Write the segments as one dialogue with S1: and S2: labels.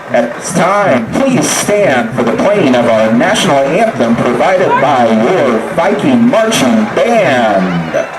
S1: At this time, please stand for the playing of our national anthem provided by your Viking marching band.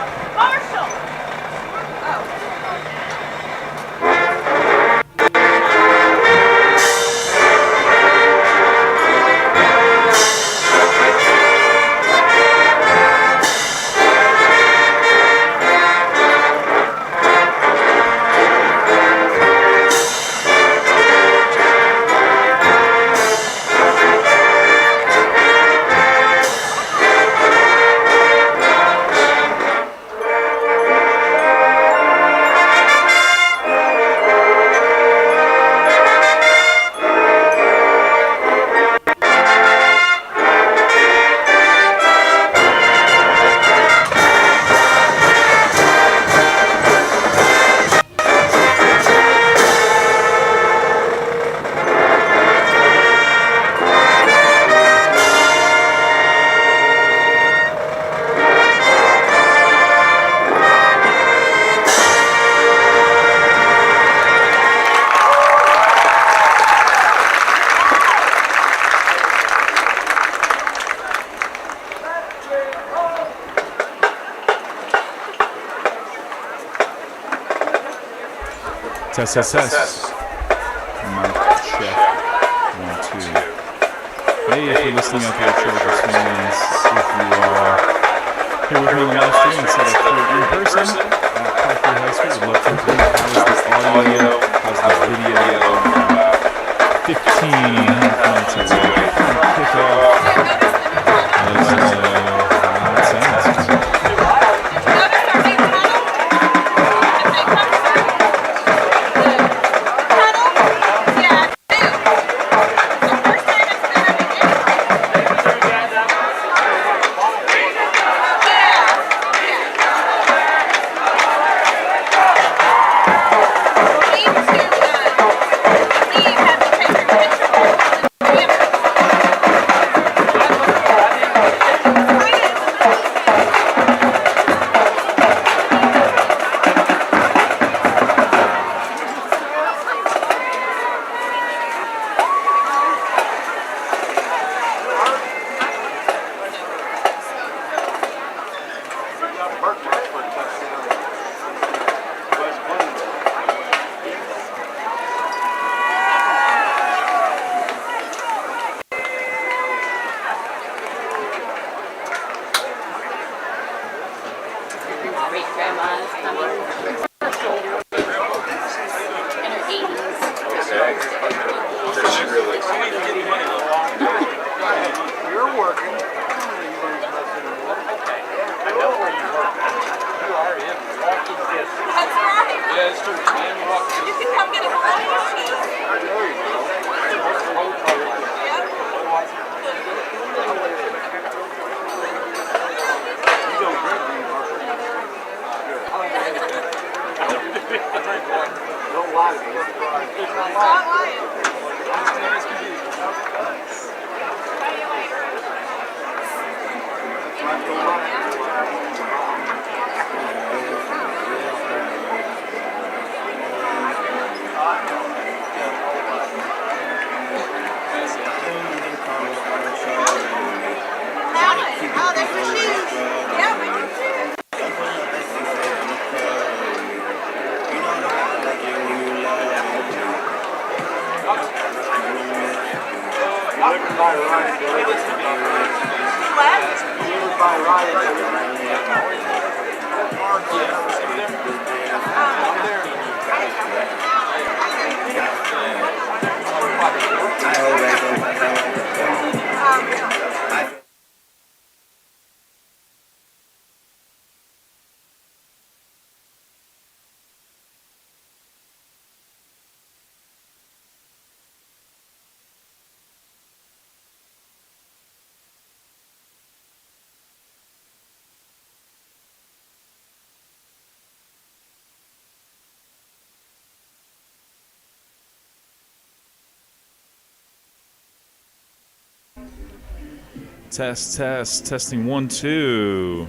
S2: Test. Mic check. 1, 2. Hey, if you're listening out there, Chargers fans, if you are here with me on the live stream instead of here in person at Parkview High School, we'd love to hear how's the audio, how's the video, 15 minutes away from kickoff. Let's how it sounds. Testing 1, 2.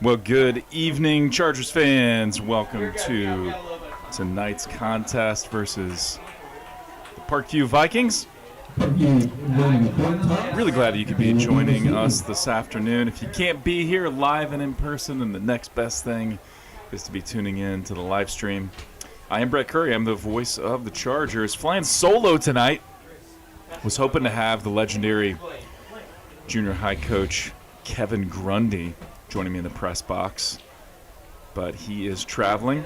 S2: Well, good evening, Chargers fans. Welcome to tonight's contest versus the Parkview Vikings. Really glad you could be joining us this afternoon. If you can't be here live and in person, then the next best thing is to be tuning in to the live stream. I am Brett Curry. I'm the voice of the Chargers. Flying solo tonight. Was hoping to have the legendary junior high coach Kevin Grundy joining me in the press box, but he is traveling.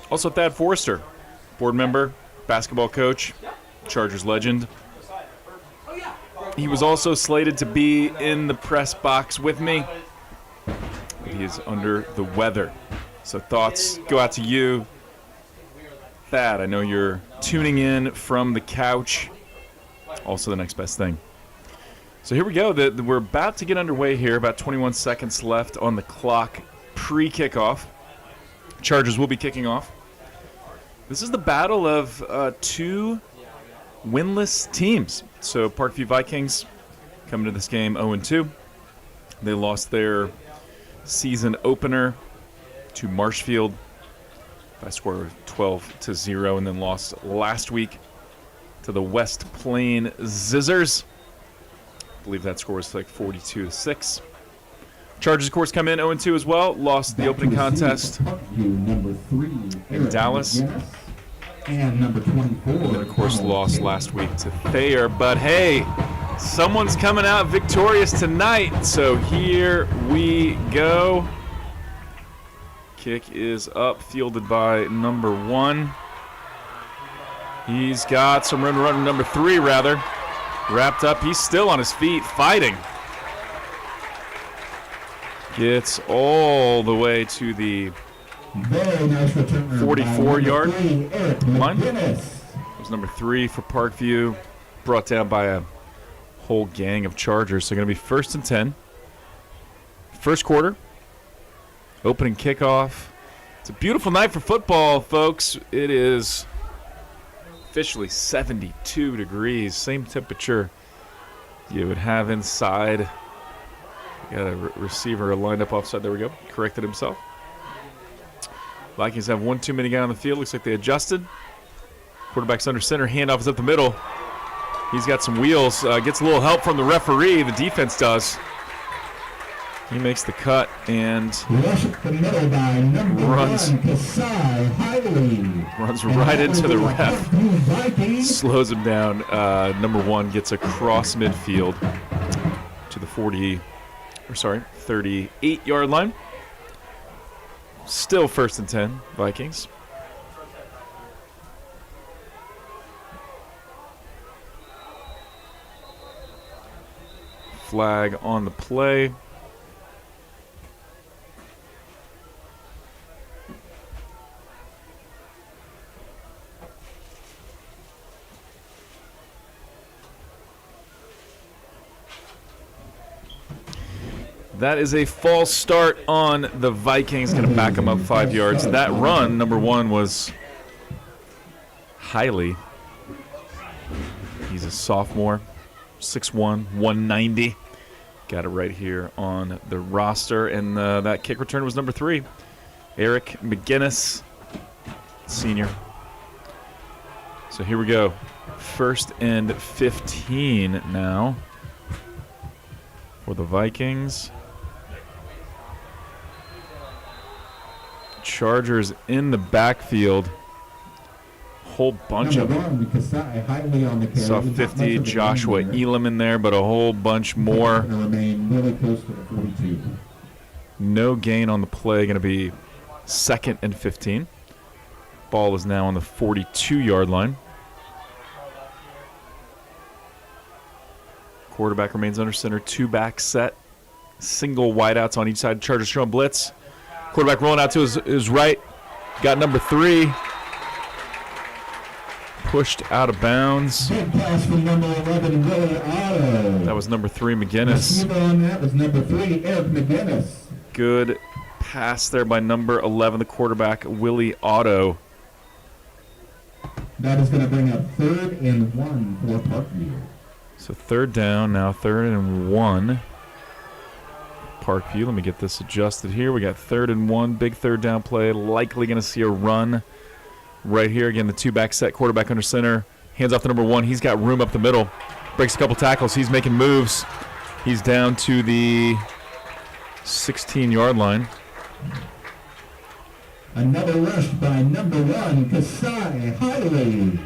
S2: Also, Thad Forrester, board member, basketball coach, Chargers legend. He was also slated to be in the press box with me. He is under the weather. So thoughts go out to you. Thad, I know you're tuning in from the couch. Also the next best thing. So here we go. We're about to get underway here. About 21 seconds left on the clock pre-kickoff. Chargers will be kicking off. This is the battle of two winless teams. So Parkview Vikings coming to this game 0-2. They lost their season opener to Marshfield by a score of 12-0, and then lost last week to the West Plain Zizzers. I believe that score was like 42-6. Chargers, of course, come in 0-2 as well. Lost the opening contest in Dallas.
S3: And number 24.
S2: And then, of course, lost last week to Thayer. But, hey, someone's coming out victorious tonight. So here we go. Kick is up, fielded by number 1. He's got some run number 3, rather. Wrapped up. He's still on his feet, fighting. Gets all the way to the 44-yard line. It was number 3 for Parkview. Brought down by a whole gang of Chargers. So going to be 1st and 10. First quarter. Opening kickoff. It's a beautiful night for football, folks. It is officially 72 degrees. Same temperature you would have inside. Got a receiver lined up offside. There we go. Corrected himself. Vikings have one too many guys on the field. Looks like they adjusted. Quarterback's under center. Handoff is up the middle. He's got some wheels. Gets a little help from the referee. The defense does. He makes the cut and runs right into the ref. Slows him down. Number 1 gets across midfield to the 38-yard line. Still 1st and 10, Vikings. Flag on the play. That is a false start on the Vikings. Going to back them up 5 yards. That run, number 1, was highly. He's a sophomore, 6'1", 190. Got it right here on the roster. And that kick return was number 3, Eric McGinnis, senior. So here we go. 1st and 15 now for the Vikings. Chargers in the backfield. Whole bunch of them. Saw 50, Joshua Elam in there, but a whole bunch more. No gain on the play. Going to be 2nd and 15. Ball is now on the 42-yard line. Quarterback remains under center. 2-back set. Single wideouts on each side. Chargers showing blitz. Quarterback rolling out to his right. Got number 3. Pushed out of bounds.
S3: Big pass from number 11, Willie Otto.
S2: That was number 3, McGinnis.
S3: Receiver on that was number 3, Eric McGinnis.
S2: Good pass there by number 11, the quarterback, Willie Otto.
S3: That is going to bring up 3rd and 1 for Parkview.
S2: So 3rd down, now 3rd and 1. Parkview. Let me get this adjusted here. We got 3rd and 1, big third down play. Likely going to see a run right here. Again, the two-back set, quarterback under center. Hands off to number 1. He's got room up the middle. Breaks a couple tackles. He's making moves. He's down to the 16-yard line.
S3: Another rush by number 1, Kasai Hiley.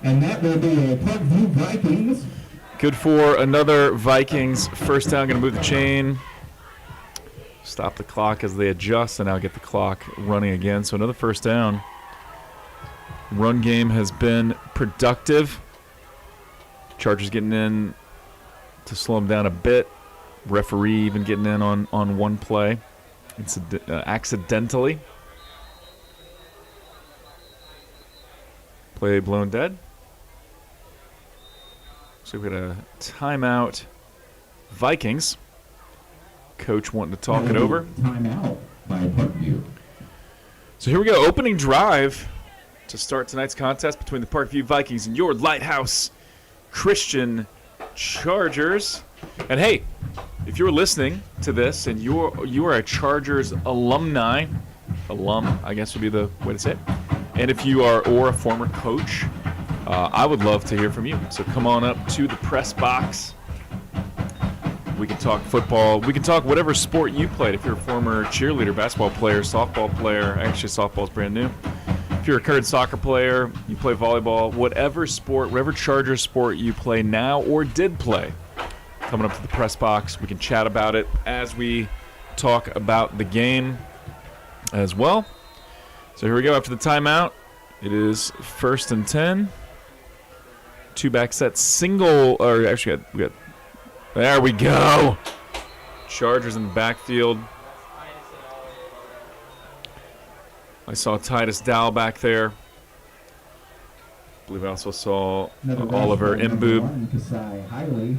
S3: And that will be a Parkview Vikings.
S2: Good for another Vikings. First down, going to move the chain. Stop the clock as they adjust, and now get the clock running again. So another first down. Run game has been productive. Chargers getting in to slow them down a bit. Referee even getting in on one play. It's accidentally. Play blown dead. So we got a timeout. Vikings. Coach wanting to talk it over.
S3: Timeout by Parkview.
S2: So here we go. Opening drive to start tonight's contest between the Parkview Vikings and your Lighthouse Christian Chargers. And hey, if you're listening to this and you are a Chargers alum, I guess would be the way to say it. And if you are or a former coach, I would love to hear from you. So come on up to the press box. We can talk football. We can talk whatever sport you played. If you're a former cheerleader, basketball player, softball player, actually softball's brand new. If you're a current soccer player, you play volleyball, whatever sport, whatever Charger sport you play now or did play, coming up to the press box. We can chat about it as we talk about the game as well. So here we go after the timeout. It is 1st and 10. Two-back set, single, or actually we got, there we go. Chargers in the backfield. I saw Titus Dow back there. I believe I also saw Oliver Mboob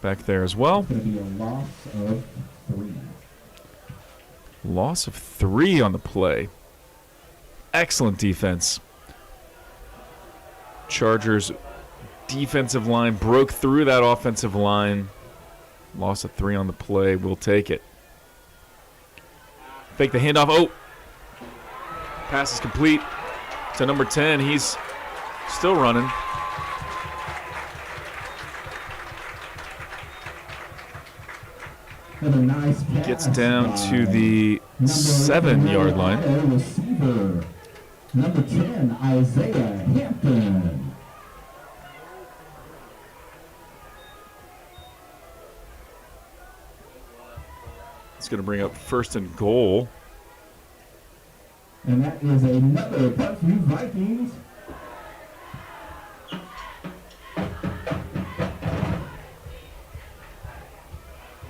S2: back there as well.
S3: It's going to be a loss of 3.
S2: Loss of 3 on the play. Excellent defense. Chargers defensive line broke through that offensive line. Loss of 3 on the play. We'll take it. Fake the handoff. Oh! Pass is complete to number 10. He's still running.
S3: Another nice pass.
S2: Gets down to the 7-yard line.
S3: Receiver, number 10, Isaiah Hampton.
S2: It's going to bring up 1st and goal.
S3: And that is another Parkview Vikings.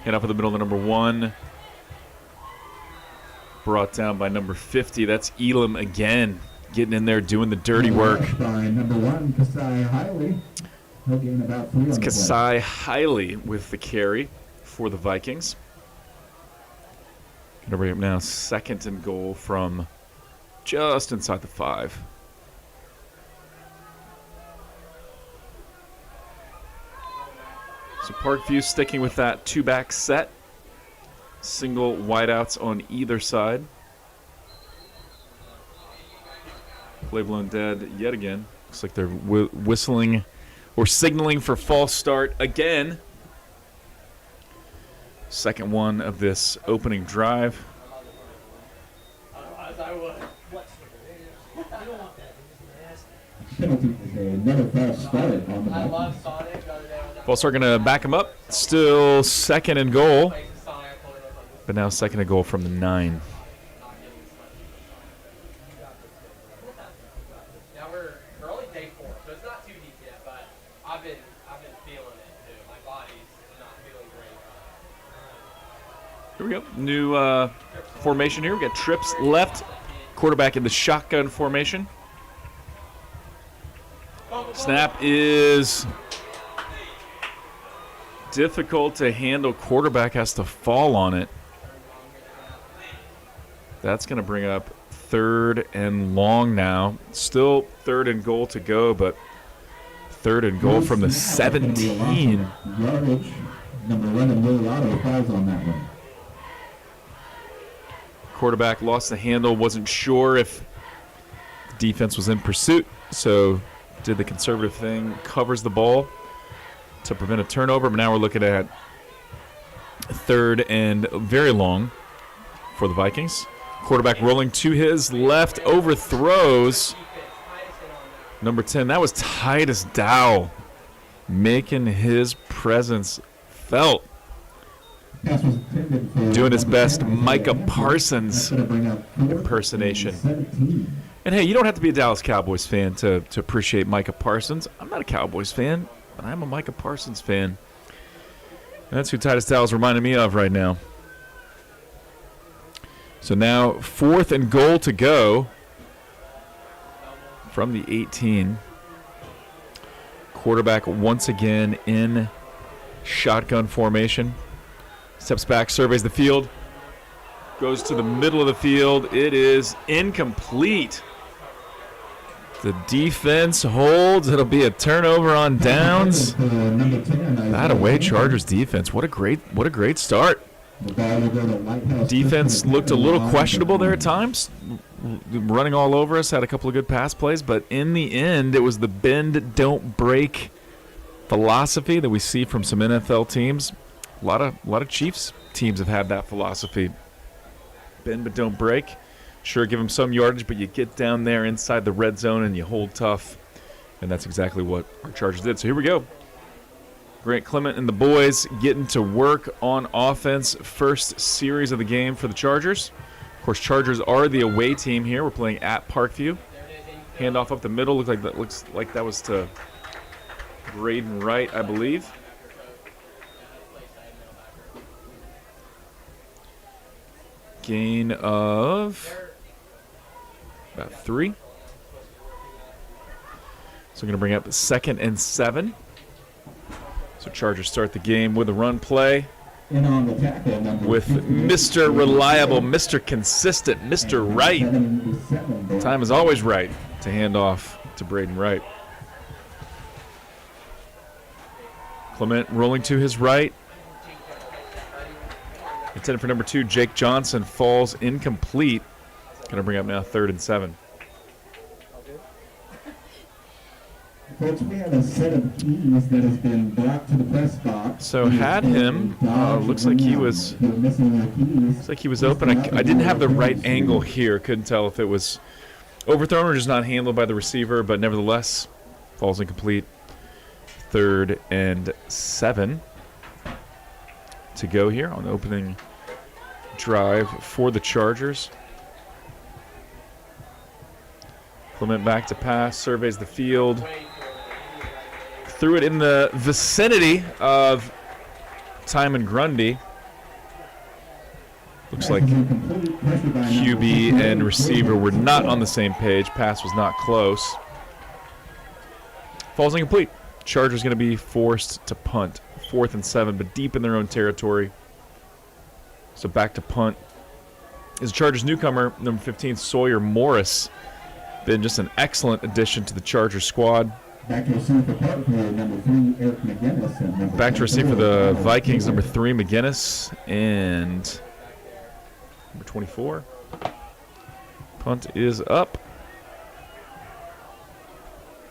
S2: Hit up in the middle to number 1. Brought down by number 50. That's Elam again. Getting in there, doing the dirty work.
S3: By number 1, Kasai Hiley. He'll gain about 3 on the play.
S2: Kasai Hiley with the carry for the Vikings. Going to bring up now 2nd and goal from just inside the 5. So Parkview sticking with that 2-back set. Single wideouts on either side. Play blown dead yet again. Looks like they're whistling or signaling for false start again. Second one of this opening drive.
S3: Penalty is another false start on the Vikings.
S2: False start going to back him up. Still 2nd and goal. But now 2nd and goal from the 9.
S4: Now we're only day 4, so it's not too deep yet, but I've been feeling it too. My body's not feeling great.
S2: Here we go. New formation here. We got trips left. Quarterback in the shotgun formation. Snap is difficult to handle. Quarterback has to fall on it. That's going to bring up 3rd and long now. Still 3rd and goal to go, but 3rd and goal from the 17.
S3: Yardage Number 11, Willie Otto, fouls on that one.
S2: Quarterback lost the handle, wasn't sure if the defense was in pursuit, so did the conservative thing, covers the ball to prevent a turnover. But now we're looking at 3rd and very long for the Vikings. Quarterback rolling to his left, overthrows number 10. That was Titus Dow making his presence felt. Doing his best Micah Parsons impersonation. And hey, you don't have to be a Dallas Cowboys fan to appreciate Micah Parsons. I'm not a Cowboys fan, but I'm a Micah Parsons fan. And that's who Titus Dow is reminding me of right now. So now 4th and goal to go from the 18. Quarterback once again in shotgun formation. Steps back, surveys the field. Goes to the middle of the field. It is incomplete. The defense holds. It'll be a turnover on downs. That away Chargers defense. What a great start. Defense looked a little questionable there at times, running all over us, had a couple of good pass plays, but in the end, it was the bend, don't break philosophy that we see from some NFL teams. A lot of Chiefs teams have had that philosophy. Bend but don't break. Sure, give them some yardage, but you get down there inside the red zone and you hold tough, and that's exactly what our Chargers did. So here we go. Grant Clement and the boys getting to work on offense. First series of the game for the Chargers. Of course, Chargers are the away team here. We're playing at Parkview. Handoff up the middle. Looks like that was to Braden Wright, I believe. Gain of about 3. So I'm going to bring up 2nd and 7. So Chargers start the game with a run play with Mr. Reliable, Mr. Consistent, Mr. Right. Time is always right to hand off to Braden Wright. Clement rolling to his right. Intended for number 2, Jake Johnson, falls incomplete. Going to bring up now 3rd and 7.
S3: Coach, we have a set of keys that has been brought to the press box.
S2: So had him. Looks like he was open. I didn't have the right angle here. Couldn't tell if it was overthrown or just not handled by the receiver, but nevertheless, falls incomplete. 3rd and 7 to go here on the opening drive for the Chargers. Clement back to pass, surveys the field. Threw it in the vicinity of Timon Grundy. Looks like QB and receiver were not on the same page. Pass was not close. Falls incomplete. Chargers going to be forced to punt. 4th and 7, but deep in their own territory. So back to punt is Chargers newcomer, number 15, Sawyer Morris. Been just an excellent addition to the Chargers squad.
S3: Back to receive for Parkview, number 3, Eric McGinnis.
S2: Back to receive for the Vikings, number 3, McGinnis, and number 24. Punt is up.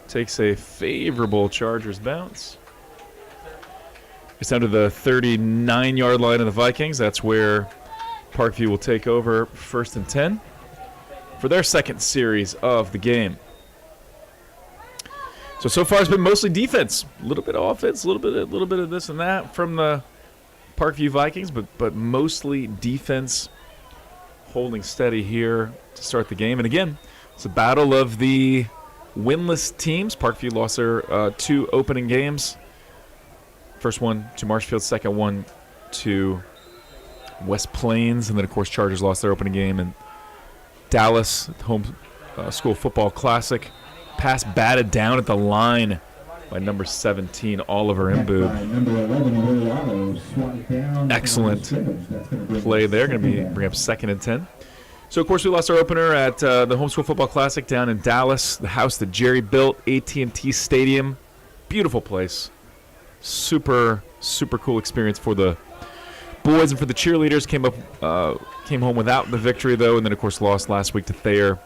S2: Takes a favorable Chargers bounce. It's down to the 39-yard line of the Vikings. That's where Parkview will take over 1st and 10 for their second series of the game. So far it's been mostly defense. A little bit of offense, a little bit of this and that from the Parkview Vikings, but mostly defense holding steady here to start the game. And again, it's a battle of the winless teams. Parkview lost their 2 opening games. First one to Marshfield, second one to West Plains, and then of course Chargers lost their opening game in Dallas, the Homeschool Football Classic. Pass batted down at the line by number 17, Oliver Mboob. Excellent play there. Going to bring up 2nd and 10. So, of course, we lost our opener at the Homeschool Football Classic down in Dallas, the house that Jerry built, AT&T Stadium. Beautiful place. Super super cool experience for the boys and for the cheerleaders. Came home without the victory, though, and then, of course, lost last week to Thayer.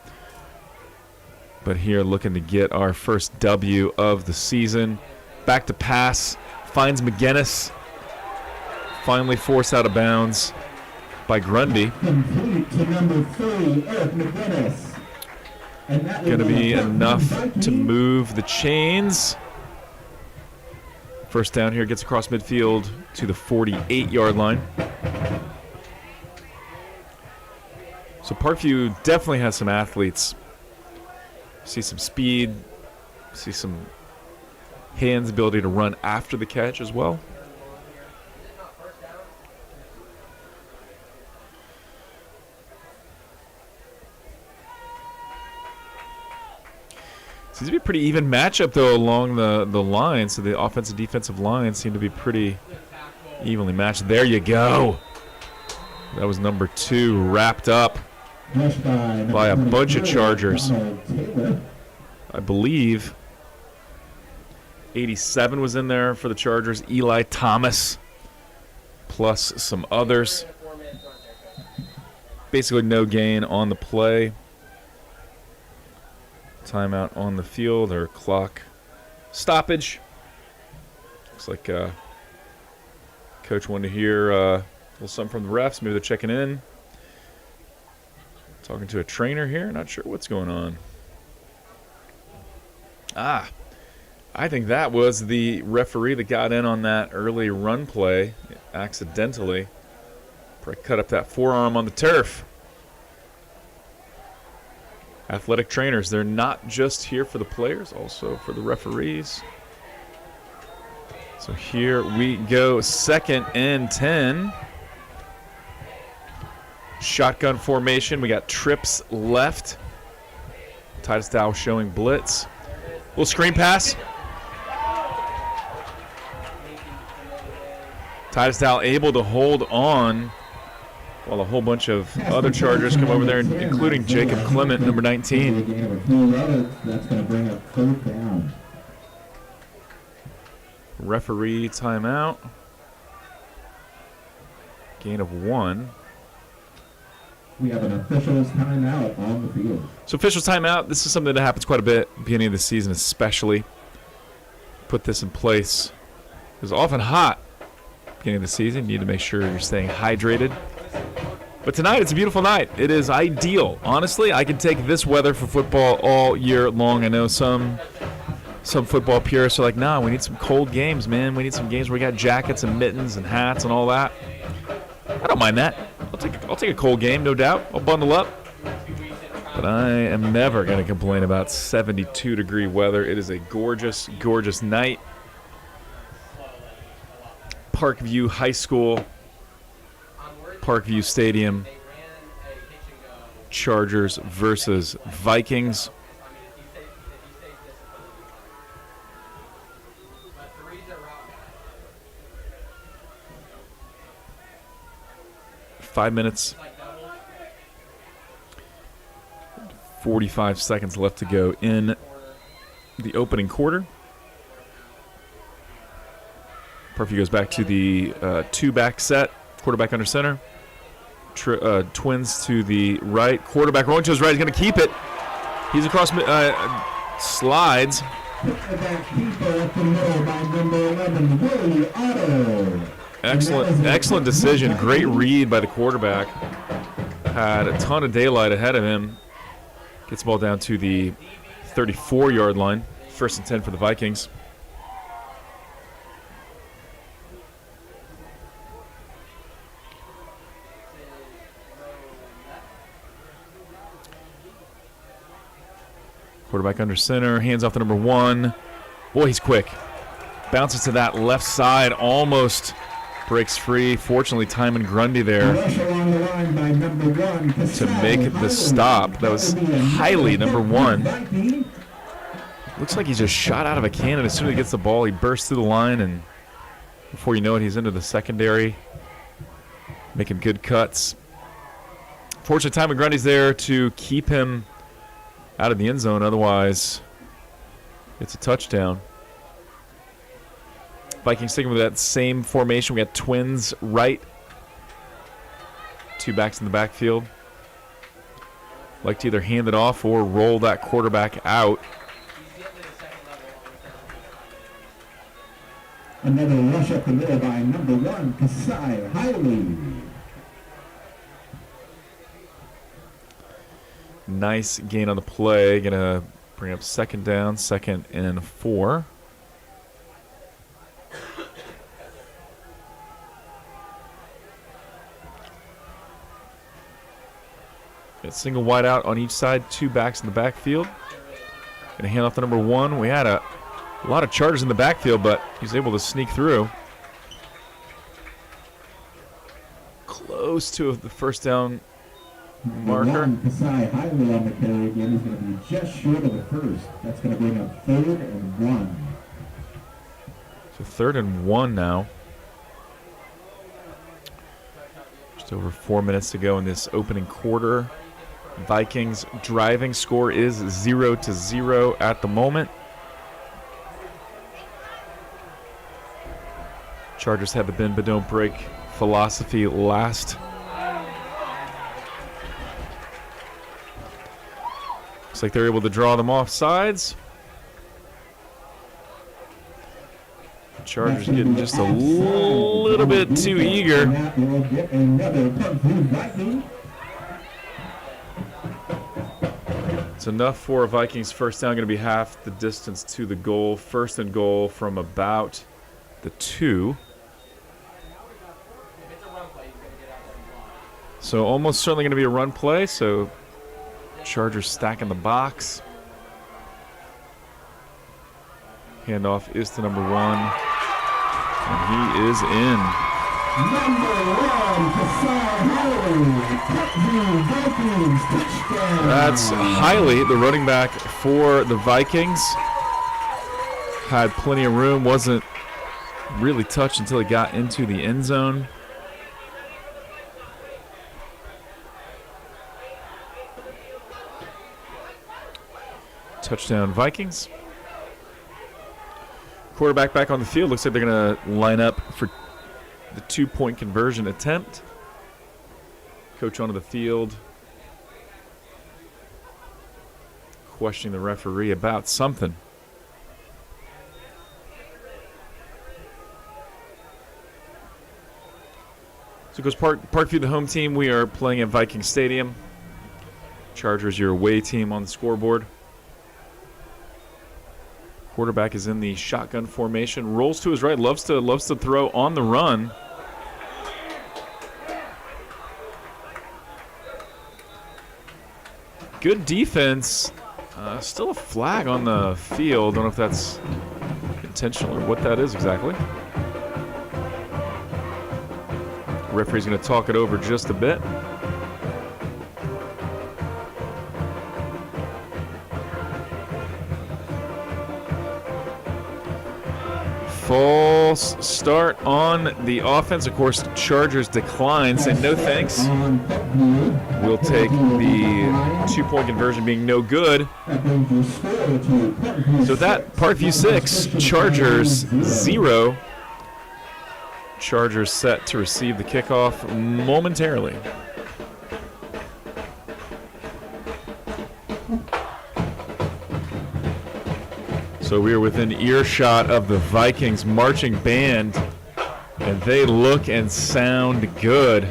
S2: But here looking to get our first W of the season. Back to pass. Finds McGinnis. Finally forced out of bounds by Grundy.
S3: Complete to number 3, Eric McGinnis. And that
S2: Going to
S3: will
S2: be
S3: a
S2: enough
S3: Viking.
S2: to move the chains. First down here, gets across midfield to the 48-yard line. So Parkview definitely has some athletes. See some speed, see some hands, ability to run after the catch as well. Seems to be a pretty even matchup, though, along the line. So the offensive defensive line seem to be pretty evenly matched. There you go. That was number 2, wrapped up by a bunch of Chargers. I believe 87 was in there for the Chargers. Eli Thomas, plus some others. Basically no gain on the play. Timeout on the field, or clock stoppage. Looks like Coach wanted to hear a little something from the refs. Maybe they're checking in. Talking to a trainer here. Not sure what's going on. I think that was the referee that got in on that early run play accidentally. Probably cut up that forearm on the turf. Athletic trainers, they're not just here for the players, also for the referees. So here we go, 2nd and 10. Shotgun formation, we got trips left. Titus Dow showing blitz. Little screen pass. Titus Dow able to hold on while a whole bunch of other Chargers come over there, including Jacob Clement, number 19.
S3: That's going to bring up 3rd down.
S2: Referee timeout. Gain of 1.
S3: We have an official's timeout on the field.
S2: So official timeout, this is something that happens quite a bit, beginning of the season especially. Put this in place. It was often hot beginning of the season. You need to make sure you're staying hydrated. But tonight, it's a beautiful night. It is ideal. Honestly, I can take this weather for football all year long. I know some football purists are like, nah, we need some cold games, man. We need some games where we got jackets and mittens and hats and all that. I don't mind that. I'll take a cold game, no doubt. I'll bundle up. But I am never going to complain about 72-degree weather. It is a gorgeous, gorgeous night. Parkview High School, Parkview Stadium, Chargers versus Vikings. 5 minutes, 45 seconds left to go in the opening quarter. Parkview goes back to the 2-back set, quarterback under center. Twins to the right, quarterback rolling to his right. He's going to keep it. He's across, slides. Excellent decision. Great read by the quarterback. Had a ton of daylight ahead of him. Gets the ball down to the 34-yard line. 1st and 10 for the Vikings. Quarterback under center, hands off to number 1. Boy, he's quick. Bounces to that left side, almost breaks free. Fortunately, Timon Grundy there to make the stop. That was highly number 1. Looks like he's just shot out of a cannon. As soon as he gets the ball, he bursts through the line, and before you know it, he's into the secondary, making good cuts. Fortunately, Timon Grundy's there to keep him out of the end zone. Otherwise, it's a touchdown. Vikings sticking with that same formation. We got twins right. 2 backs in the backfield. Like to either hand it off or roll that quarterback out.
S3: Another rush up the middle by number 1, Kasai Hiley.
S2: Nice gain on the play. Gonna bring up 2nd down, 2nd and 4. Got single wide out on each side, 2 backs in the backfield. Gonna hand off to number 1. We had a lot of Chargers in the backfield, but he's able to sneak through. Close to the 1st down marker.
S3: Kasai Hiley on the carry again is going to be just short of the 1st. That's going to bring up 3rd and 1.
S2: So 3rd and 1 now. Just over 4 minutes to go in this opening quarter. Vikings driving score is 0-0 at the moment. Chargers had the bend but don't break philosophy last. Looks like they're able to draw them off sides. The Chargers getting just a little bit too eager. It's enough for a Vikings 1st down, going to be half the distance to the goal. 1st and goal from about the 2. So almost certainly going to be a run play. So Chargers stacking the box. Handoff is to number 1. And he is in.
S3: Number 1, Kasai Hiley. Vikings touchdown.
S2: That's Hiley, the running back for the Vikings. Had plenty of room. Wasn't really touched until he got into the end zone. Touchdown Vikings. Quarterback back on the field. Looks like they're going to line up for the 2-point conversion attempt. Coach onto the field. Questioning the referee about something. So it goes Parkview, the home team. We are playing at Viking Stadium. Chargers, your away team on the scoreboard. Quarterback is in the shotgun formation. Rolls to his right. Loves to throw on the run. Good defense. Still a flag on the field. Don't know if that's intentional or what that is exactly. Referee's going to talk it over just a bit. False start on the offense. Of course, Chargers decline, say no thanks. We'll take the 2-point conversion being no good. So that, Parkview 6, Chargers 0. Chargers set to receive the kickoff momentarily. So we are within earshot of the Vikings marching band, and they look and sound good.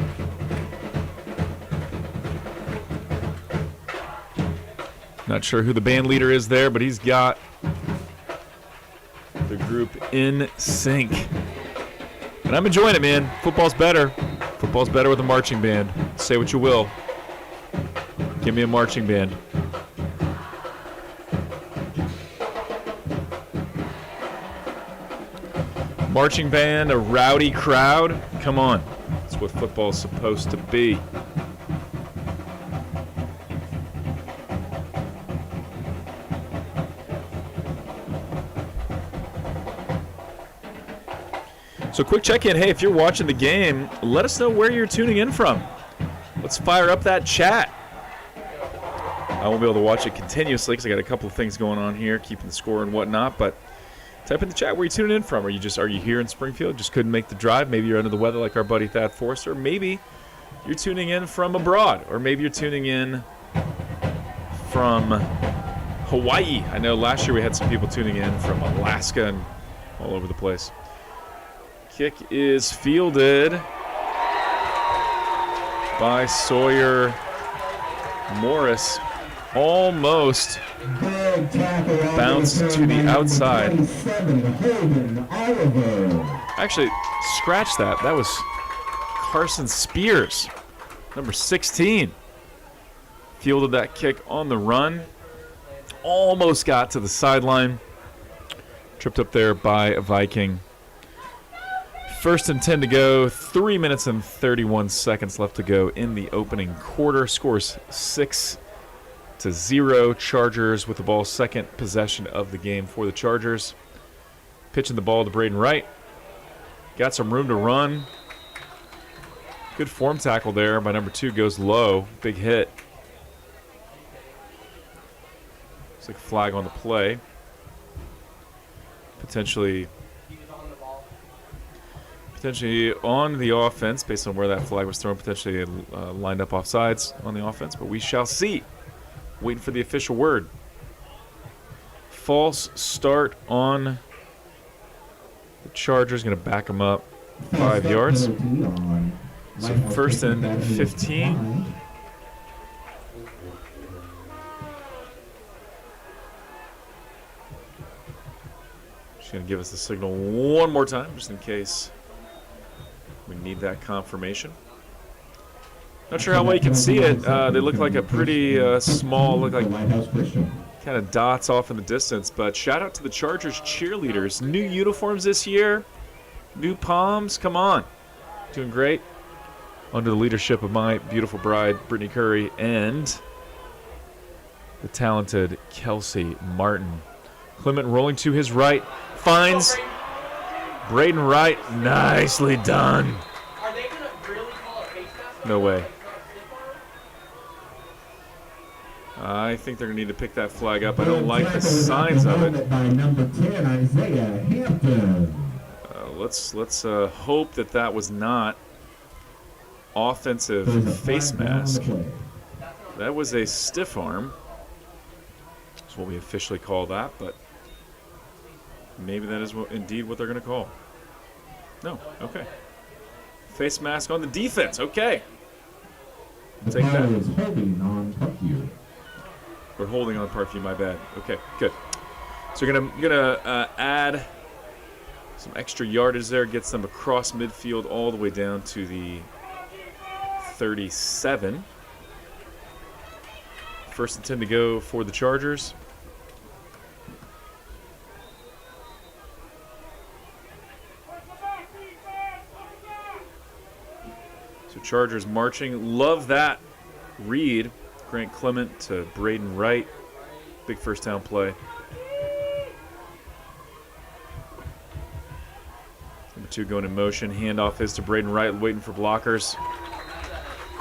S2: Not sure who the band leader is there, but he's got the group in sync. And I'm enjoying it, man. Football's better. Football's better with a marching band. Say what you will. Give me a marching band. Marching band, a rowdy crowd. Come on. That's what football's supposed to be. So quick check-in. Hey, if you're watching the game, let us know where you're tuning in from. Let's fire up that chat. I won't be able to watch it continuously because I got a couple of things going on here, keeping the score and whatnot. But Type in the chat where you're tuning in from. Are you here in Springfield? Just couldn't make the drive. Maybe you're under the weather like our buddy Thad Forster. Maybe you're tuning in from abroad, or maybe you're tuning in from Hawaii. I know last year we had some people tuning in from Alaska and all over the place. Kick is fielded by Sawyer Morris. Almost bounced to the outside. Actually, scratch that. That was Carson Spears, number 16. Fielded that kick on the run. Almost got to the sideline. Tripped up there by a Viking. 1st and 10 to go. 3 minutes and 31 seconds left to go in the opening quarter. Scores 6-0. Chargers with the ball. Second possession of the game for the Chargers. Pitching the ball to Braden Wright. Got some room to run. Good form tackle there by number 2. Goes low. Big hit. Looks like a flag on the play. Potentially on the offense, based on where that flag was thrown, potentially lined up offsides on the offense, but we shall see. Waiting for the official word. False start on the Chargers, going to back them up 5 yards. So 1st and 15. She's going to give us the signal one more time, just in case we need that confirmation. Not sure how well you can see it. They look like a pretty small, look like kind of dots off in the distance. But shout out to the Chargers cheerleaders. New uniforms this year. New palms. Come on. Doing great. Under the leadership of my beautiful bride, Brittany Curry, and the talented Kelsey Martin. Clement rolling to his right. Finds Braden Wright. Nicely done.
S4: Are they going to really call a face mask?
S2: No way. I think they're going to need to pick that flag up. I don't like the signs of it.
S3: By number 10, Isaiah Hampton.
S2: Let's hope that was not offensive face mask. That was a stiff arm. That's what we officially call that, but maybe that is indeed what they're going to call. No, okay. Face mask on the defense, okay. Take that.
S3: Is holding on Parkview.
S2: We're holding on Parkview, my bad. Okay, good. So we're gonna add some extra yardage there, gets them across midfield all the way down to the 37. 1st and 10 to go for the Chargers. So Chargers marching. Love that read. Grant Clement to Braden Wright. Big first down play. Number 2 going in motion. Handoff is to Braden Wright, waiting for blockers.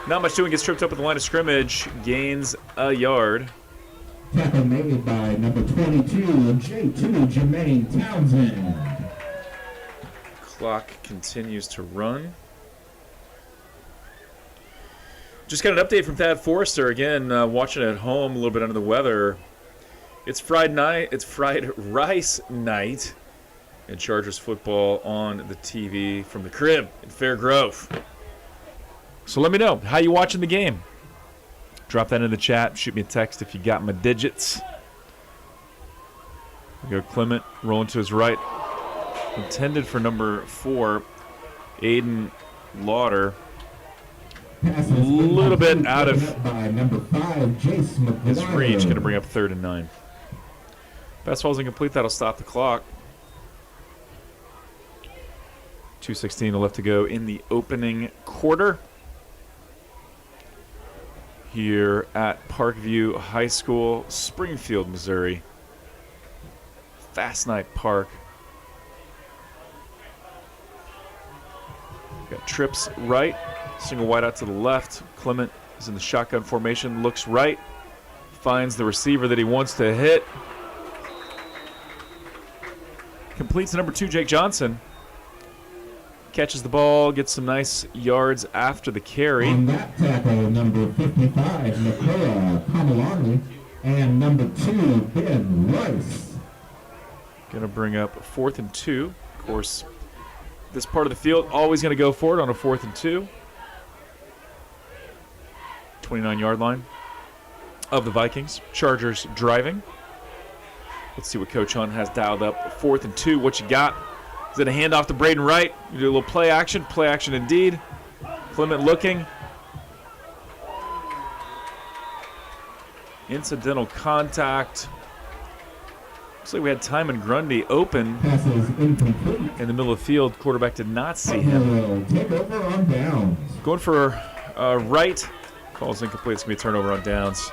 S2: Not much doing. Gets tripped up at the line of scrimmage. Gains a yard.
S3: Tackle made by number 22, J2, Jermaine Townsend.
S2: Clock continues to run. Just got an update from Thad Forster. Again, watching at home, a little bit under the weather. It's Friday night. It's fried rice night. And Chargers football on the TV from the crib in Fair Grove. So let me know. How you watching the game? Drop that in the chat. Shoot me a text if you got my digits. We go Clement rolling to his right. Intended for number 4, Aiden Lauder. A little bit out of his reach. Going to bring up 3rd and 9. Pass ball's incomplete. That'll stop the clock. 2:16 left to go in the opening quarter. Here at Parkview High School, Springfield, Missouri. Fast Night Park. Got trips right. Single wide out to the left. Clement is in the shotgun formation. Looks right. Finds the receiver that he wants to hit. Completes number 2, Jake Johnson. Catches the ball, gets some nice yards after the carry.
S3: On that tackle, number 55, Nicola Kamalani, and number 2, Ben Rice.
S2: Going to bring up 4th and 2. Of course, this part of the field always going to go for it on a 4th and 2. 29-yard line of the Vikings. Chargers driving. Let's see what Coach Hunt has dialed up. 4th and 2, what you got? Is it a handoff to Braden Wright? You do a little play action indeed. Clement looking. Incidental contact. Looks like we had Timon Grundy open
S3: Passes incomplete.
S2: in the middle of the field. Quarterback did not see him.
S3: Take over on downs.
S2: Going for Wright. Calls incomplete. It's going to be a turnover on downs.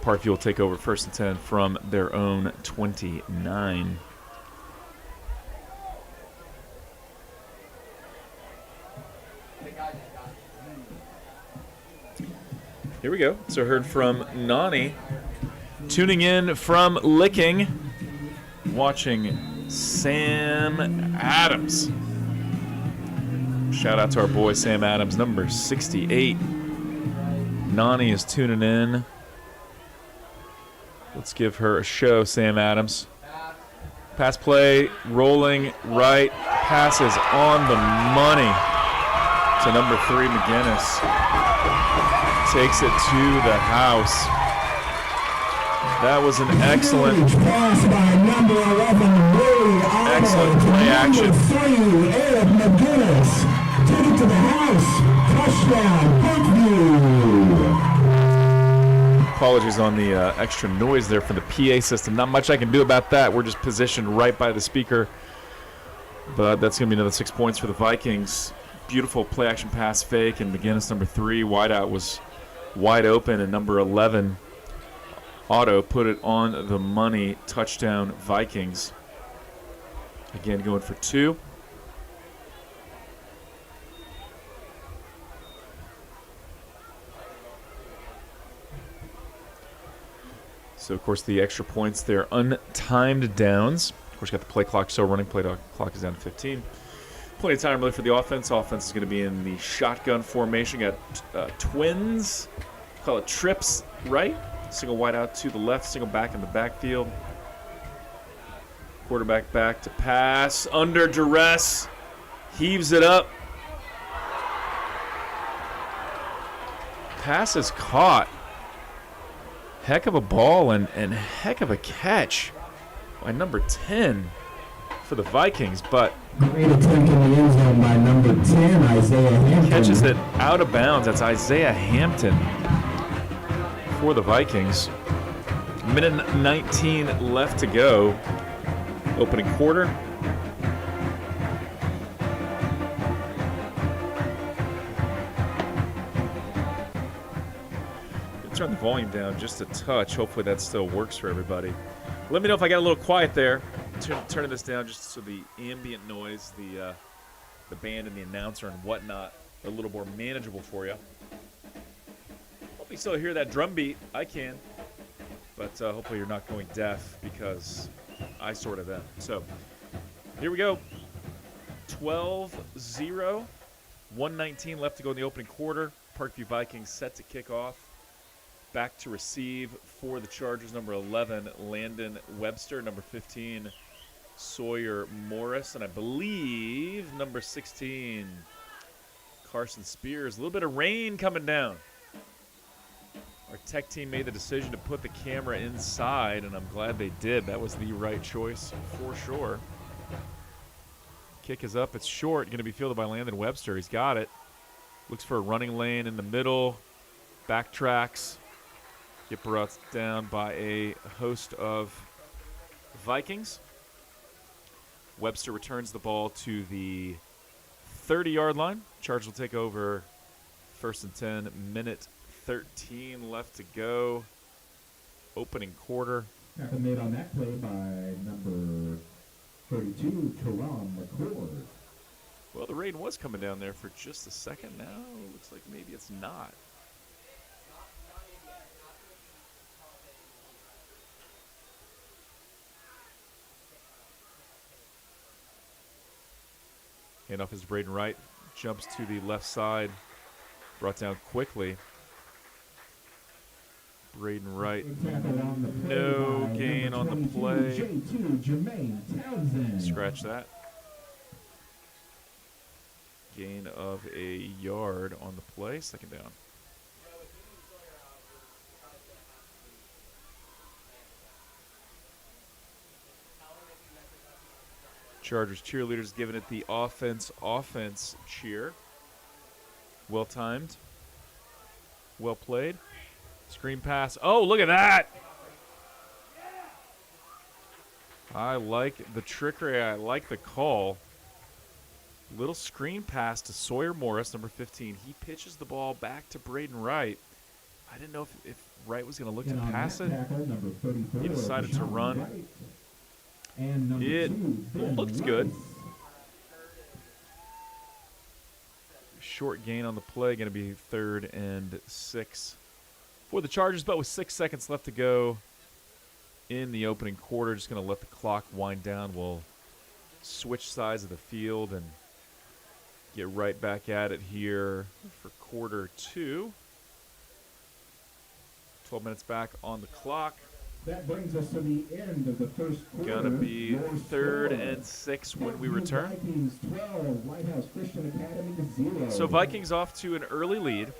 S2: Parkview will take over 1st and 10 from their own 29. Here we go. So heard from Nani. Tuning in from Licking. Watching Sam Adams. Shout out to our boy Sam Adams, number 68. Nani is tuning in. Let's give her a show, Sam Adams. Pass play, rolling right. Passes on the money to number 3, McGinnis. Takes it to the house. That was an excellent
S3: pass by number 11, Ray Otto.
S2: Excellent play action.
S3: Number 3, Eric McGinnis. Take it to the house. Touchdown, Parkview.
S2: Apologies on the extra noise there for the PA system. Not much I can do about that. We're just positioned right by the speaker. But that's going to be another 6 points for the Vikings. Beautiful play action pass fake, and McGinnis, number 3, wideout was wide open, and number 11, Otto, put it on the money. Touchdown, Vikings. Again, going for 2. So, of course, the extra points there, untimed downs. Of course, you got the play clock still running. Play clock is down to 15. Plenty of time really for the offense. Offense is going to be in the shotgun formation. Got twins. Call it trips right. Single wide out to the left. Single back in the backfield. Quarterback back to pass. Under duress. Heaves it up. Pass is caught. Heck of a ball and heck of a catch by number 10 for the Vikings, but
S3: Great attempt in the end zone by number 10, Isaiah Hampton.
S2: catches it out of bounds. That's Isaiah Hampton for the Vikings. Minute 19 left to go. Opening quarter. Turn the volume down just a touch. Hopefully that still works for everybody. Let me know if I got a little quiet there. Turning this down just so the ambient noise, the band and the announcer and whatnot, are a little more manageable for you. Hope you still hear that drum beat. I can. But hopefully you're not going deaf, because I sort of am. So here we go. 12-0. 1:19 left to go in the opening quarter. Parkview Vikings set to kick off. Back to receive for the Chargers, number 11, Landon Webster, number 15, Sawyer Morris, and I believe number 16, Carson Spears. A little bit of rain coming down. Our tech team made the decision to put the camera inside, and I'm glad they did. That was the right choice for sure. Kick is up. It's short. Going to be fielded by Landon Webster. He's got it. Looks for a running lane in the middle. Backtracks. Get brought down by a host of Vikings. Webster returns the ball to the 30-yard line. Chargers will take over 1st and 10. Minute 13 left to go. Opening quarter.
S3: Tackle made on that play by number 32, Teron McCord.
S2: Well, the rain was coming down there for just a second. Now it looks like maybe it's not. Handoff is Braden Wright. Jumps to the left side. Brought down quickly. Braden Wright. No gain on the play. Scratch that. Gain of a yard on the play. Second down. Chargers cheerleaders giving it the offense cheer. Well timed. Well played. Screen pass. Oh, look at that. I like the trickery. I like the call. Little screen pass to Sawyer Morris, number 15. He pitches the ball back to Braden Wright. I didn't know if Wright was going to look to pass it. He decided to run. It looked good. Short gain on the play, going to be 3rd and 6 for the Chargers, but with 6 seconds left to go in the opening quarter, just going to let the clock wind down. We'll switch sides of the field and get right back at it here for quarter 2. 12 minutes back on the clock.
S3: That brings us to the end of the first quarter.
S2: Gonna be 3rd and 6 when we return.
S3: Vikings 12, Lighthouse Christian Academy 0.
S2: So Vikings off to an early lead,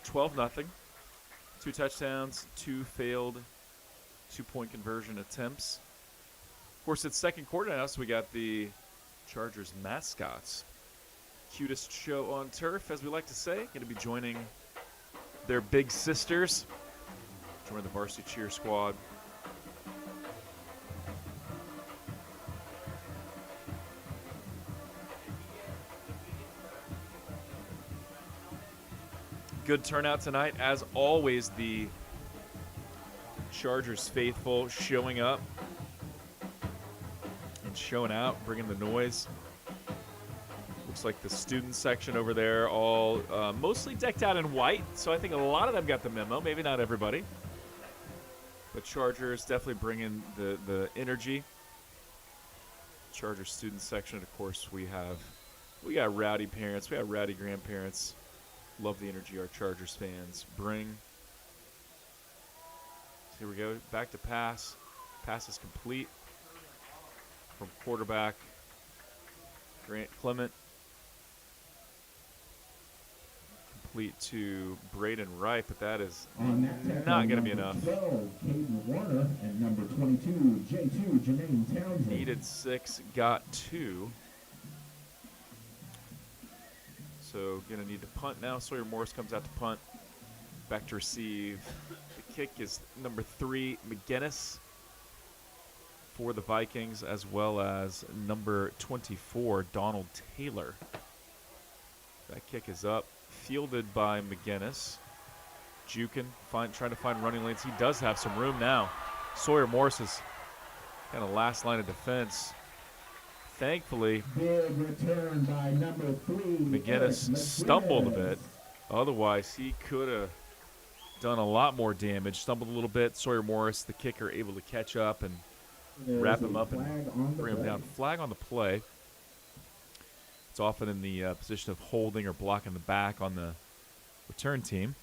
S2: 12-0. 2 touchdowns, 2 failed 2-point conversion attempts. Of course, it's second quarter now, so we got the Chargers mascots. Cutest show on turf, as we like to say. Going to be joining their big sisters. Join the Varsity cheer squad. Good turnout tonight. As always, the Chargers faithful showing up and showing out, bringing the noise. Looks like the student section over there all mostly decked out in white, so I think a lot of them got the memo. Maybe not everybody. But Chargers definitely bringing the energy. Chargers student section, of course, we got rowdy parents, we got rowdy grandparents. Love the energy our Chargers fans bring. So here we go, back to pass. Pass is complete from quarterback Grant Clement. Complete to Braden Wright, but that is not going to be enough.
S3: 12, Caden Warner, and number 22, J2, Jermaine Townsend.
S2: Needed 6, got 2. So going to need to punt now. Sawyer Morris comes out to punt. Back to receive. The kick is number 3, McGinnis for the Vikings, as well as number 24, Donald Taylor. That kick is up. Fielded by McGinnis. Jukin trying to find running lanes. He does have some room now. Sawyer Morris is kind of last line of defense. Thankfully,
S3: big return by number 3,
S2: McGinnis stumbled a bit. Otherwise, he could have done a lot more damage. Stumbled a little bit. Sawyer Morris, the kicker, able to catch up and wrap him up and bring him down. Flag on the play. It's often in the position of holding or blocking the back on the return team.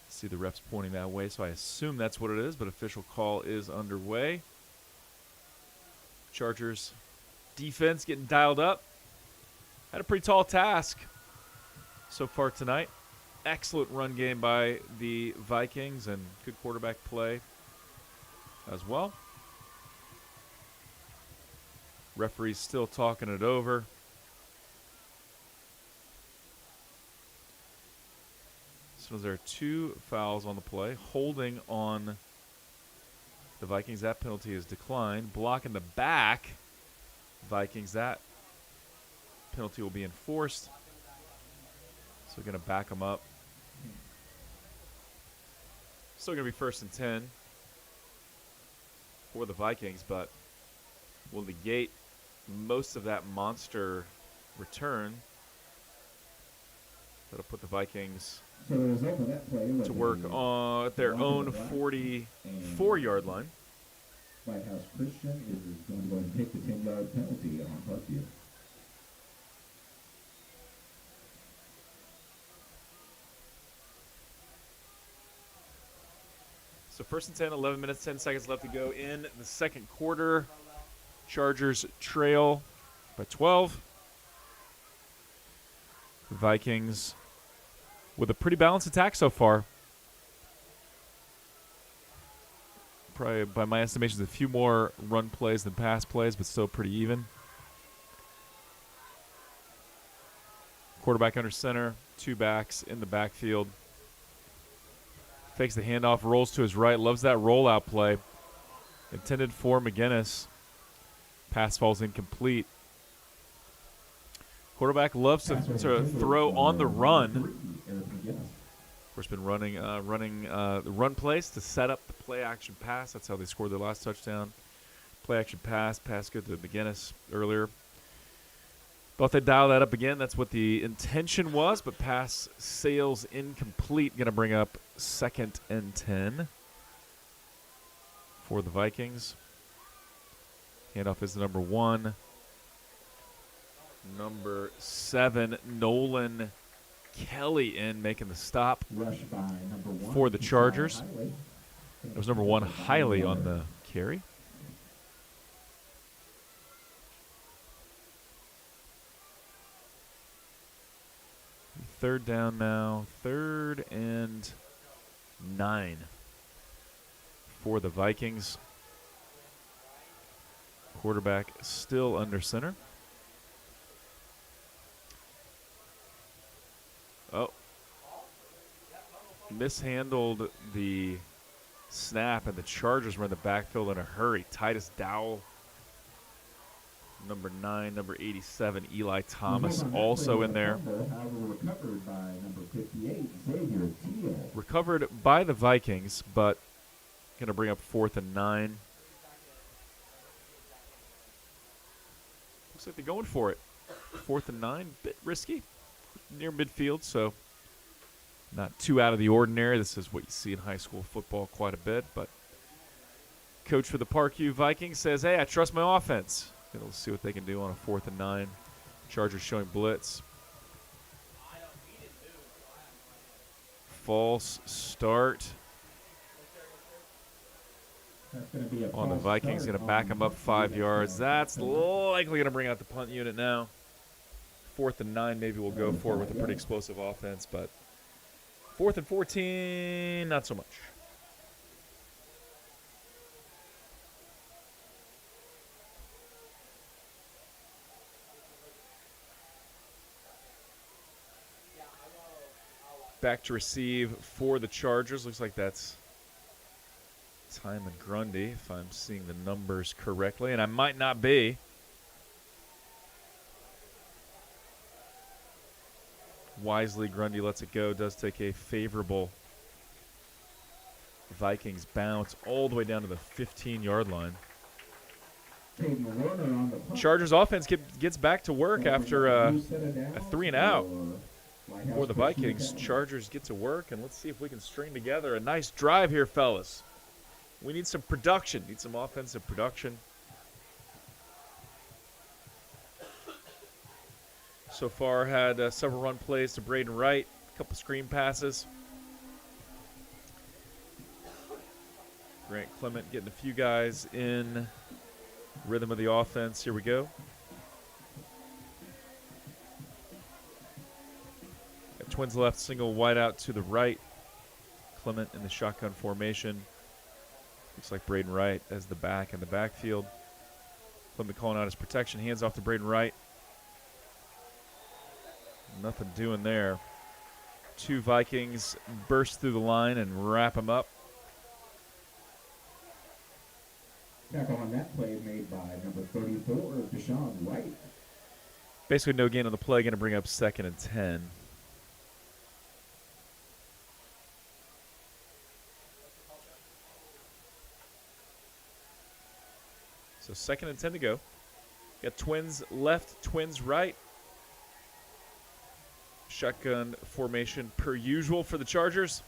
S2: See the refs pointing that way, so I assume that's what it is, but official call is underway. Chargers defense getting dialed up. Had a pretty tall task so far tonight. Excellent run game by the Vikings and good quarterback play as well. Referee's still talking it over. So there are 2 fouls on the play. Holding on the Vikings, that penalty is declined. Blocking the back, Vikings, that penalty will be enforced. So we're going to back them up. Still going to be 1st and 10 for the Vikings, but will negate most of that monster return. That'll put the Vikings to work on their own 44-yard line.
S3: Lighthouse Christian is going to go and take the 10-yard penalty on Parkview.
S2: So 1st and 10, 11 minutes, 10 seconds left to go in the second quarter. Chargers trail by 12. The Vikings with a pretty balanced attack so far. Probably, by my estimations, a few more run plays than pass plays, but still pretty even. Quarterback under center, 2 backs in the backfield. Fakes the handoff, rolls to his right, loves that rollout play. Intended for McGinnis. Pass falls incomplete. Quarterback loves to throw on the run. Of course, been running the run plays to set up the play action pass. That's how they scored their last touchdown. Play action pass good to McGinnis earlier. Thought they'd dial that up again. That's what the intention was, but pass sails incomplete. Going to bring up 2nd and 10 for the Vikings. Handoff is number 1. Number 7, Nolan Kelly in, making the stop for the Chargers. It was number 1, Hiley on the carry. Third down now. 3rd and 9 for the Vikings. Quarterback still under center. Oh. Mishandled the snap, and the Chargers were in the backfield in a hurry. Titus Dowell, number 9, number 87, Eli Thomas also in there.
S3: Recovered by number 58, Xavier Teal.
S2: Recovered by the Vikings, but going to bring up 4th and 9. Looks like they're going for it. 4th and 9, bit risky. Near midfield, so not too out of the ordinary. This is what you see in high school football quite a bit, but coach for the Parkview Vikings says, hey, I trust my offense. Let's see what they can do on a 4th and 9. Chargers showing blitz. False start on the Vikings. Going to back them up 5 yards. That's likely going to bring out the punt unit now. 4th and 9, maybe we'll go for it with a pretty explosive offense, but 4th and 14, not so much. Back to receive for the Chargers. Looks like that's Timon Grundy, if I'm seeing the numbers correctly, and I might not be. Wisely, Grundy lets it go. Does take a favorable Vikings bounce all the way down to the 15-yard line. Chargers offense gets back to work after a 3-and-out for the Vikings. Chargers get to work, and let's see if we can string together a nice drive here, fellas. We need some production. Need some offensive production. So far had several run plays to Braden Wright, a couple screen passes. Grant Clement getting a few guys in rhythm of the offense. Here we go. Got Twins left, single wide out to the right. Clement in the shotgun formation. Looks like Braden Wright as the back in the backfield. Clement calling out his protection. Hands off to Braden Wright. Nothing doing there. 2 Vikings burst through the line and wrap them up.
S3: Tackle on that play made by number 34, Deshaun Wright.
S2: Basically no gain on the play. Going to bring up 2nd and 10. So 2nd and 10 to go. Got Twins left, Twins right. Shotgun formation per usual for the Chargers.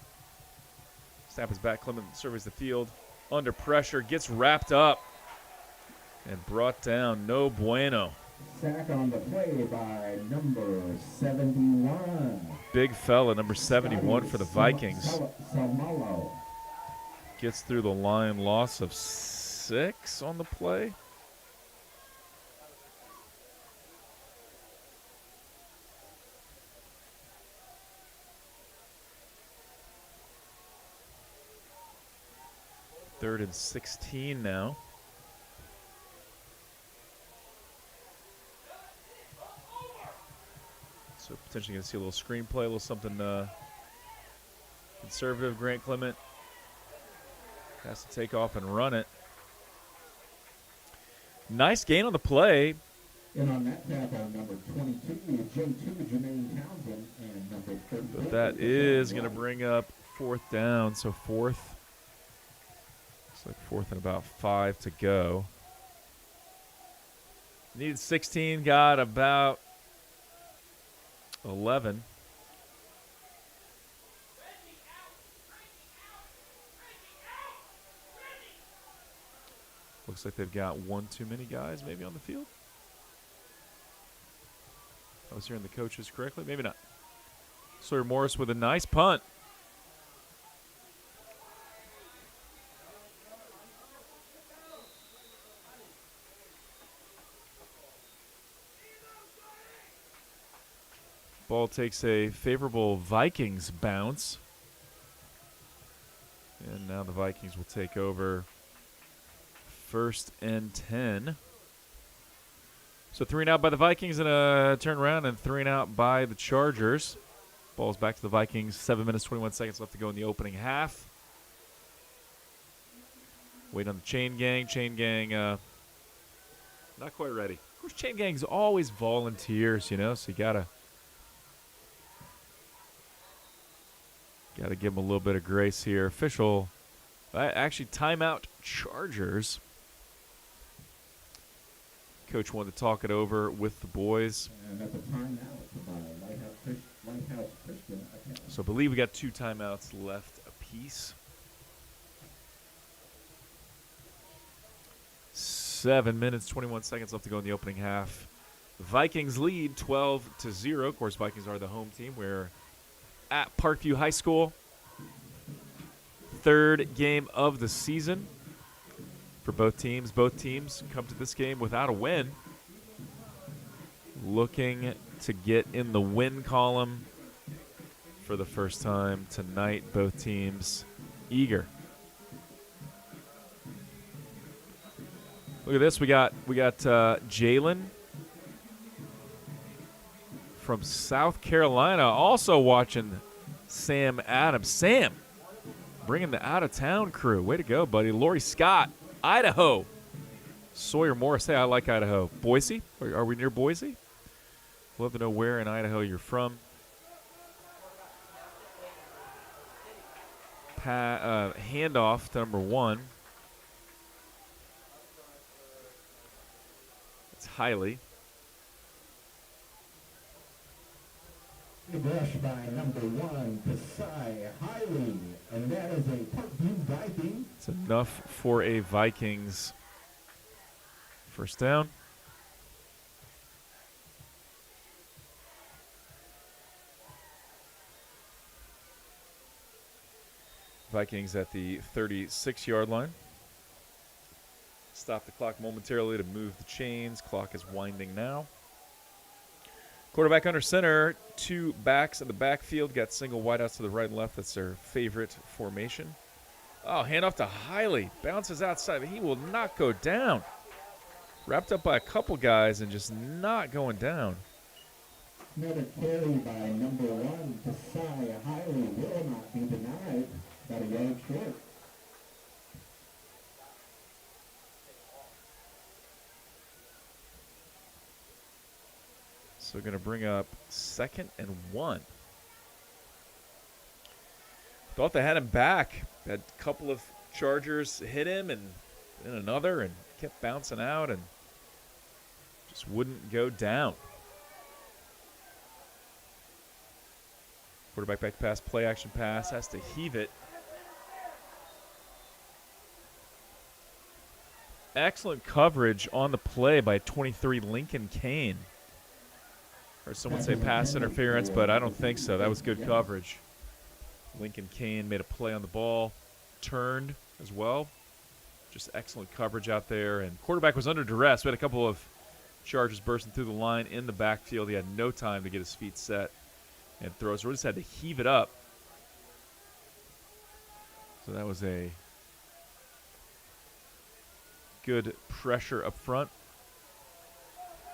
S2: Snap is back. Clement surveys the field. Under pressure. Gets wrapped up. And brought down. No bueno.
S3: Sack on the play by number 71.
S2: Big fella, number 71 for the Vikings. Gets through the line, loss of 6 on the play. Third and 16 now. So potentially going to see a little screenplay, a little something conservative. Grant Clement has to take off and run it. Nice gain on the play.
S3: And on that tackle, number 22, J2, Jermaine Townsend, and number 30.
S2: But that is going to bring up 4th down. So 4th. Looks like 4th and about 5 to go. Needed 16, got about 11. Looks like they've got one too many guys maybe on the field. I was hearing the coaches correctly. Maybe not. Sawyer Morris with a nice punt. Ball takes a favorable Vikings bounce. And now the Vikings will take over 1st and 10. So 3 and out by the Vikings and a turnaround, and 3 and out by the Chargers. Ball's back to the Vikings. 7 minutes, 21 seconds left to go in the opening half. Wait on the chain gang. Chain gang not quite ready. Of course, chain gang's always volunteers, you know, so you gotta give them a little bit of grace here. Official, actually, timeout Chargers. Coach wanted to talk it over with the boys.
S3: And that's a timeout by Lighthouse Christian Academy.
S2: So I believe we got 2 timeouts left apiece. 7 minutes, 21 seconds left to go in the opening half. Vikings lead 12-0. Of course, Vikings are the home team. We're at Parkview High School. 3rd game of the season for both teams. Both teams come to this game without a win. Looking to get in the win column for the first time tonight. Both teams eager. Look at this. We got Jalen from South Carolina, also watching Sam Adams. Sam, bringing the out-of-town crew. Way to go, buddy. Lori Scott, Idaho. Sawyer Morris, hey, I like Idaho. Boise? Are we near Boise? Love to know where in Idaho you're from. Handoff to number 1. It's Hiley.
S3: Big rush by number 1, Kasai Hiley, and that is a Parkview Viking.
S2: It's enough for a Vikings first down. Vikings at the 36-yard line. Stop the clock momentarily to move the chains. Clock is winding now. Quarterback under center. 2 backs in the backfield. Got single wideouts to the right and left. That's their favorite formation. Oh, handoff to Hiley. Bounces outside. He will not go down. Wrapped up by a couple guys and just not going down.
S3: Another carry by number 1, Kasai Hiley, will not be denied. About a yard short.
S2: So going to bring up 2nd and 1. Thought they had him back. Had a couple of Chargers hit him and then another and kept bouncing out and just wouldn't go down. Quarterback back pass, play action pass, has to heave it. Excellent coverage on the play by 23 Lincoln Kane. Heard someone say pass interference, but I don't think so. That was good coverage. Lincoln Kane made a play on the ball, turned, as well. Just excellent coverage out there. And quarterback was under duress. We had a couple of Chargers bursting through the line in the backfield. He had no time to get his feet set and throw. So we just had to heave it up. So that was a good pressure up front.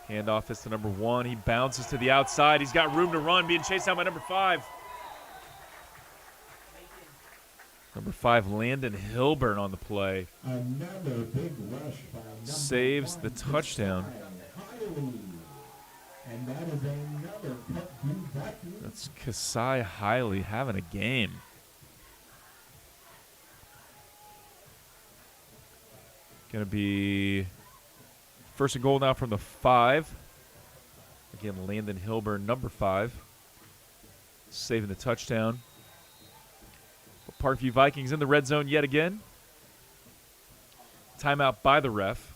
S2: Handoff is to number 1. He bounces to the outside. He's got room to run, being chased down by number 5. Number 5, Landon Hilburn on the play.
S3: Another big rush by number
S2: Saves
S3: 1,
S2: the touchdown.
S3: Hiley. And that is another Parkview Vikings.
S2: That's Kasai Hiley having a game. Going to be first and goal now from the 5. Again, Landon Hilburn, number 5, saving the touchdown. But Parkview Vikings in the red zone yet again. Timeout by the ref.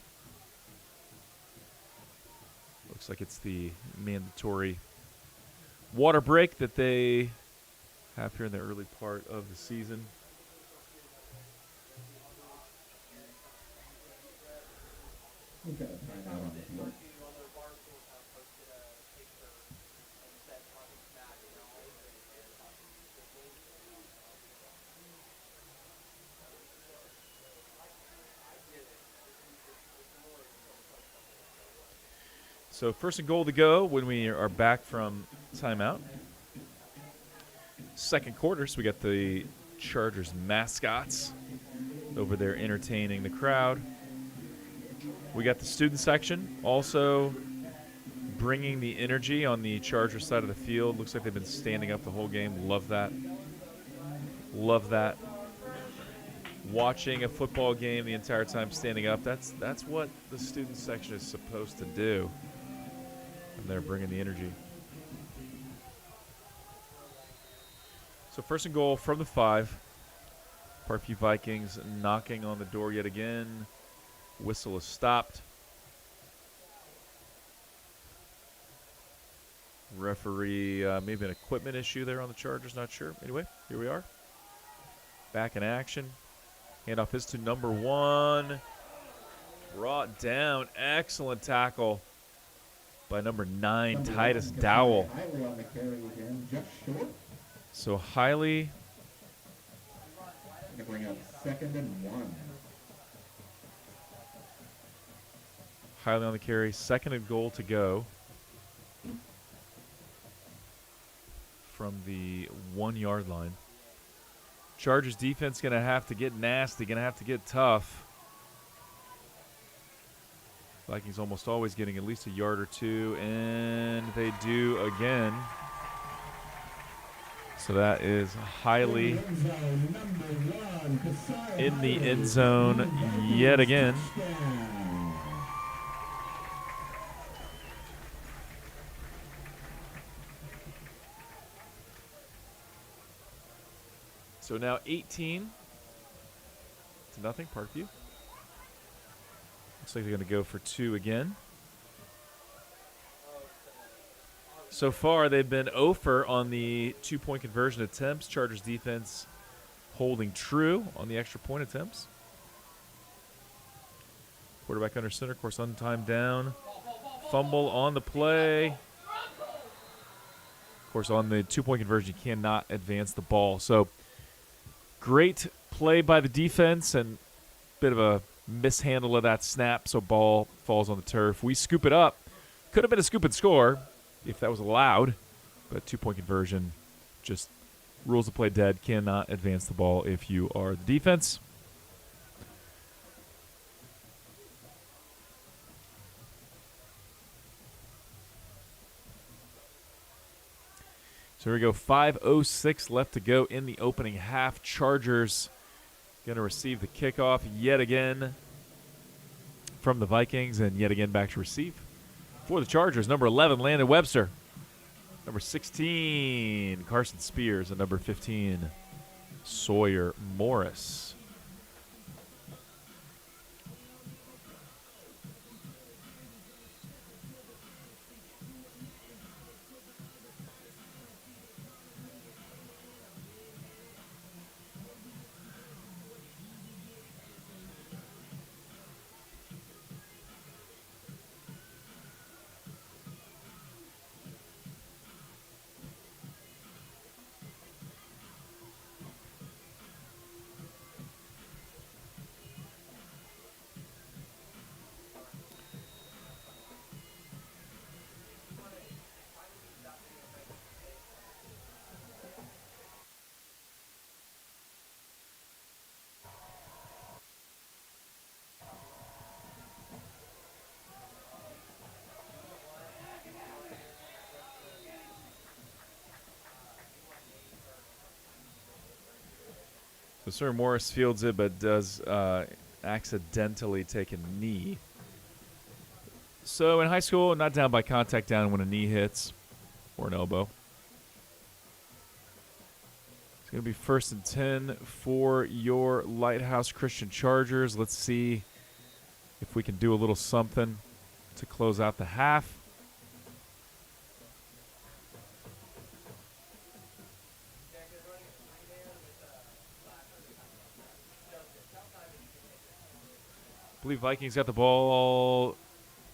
S2: Looks like it's the mandatory water break that they have here in the early part of the season.
S3: We've got a timeout on the field.
S2: So first and goal to go when we are back from timeout. Second quarter, so we got the Chargers mascots over there entertaining the crowd. We got the student section also bringing the energy on the Chargers side of the field. Looks like they've been standing up the whole game. Love that. Love that. Watching a football game the entire time standing up, that's what the student section is supposed to do. And they're bringing the energy. So first and goal from the 5. Parkview Vikings knocking on the door yet again. Whistle is stopped. Referee, maybe an equipment issue there on the Chargers, not sure. Anyway, here we are. Back in action. Handoff is to number 1. Brought down. Excellent tackle by number 9, Titus Dowell.
S3: Hiley on the carry again, just short.
S2: So Hiley
S3: Going to bring up 2nd and 1.
S2: Hiley on the carry. 2nd and goal to go from the 1-yard line. Chargers defense going to have to get nasty, going to have to get tough. Vikings almost always getting at least a yard or two, and they do again. So that is Hiley in the end zone yet again. So now 18-0 Parkview. Looks like they're going to go for 2 again. So far, they've been 0 on the 2-point conversion attempts. Chargers defense holding true on the extra point attempts. Quarterback under center, of course, untimed down. Fumble on the play. Of course, on the 2-point conversion, you cannot advance the ball. So great play by the defense and bit of a mishandle of that snap, so ball falls on the turf. We scoop it up. Could have been a scoop and score if that was allowed, but 2-point conversion just rules the play dead. Cannot advance the ball if you are the defense. So here we go, 5:06 left to go in the opening half. Chargers going to receive the kickoff yet again from the Vikings, and yet again back to receive for the Chargers. Number 11, Landon Webster. Number 16, Carson Spears. And number 15, Sawyer Morris. So Sir Morris fields it, but does accidentally take a knee. So in high school, not down by contact, down when a knee hits or an elbow. It's going to be 1st and 10 for your Lighthouse Christian Chargers. Let's see if we can do a little something to close out the half. I believe Vikings got the ball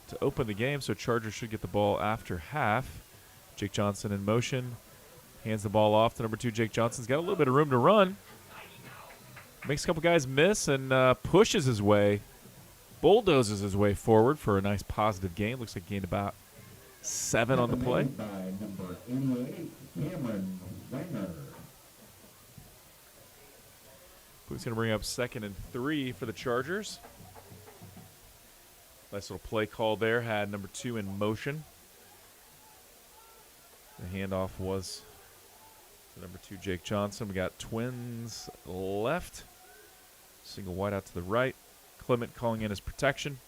S2: to open the game, so Chargers should get the ball after half. Jake Johnson in motion. Hands the ball off to number 2, Jake Johnson's got a little bit of room to run. Makes a couple guys miss and pushes his way, bulldozes his way forward for a nice positive gain. Looks like he gained about 7 on the play.
S3: By number 88, Cameron Wenger.
S2: Who's going to bring up 2nd and 3 for the Chargers? Nice little play call there. Had number 2 in motion. The handoff was to number 2, Jake Johnson. We got twins left. Single wide out to the right. Clement calling in his protection.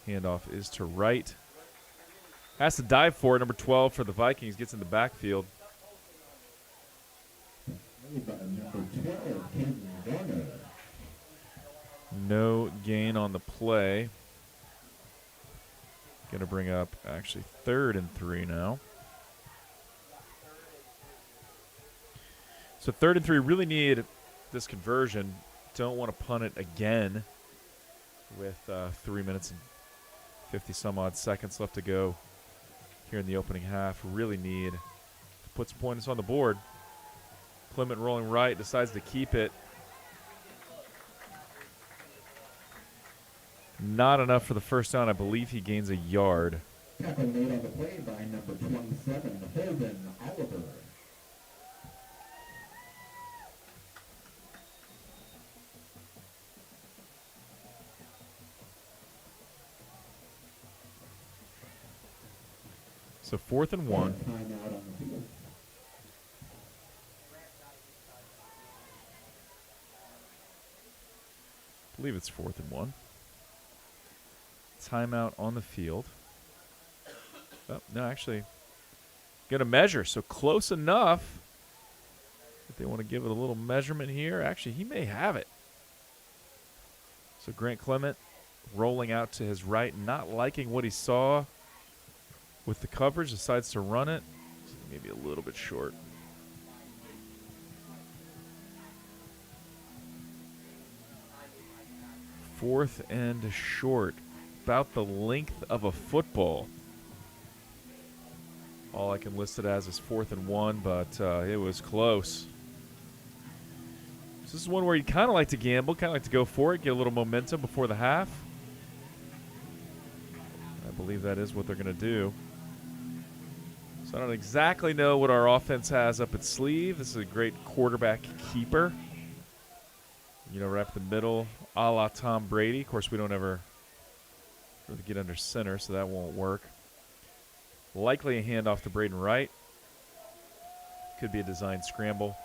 S2: Handoff is to right. Has to dive for it. Number 12 for the Vikings gets in the backfield.
S3: By number 12, Ken Warner.
S2: No gain on the play. Going to bring up actually 3rd and 3 now. So 3rd and 3, really need this conversion. Don't want to punt it again with 3 minutes and 50 some odd seconds left to go here in the opening half. Really need to put some points on the board. Clement rolling right, decides to keep it. Not enough for the first down. I believe he gains a yard.
S3: Tackle made on the play by number 27, Holden Oliver.
S2: So 4th and 1.
S3: Timeout on the field.
S2: I believe it's 4th and 1. Timeout on the field. Oh, no, actually, going to measure. So close enough that they want to give it a little measurement here. Actually, he may have it. So Grant Clement rolling out to his right, not liking what he saw with the coverage, decides to run it. Maybe a little bit short. Fourth and short. About the length of a football. All I can list it as is 4th and 1, but it was close. So this is one where you kind of like to gamble, kind of like to go for it, get a little momentum before the half. I believe that is what they're going to do. So I don't exactly know what our offense has up its sleeve. This is a great quarterback keeper. You know, right up the middle, a la Tom Brady. Of course, we don't ever really get under center, so that won't work. Likely a handoff to Braden Wright. Could be a design scramble.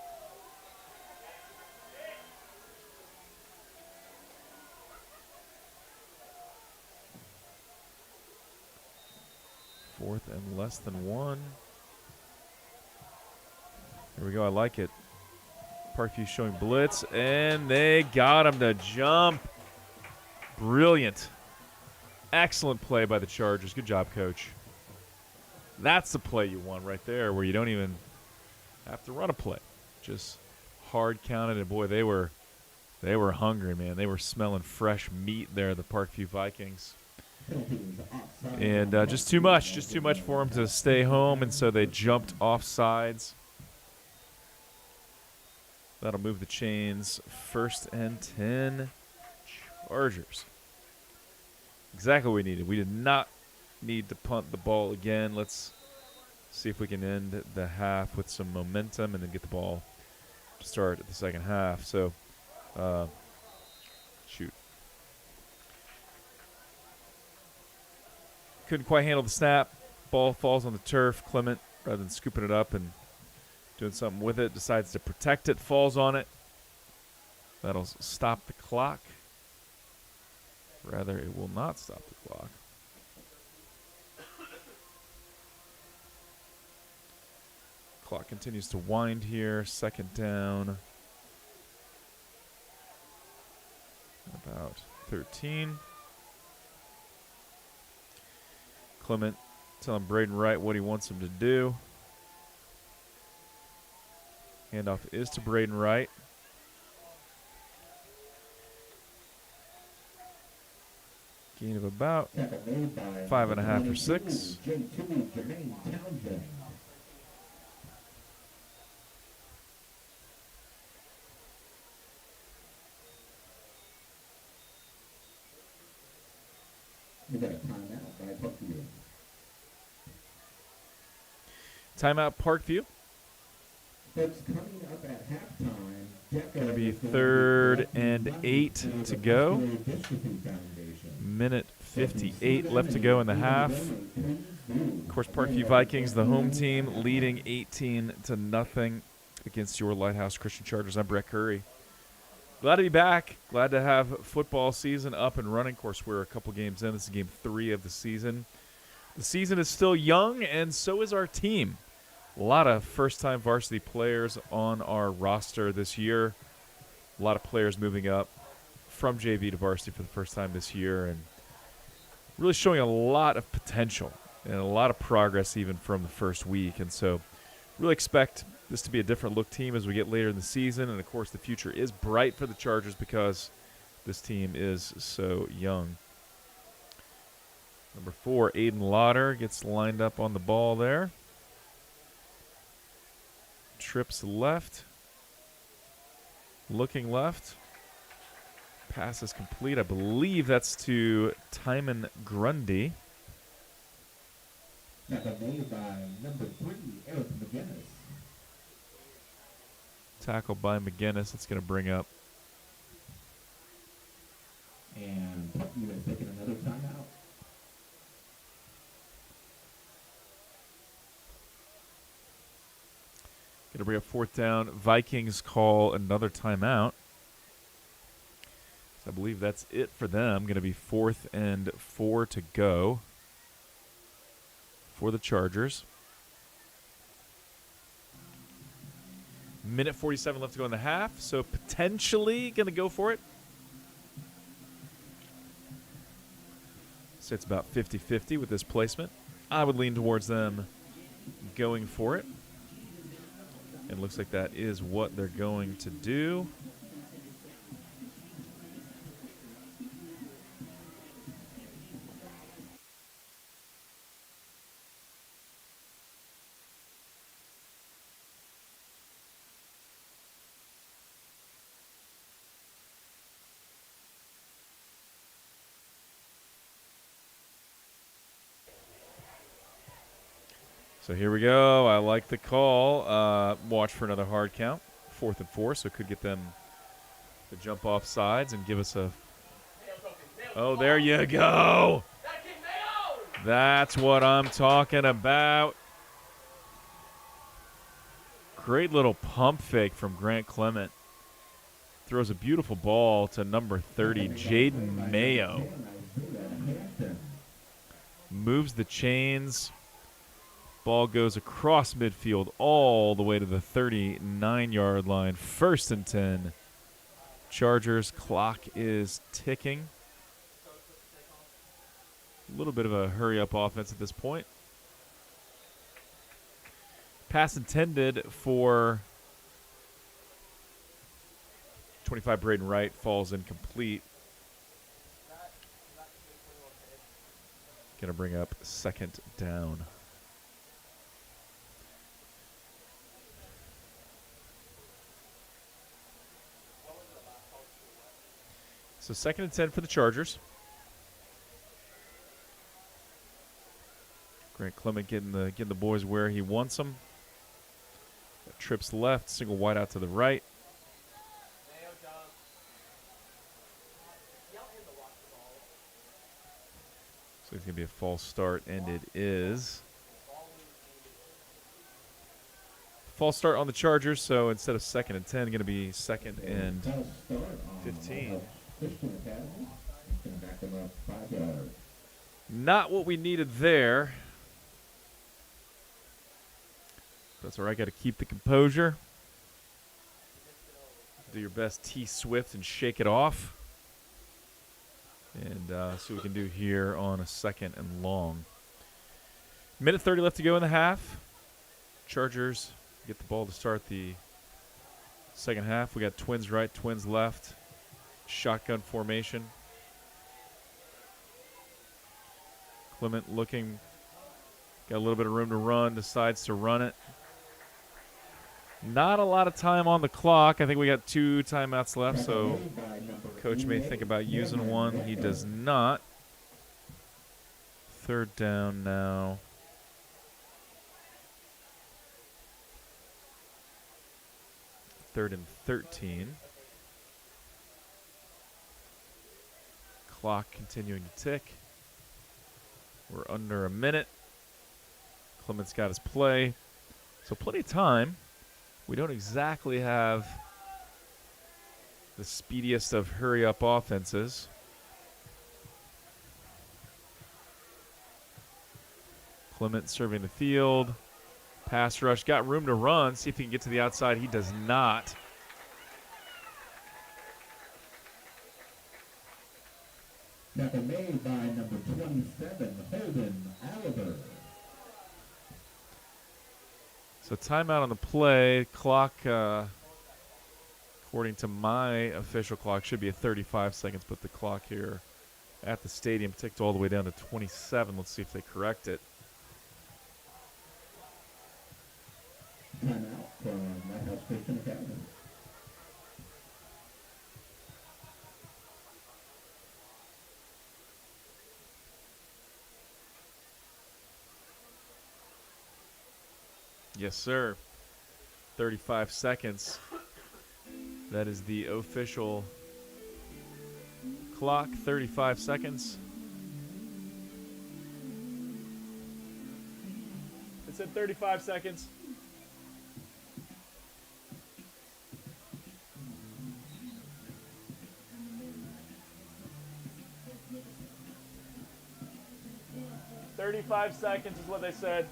S2: Fourth and less than 1. Here we go. I like it. Parkview showing blitz, and they got him to jump. Brilliant. Excellent play by the Chargers. Good job, Coach. That's the play you want right there, where you don't even have to run a play. Just hard counted, and boy, they were hungry, man. They were smelling fresh meat there, the Parkview Vikings. And just too much for them to stay home, and so they jumped off sides. That'll move the chains. 1st and 10, Chargers. Exactly what we needed. We did not need to punt the ball again. Let's see if we can end the half with some momentum and then get the ball to start at the second half. So, shoot. Couldn't quite handle the snap. Ball falls on the turf. Clement, rather than scooping it up and Doing something with it, decides to protect it, falls on it. That'll stop the clock. Rather, it will not stop the clock. Clock continues to wind here. Second down. About 13. Clement telling Braden Wright what he wants him to do. Handoff is to Braden Wright. Gain of about 5.5 or 6.
S3: We got a timeout by Parkview.
S2: Timeout Parkview.
S3: Folks, coming up at halftime,
S2: Going to be 3rd and 8 to go. Minute 58 left to go in the half. Of course, Parkview Vikings, the home team, leading 18-0 against your Lighthouse Christian Chargers. I'm Brett Curry. Glad to be back. Glad to have football season up and running. Of course, we're a couple games in. This is game 3 of the season. The season is still young, and so is our team. A lot of first-time varsity players on our roster this year. A lot of players moving up from JV to varsity for the first time this year, and really showing a lot of potential and a lot of progress even from the first week. And so really expect this to be a different look team as we get later in the season. And, of course, the future is bright for the Chargers because this team is so young. Number 4, Aiden Lauder gets lined up on the ball there. Trips left. Looking left. Pass is complete. I believe that's to Timon Grundy.
S3: Made by number 3, Eric McGinnis.
S2: Tackle by McGinnis. It's going to bring up.
S3: And Parkview is taking another timeout.
S2: Going to bring up 4th down. Vikings call another timeout. So I believe that's it for them. Going to be 4th and 4 to go for the Chargers. Minute 47 left to go in the half, so potentially going to go for it. So it's about 50-50 with this placement. I would lean towards them going for it. And looks like that is what they're going to do. So here we go. I like the call. Watch for another hard count. 4th and 4, so could get them to jump off sides and give us a... Oh, there you go. That's what I'm talking about. Great little pump fake from Grant Clement. Throws a beautiful ball to number 30, Jaden Mayo. Moves the chains. Ball goes across midfield all the way to the 39-yard line. 1st and 10. Chargers, clock is ticking. A little bit of a hurry-up offense at this point. Pass intended for 25, Braden Wright, falls incomplete. Going to bring up 2nd down. So 2nd and 10 for the Chargers. Grant Clement getting the boys where he wants them. Trips left, single wide out to the right. So it's going to be a false start, and it is. false start on the Chargers, so instead of 2nd and 10, going to be 2nd and
S3: False start on
S2: 15.
S3: Lighthouse Christian Academy. It's going to back them up 5 yards.
S2: Not what we needed there. That's all right. Got to keep the composure. Do your best T-Swift and shake it off. And see what we can do here on a 2nd and long. Minute 30 left to go in the half. Chargers get the ball to start the second half. We got twins right, twins left. Shotgun formation. Clement looking. Got a little bit of room to run. Decides to run it. Not a lot of time on the clock. I think we got 2 timeouts left, so coach may think about using one. He does not. 3rd down now. 3rd and 13. Clock continuing to tick. We're under a minute. Clement's got his play. So plenty of time. We don't exactly have the speediest of hurry-up offenses. Clement serving the field. Pass rush. Got room to run. See if he can get to the outside. He does not.
S3: Tackle made by number 27, Holden Oliver.
S2: So timeout on the play. Clock, according to my official clock, should be at 35 seconds, but the clock here at the stadium ticked all the way down to 27. Let's see if they correct it.
S3: Timeout from Lighthouse Christian Academy.
S2: Yes, sir. 35 seconds. That is the official clock. 35 seconds. It said 35 seconds. "35 seconds" is what they said.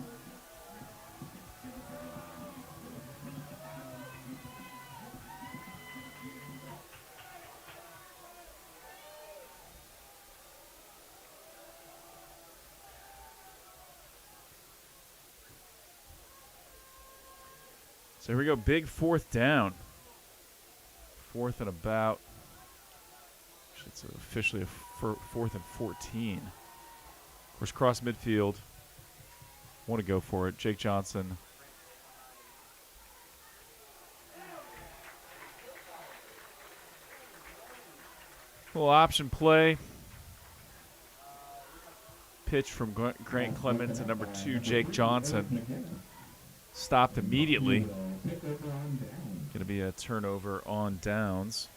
S2: So here we go, big 4th down. 4th and about. It's officially a 4th and 14. Of course, cross midfield. Want to go for it. Jake Johnson. Little option play. Pitch from Grant Clement to number 2, Jake Johnson. Stopped immediately. Going to be a turnover on downs.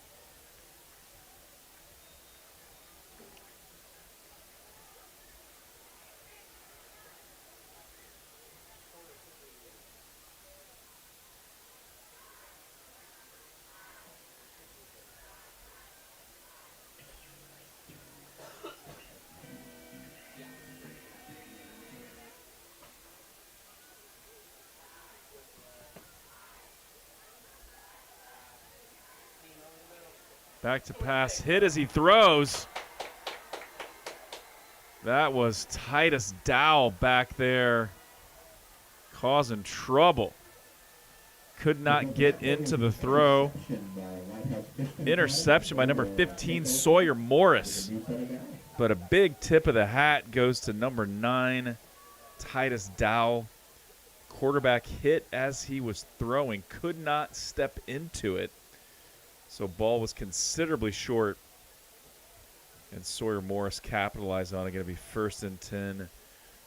S2: Back to pass, hit as he throws. That was Titus Dow back there causing trouble. Could not get into the throw. Interception by number 15, Sawyer Morris. But a big tip of the hat goes to number 9, Titus Dow. Quarterback hit as he was throwing, could not step into it. So ball was considerably short, and Sawyer Morris capitalized on it. Going to be 1st and 10.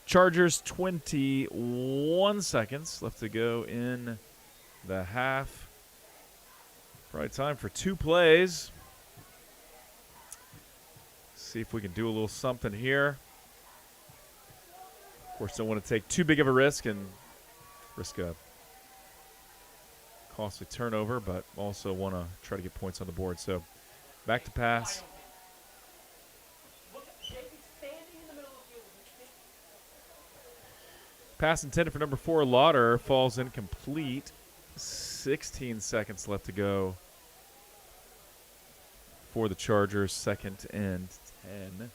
S2: Chargers, 21 seconds left to go in the half. Probably time for 2 plays. See if we can do a little something here. Of course, don't want to take too big of a risk and risk a costly turnover, but also want to try to get points on the board. So back to pass.
S4: Look at JP standing in the middle of the field.
S2: Pass intended for number 4, Lauder, falls incomplete. 16 seconds left to go for the Chargers, 2nd and 10.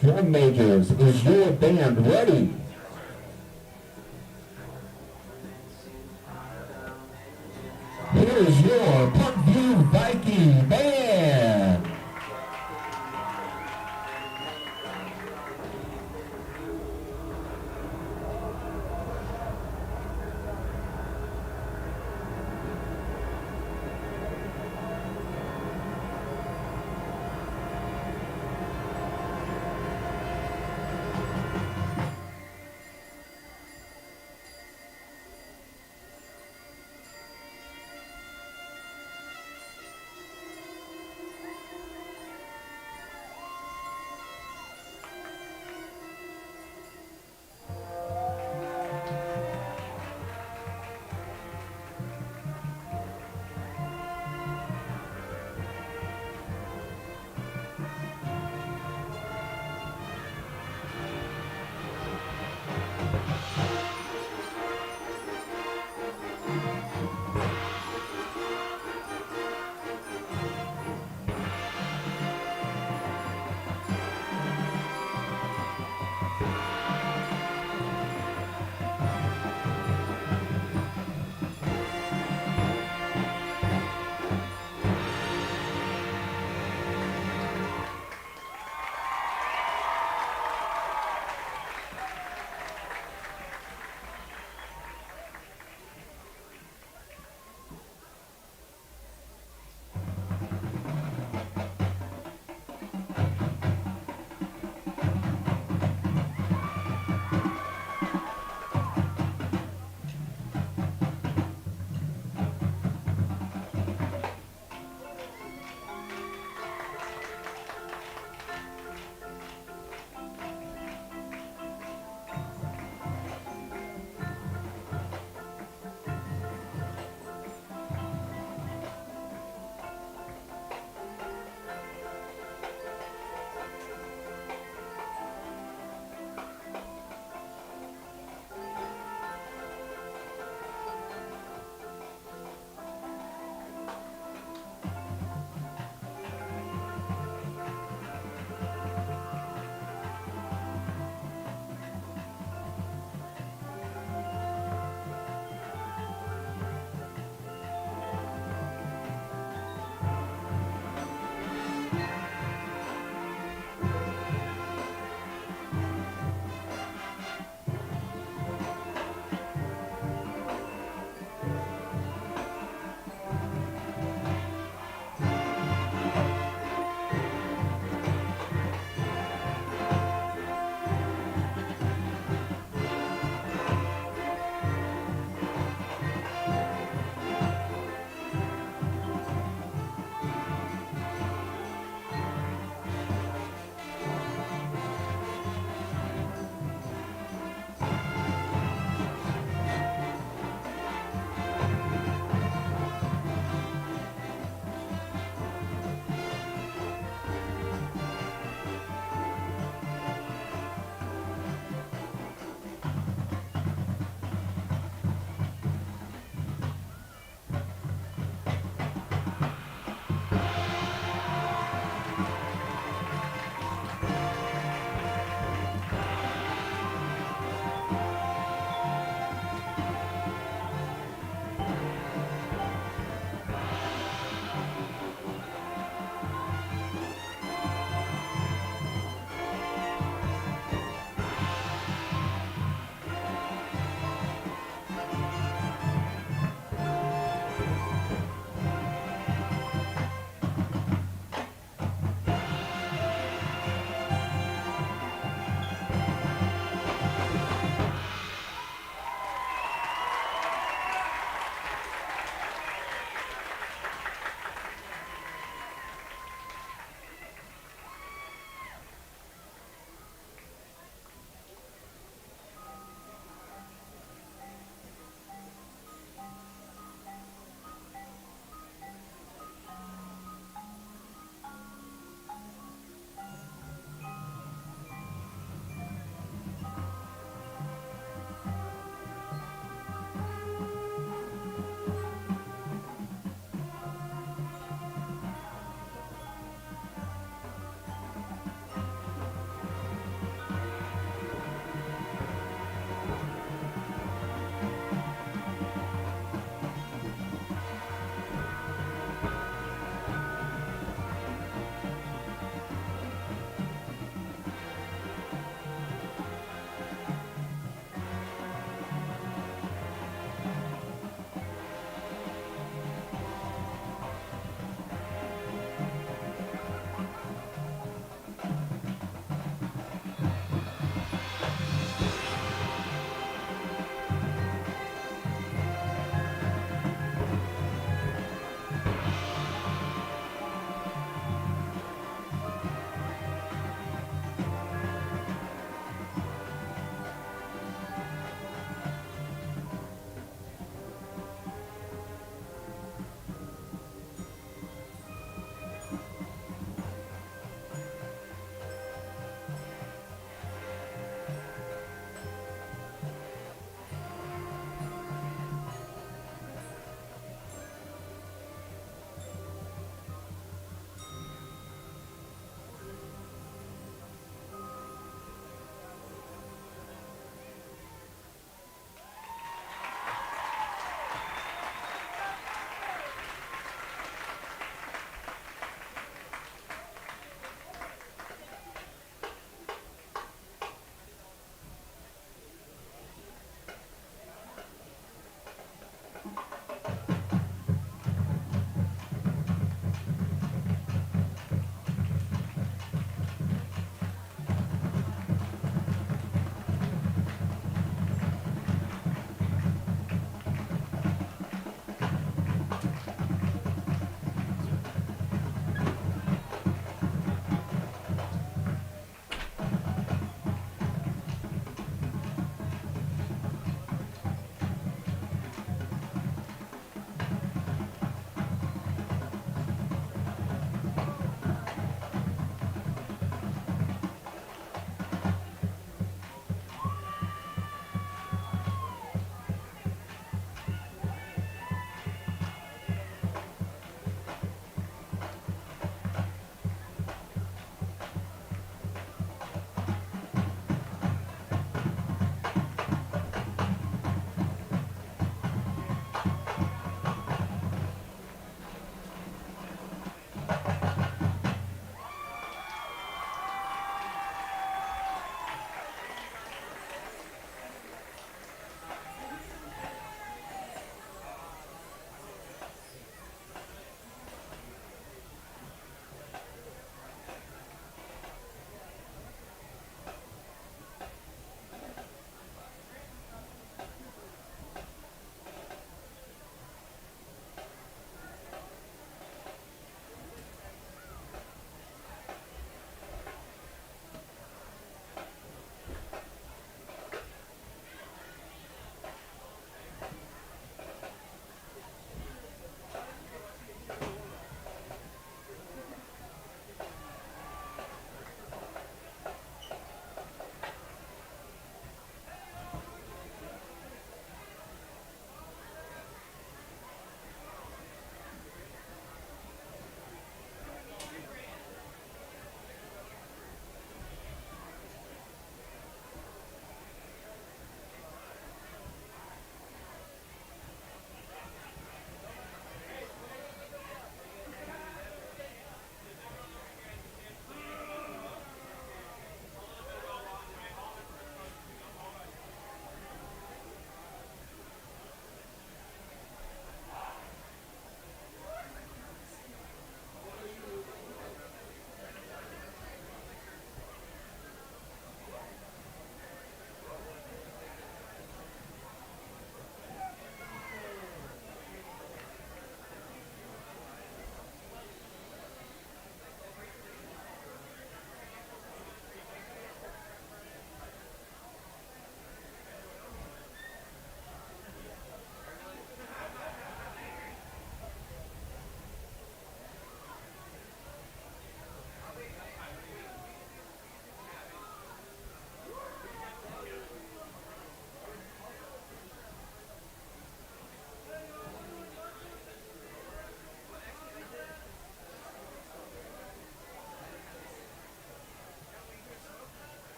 S3: Drum majors, is your band ready? Here is your Parkview Viking band.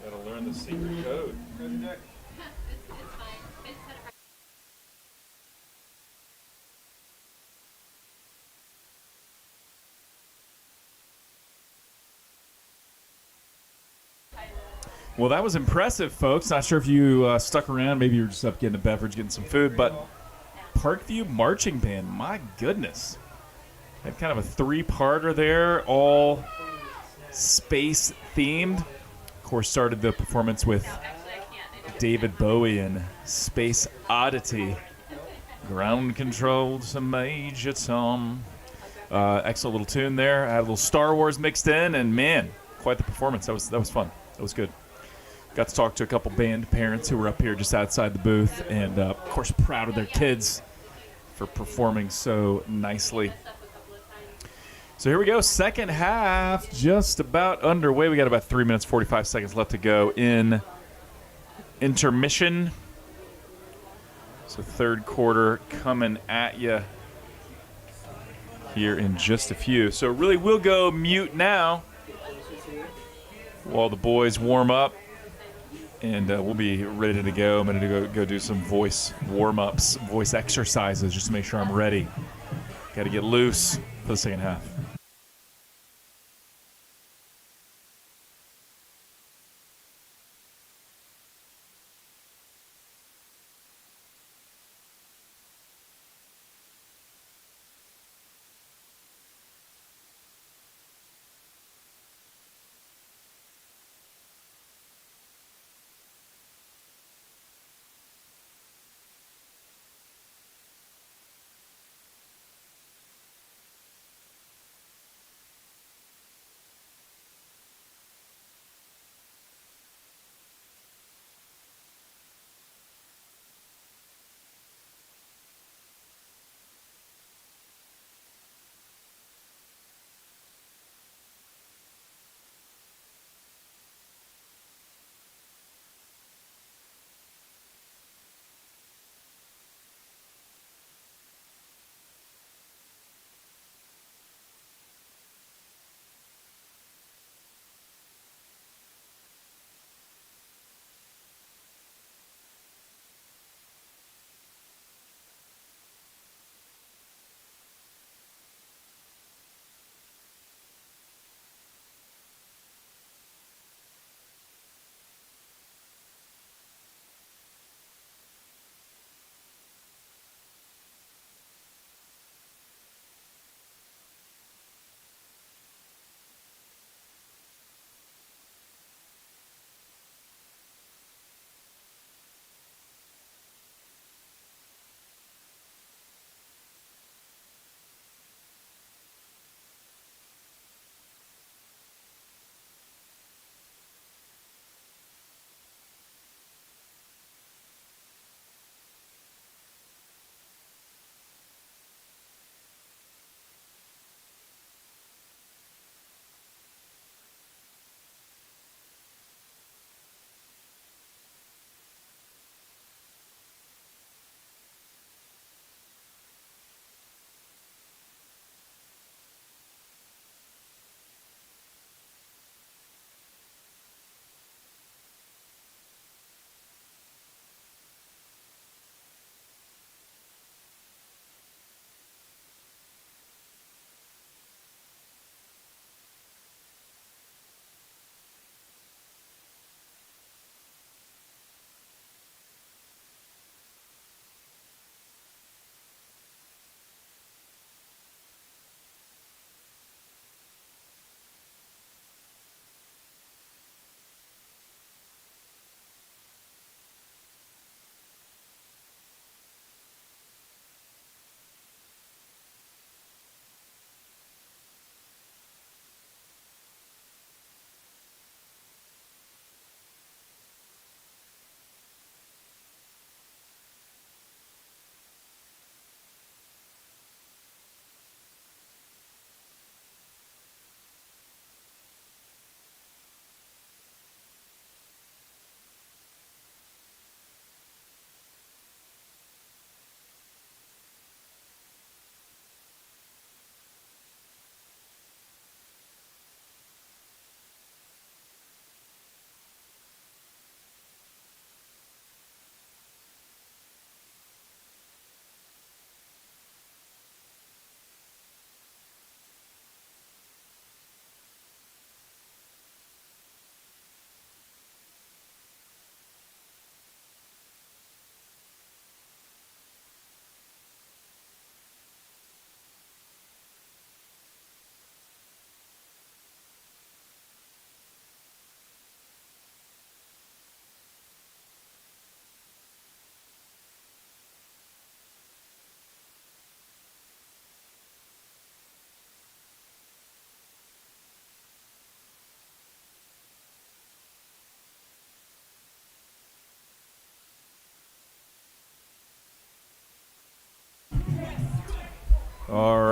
S2: Gotta learn the secret code. Well, that was impressive, folks. Not sure if you stuck around. Maybe you were just up getting a beverage, getting some food. But Parkview Marching Band, my goodness. Had kind of a three-parter there, all space-themed. Of course, started the performance with David Bowie and Space Oddity. Ground control to Major Tom. Excellent little tune there. I had a little Star Wars mixed in, and man, quite the performance. That was fun. That was good. Got to talk to a couple band parents who were up here just outside the booth, and of course, proud of their kids for performing so nicely. So here we go. Second half just about underway. We got about 3 minutes, 45 seconds left to go in intermission. So third quarter coming at you here in just a few. So really we'll go mute now while the boys warm up. And we'll be ready to go. I'm going to go do some voice warm-ups, voice exercises, just to make sure I'm ready. Got to get loose for the second half.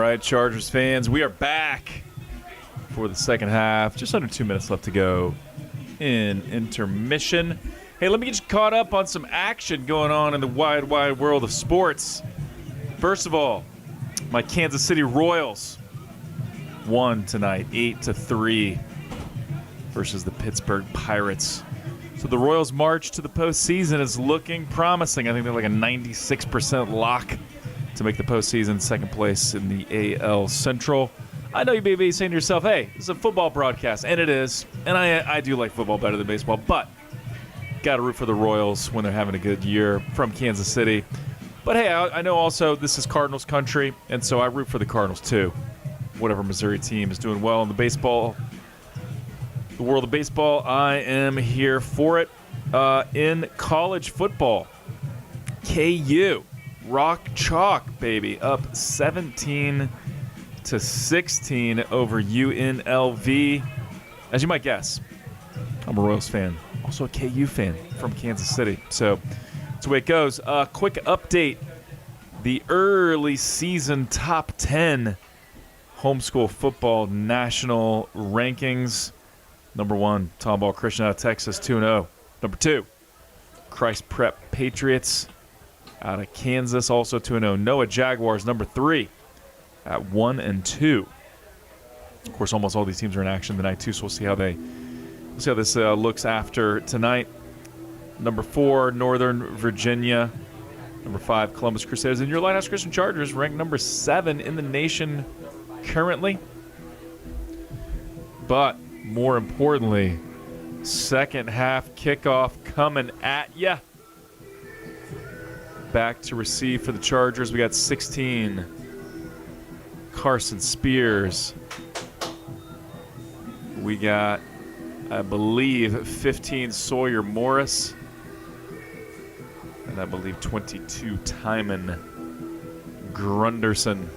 S2: right, Chargers fans, we are back for the second half. Just under 2 minutes left to go in intermission. Hey, let me get you caught up on some action going on in the wide, wide world of sports. First of all, my Kansas City Royals won tonight, 8-3 versus the Pittsburgh Pirates. So the Royals' march to the postseason is looking promising. I think they're like a 96% lock to make the postseason, second place in the AL Central. I know you may be saying to yourself, hey, this is a football broadcast, and it is. And I do like football better than baseball, but got to root for the Royals when they're having a good year from Kansas City. But hey, I know also this is Cardinals country, and so I root for the Cardinals too. Whatever Missouri team is doing well in the world of baseball, I am here for it. In college football, KU, rock chalk, baby, up 17-16 over UNLV. As you might guess, I'm a Royals fan, also a KU fan from Kansas City. So that's the way it goes. Quick update. The early season top 10 homeschool football national rankings. Number 1, Tomball Christian out of Texas, 2-0. Number 2, Christ Prep Patriots out of Kansas, also 2-0. Noah Jaguars, number 3, at 1-2. Of course, almost all these teams are in action tonight too, so we'll see how this looks after tonight. Number 4, Northern Virginia. Number 5, Columbus Crusaders. And your Lighthouse Christian Chargers ranked number 7 in the nation currently. But more importantly, second half kickoff coming at ya. Back to receive for the Chargers. We got 16. Carson Spears. We got, I believe, 15 Sawyer Morris. And I believe 22 Timon Grunderson.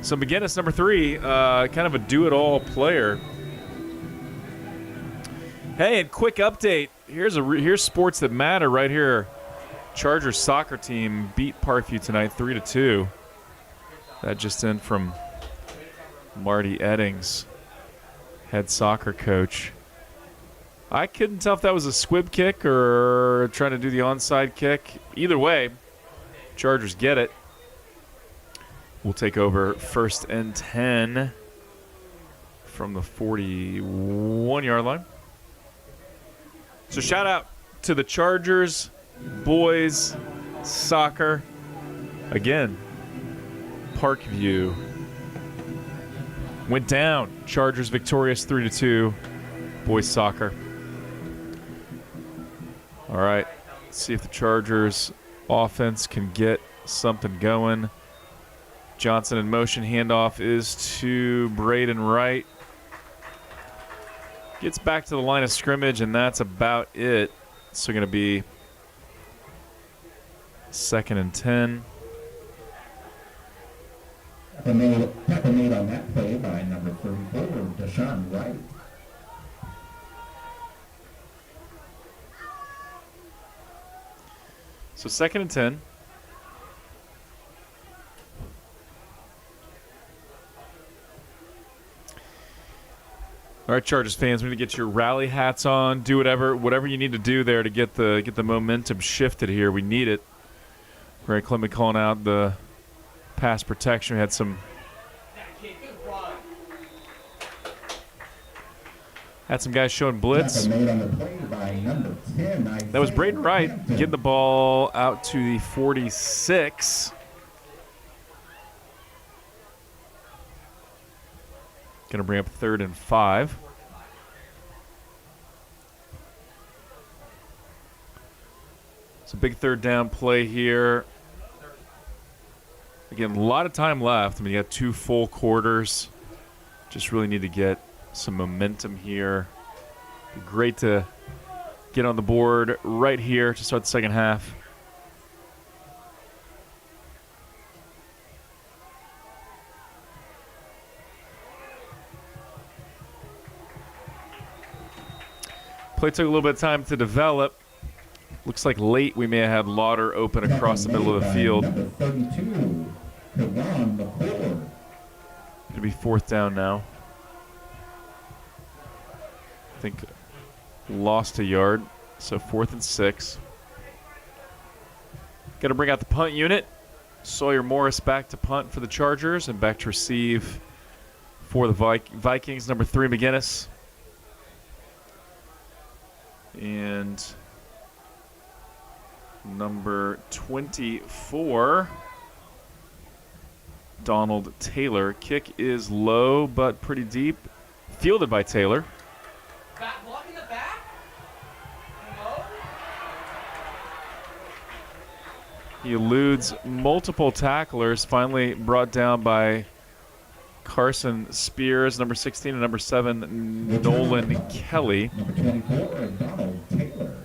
S2: So McGinnis, number 3, kind of a do-it-all player. Hey, and quick update. Here's sports that matter right here. Chargers soccer team beat Parkview tonight, 3-2. That just in from Marty Eddings, head soccer coach. I couldn't tell if that was a squib kick or trying to do the onside kick. Either way, Chargers get it. We'll take over 1st and 10 from the 41-yard line. So shout out to the Chargers boys soccer. Again, Parkview went down. Chargers victorious 3-2. Boys soccer. All right, let's see if the Chargers offense can get something going. Johnson in motion. Handoff is to Braden Wright. Gets back to the line of scrimmage, and that's about it. So going to be 2nd and 10.
S3: Tackle made on that play by number 34, Deshaun Wright.
S2: So 2nd and 10. All right, Chargers fans, we need to get your rally hats on. Do whatever you need to do there to get the momentum shifted here. We need it. Greg Clement calling out the pass protection. We had some guys showing blitz. That was Braden Wright getting the ball out to the 46. Going to bring up 3rd and 5. It's a big 3rd down play here. Again, a lot of time left. I mean, you got 2 full quarters. Just really need to get some momentum here. Be great to get on the board right here to start the second half. Play took a little bit of time to develop. Looks like late we may have had Lauder open across the middle of the field.
S3: Number 32, Karan McCord.
S2: It'll be 4th down now. I think lost a yard, so 4th and 6. Got to bring out the punt unit. Sawyer Morris back to punt for the Chargers and back to receive for the Vikings. Number 3, McGinnis. And number 24, Donald Taylor. Kick is low but pretty deep. Fielded by Taylor.
S4: Block in the back? No?
S2: He eludes multiple tacklers, finally brought down by Carson Spears, number 16, and number 7, Nolan Kelly.
S3: Number 24, Donald Taylor.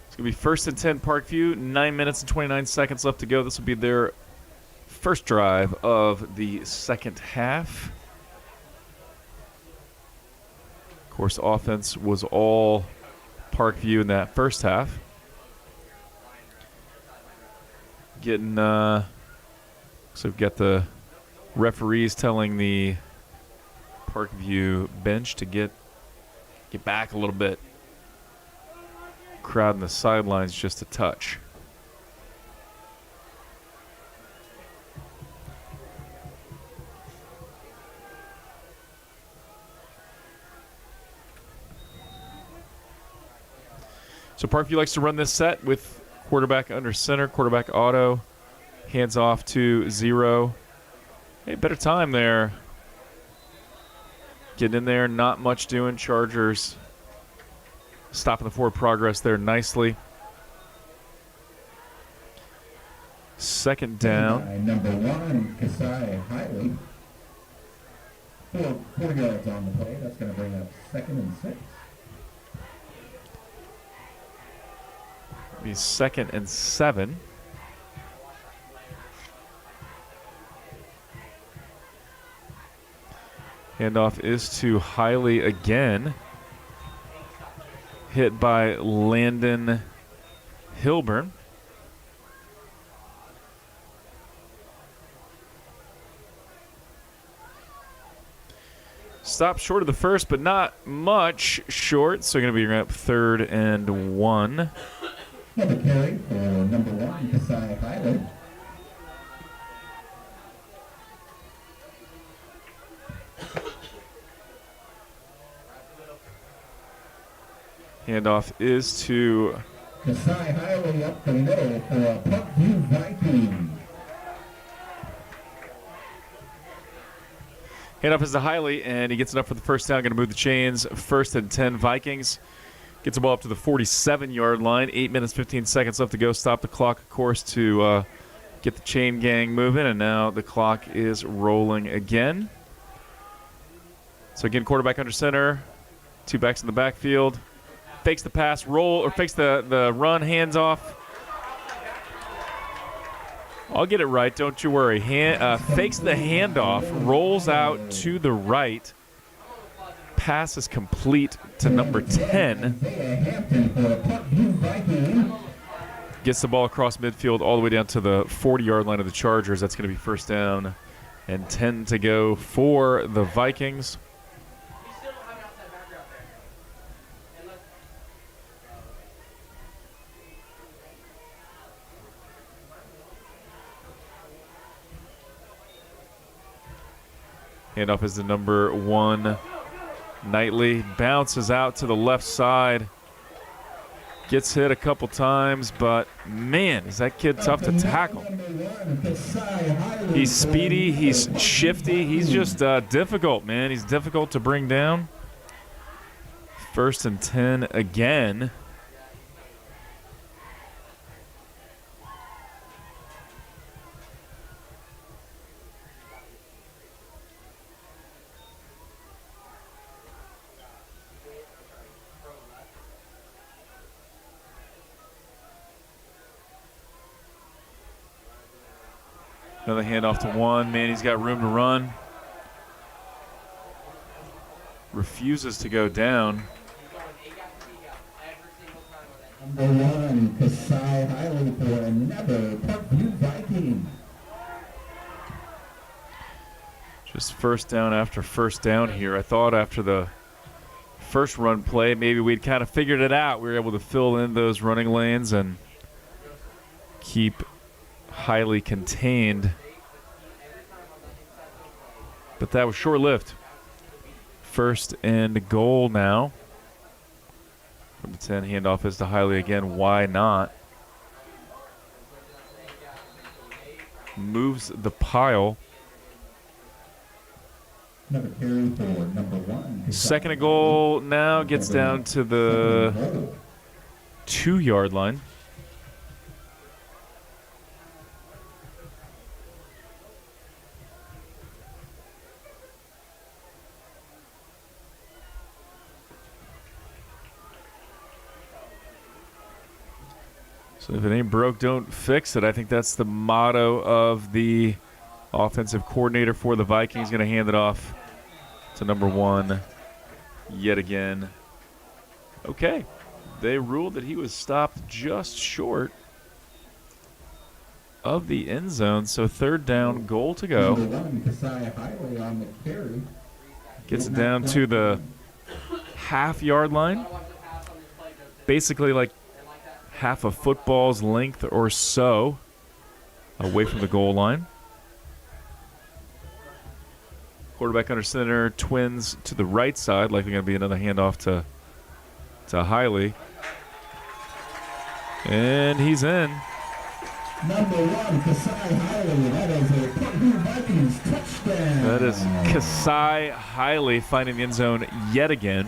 S2: It's going to be 1st and 10 Parkview, 9 minutes and 29 seconds left to go. This will be their first drive of the second half. Of course, offense was all Parkview in that first half. Getting, so we've got the referees telling the Parkview bench to get back a little bit. Crowd in the sidelines just a touch. So Parkview likes to run this set with quarterback under center, quarterback auto, hands off to 0. Hey, better time there. Getting in there, not much doing. Chargers stopping the forward progress there nicely. 2nd down.
S3: Number 1, Kasai Hiley. 4 yards on the play. That's going to bring up 2nd and 6.
S2: Be 2nd and 7. Handoff is to Hiley again. Hit by Landon Hilburn. Stop short of the first, but not much short. So going to be up 3rd and 1.
S3: Another carry for number 1, Kasai Hiley.
S2: Handoff is to
S3: Kasai Hiley up the middle for a Parkview Viking.
S2: handoff is to Hiley, and he gets it up for the first down. Going to move the chains. 1st and 10 Vikings. Gets the ball up to the 47-yard line. 8 minutes, 15 seconds left to go. Stop the clock, of course, to get the chain gang moving. And now the clock is rolling again. So again, quarterback under center. 2 backs in the backfield. Fakes the pass, fakes the run, hands off. I'll get it right, don't you worry. Fakes the handoff, rolls out to the right. Pass is complete to number 10. Gets the ball across midfield all the way down to the 40-yard line of the Chargers. That's going to be 1st down and 10 to go for the Vikings. Handoff is the number 1. Knightley bounces out to the left side. Gets hit a couple times, but man, is that kid tough to tackle. He's speedy, he's shifty, he's just difficult, man. He's difficult to bring down. 1st and 10 again. Another handoff to 1. Man, he's got room to run. refuses to go down.
S3: Number 1, Kasai Hiley for another Parkview Viking.
S2: Just first down after first down here. I thought after the first run play, maybe we'd kind of figured it out. We were able to fill in those running lanes and keep highly contained. But that was short-lived. First and goal now. From the 10, handoff is to Hiley again. Why not? Moves the pile.
S3: Another carry for number 1.
S2: Second and goal now gets down to the 2-yard line. So if it ain't broke, don't fix it. I think that's the motto of the offensive coordinator for the Vikings. Going to hand it off to number 1 yet again. Okay. They ruled that he was stopped just short of the end zone. So third down, goal to go.
S3: Number 1, Kasai Hiley on the carry.
S2: Gets it down to the half-yard line. Basically like half a football's length or so away from the goal line. Quarterback under center, Twins to the right side. Likely going to be another handoff to Hiley. And he's in.
S3: Number 1, Kasai Hiley. That is a Parkview Vikings touchdown.
S2: That is Kasai Hiley finding the end zone yet again.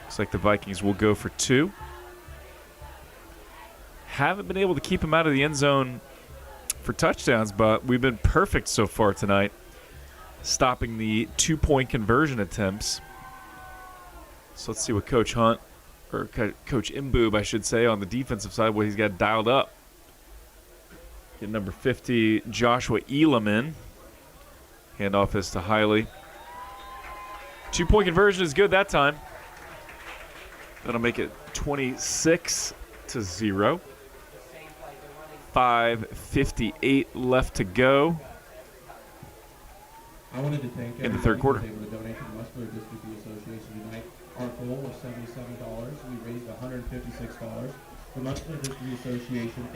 S2: Looks like the Vikings will go for 2. Haven't been able to keep him out of the end zone for touchdowns, but we've been perfect so far tonight, stopping the 2-point conversion attempts. So let's see what Coach Hunt, or Coach Imboob, I should say, on the defensive side, what he's got dialed up. Get number 50, Joshua Elam in. Handoff is to Hiley. 2-point conversion is good that time. That'll make it 26-0. 5:58 left to go
S5: I wanted to thank
S2: in the third quarter.
S5: able to donate to the Muscular Dystrophy Association tonight. Our goal was $77. We raised $156. The Muscular Dystrophy Association.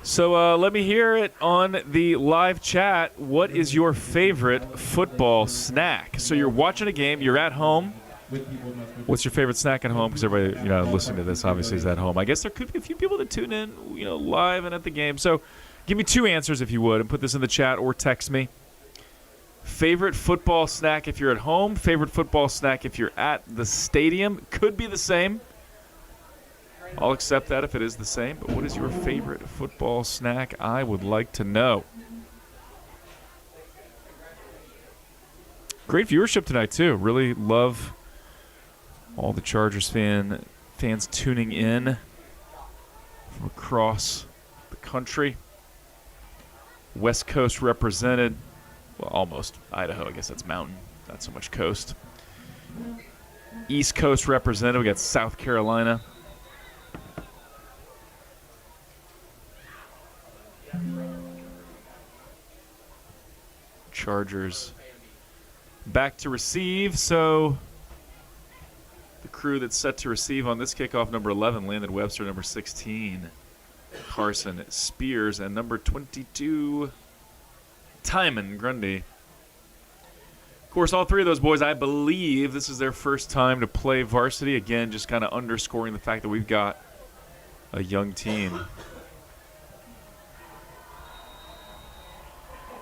S2: So let me hear it on the live chat. What is your favorite football snack? So you're watching a game, you're at home. What's your favorite snack at home? Because everybody, listening to this obviously is at home. I guess there could be a few people that tune in, live and at the game. So give me 2 answers if you would, and put this in the chat or text me. Favorite football snack if you're at home. Favorite football snack if you're at the stadium. Could be the same. I'll accept that if it is the same. But what is your favorite football snack? I would like to know. Great viewership tonight, too. Really love all the Chargers fans tuning in from across the country. West Coast represented. Well, almost. Idaho, I guess that's mountain. Not so much coast. East Coast represented. We got South Carolina. Chargers back to receive. So the crew that's set to receive on this kickoff, number 11, Landon Webster, number 16, Carson Spears, and number 22, Timon Grundy. Of course, all 3 of those boys, I believe this is their first time to play varsity. Again, just kind of underscoring the fact that we've got a young team.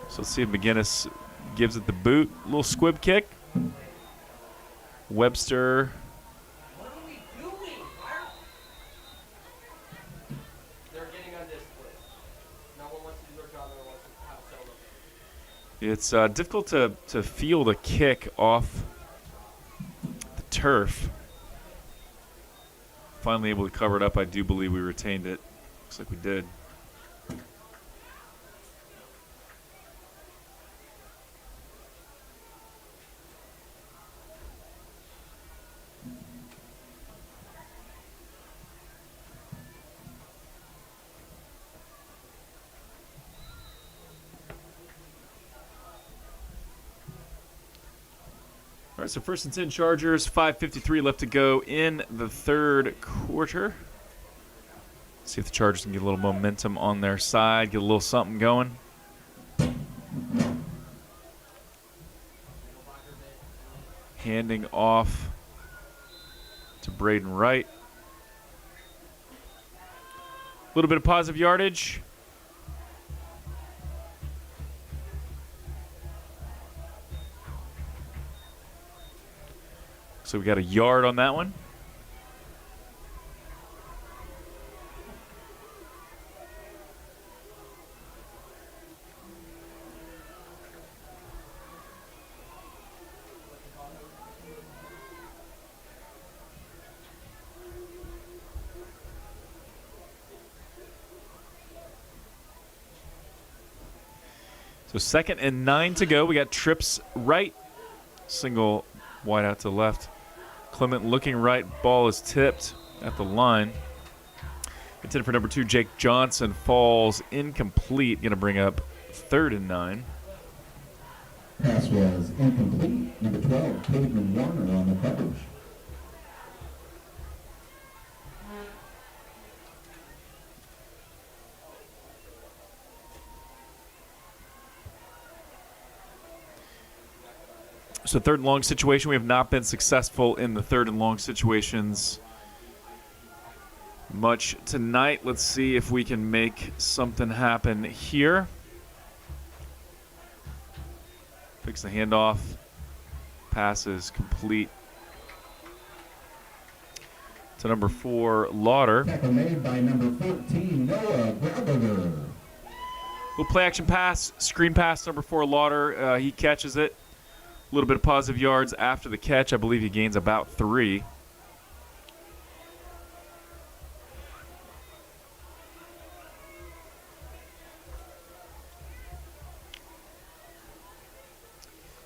S2: So let's see if McGinnis gives it the boot. Little squib kick. Webster.
S4: What are we doing? They're getting undisciplined. No one wants to do their job. No one wants to have solo.
S2: It's difficult to field a kick off the turf. Finally able to cover it up. I do believe we retained it. Looks like we did. right, so 1st and 10 Chargers, 5:53 left to go in the third quarter. See if the Chargers can get a little momentum on their side, get a little something going. Handing off to Braden Wright. A little bit of positive yardage. So we got a yard on that one. So 2nd and 9 to go. We got trips right. Single wide out to the left. Clement looking right. Ball is tipped at the line. Intended for number 2, Jake Johnson. Falls incomplete. Going to bring up 3rd and 9.
S3: Pass was incomplete. Number 12, Caden Warner on the coverage.
S2: So 3rd and long situation. We have not been successful in the 3rd and long situations much tonight. Let's see if we can make something happen here. Picks the handoff. Pass is complete to number 4, Lauder.
S3: Tackle made by number 14, Noah Grauberger.
S2: Little play action pass, screen pass, number 4, Lauder. He catches it. A little bit of positive yards after the catch. I believe he gains about 3.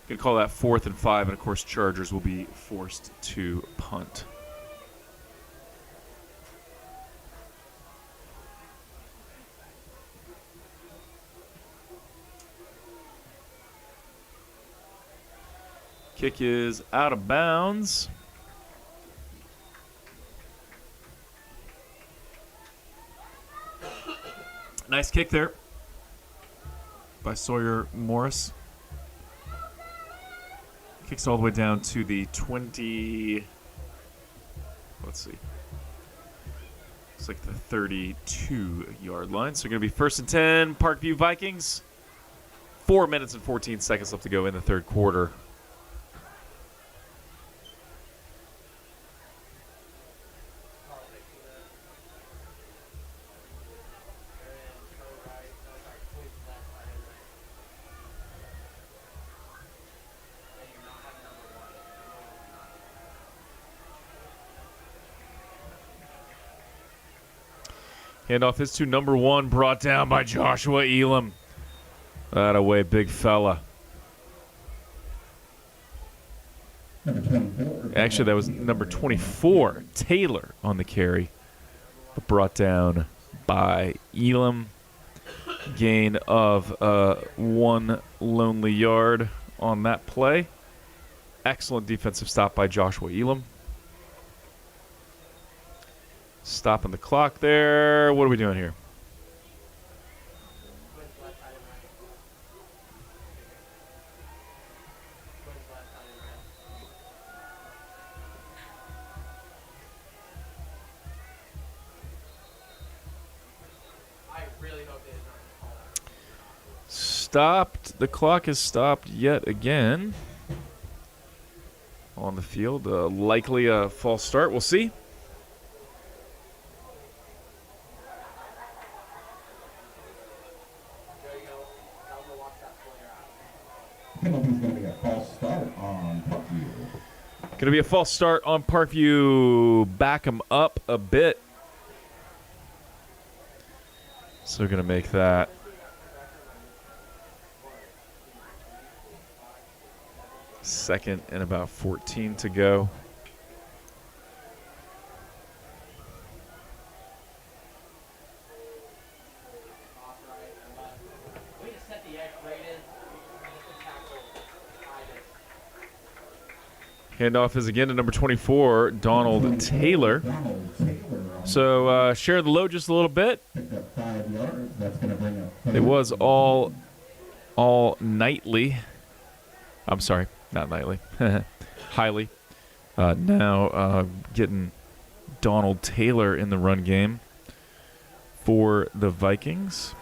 S2: Going to call that 4th and 5, and of course Chargers will be forced to punt. Kick is out of bounds. Nice kick there by Sawyer Morris. Kicks all the way down to the 20. Let's see. It's like the 32-yard line. So going to be 1st and 10, Parkview Vikings. 4 minutes and 14 seconds left to go in the third quarter. Handoff is to number 1, brought down by Joshua Elam. That away, big fella.
S3: Number 24.
S2: Actually, that was number 24, Taylor, on the carry. But brought down by Elam. Gain of 1 lonely yard on that play. Excellent defensive stop by Joshua Elam. Stopping the clock there. What are we doing here?
S4: I really hope they did not call that.
S2: Stopped. The clock is stopped yet again on the field. Likely a false start. We'll see.
S3: Penalty's going to be a false start on Parkview.
S2: Going to be a false start on Parkview. Back them up a bit. So going to make that. Second and about 14 to go.
S4: We just set the X rated. Tackle.
S2: Handoff is again to number 24, Donald Taylor.
S3: Donald Taylor on
S2: So share the load just a little bit.
S3: picked up 5 yards. That's going to bring up.
S2: It was all nightly. I'm sorry, not nightly. Highly. Now getting Donald Taylor in the run game for the Vikings.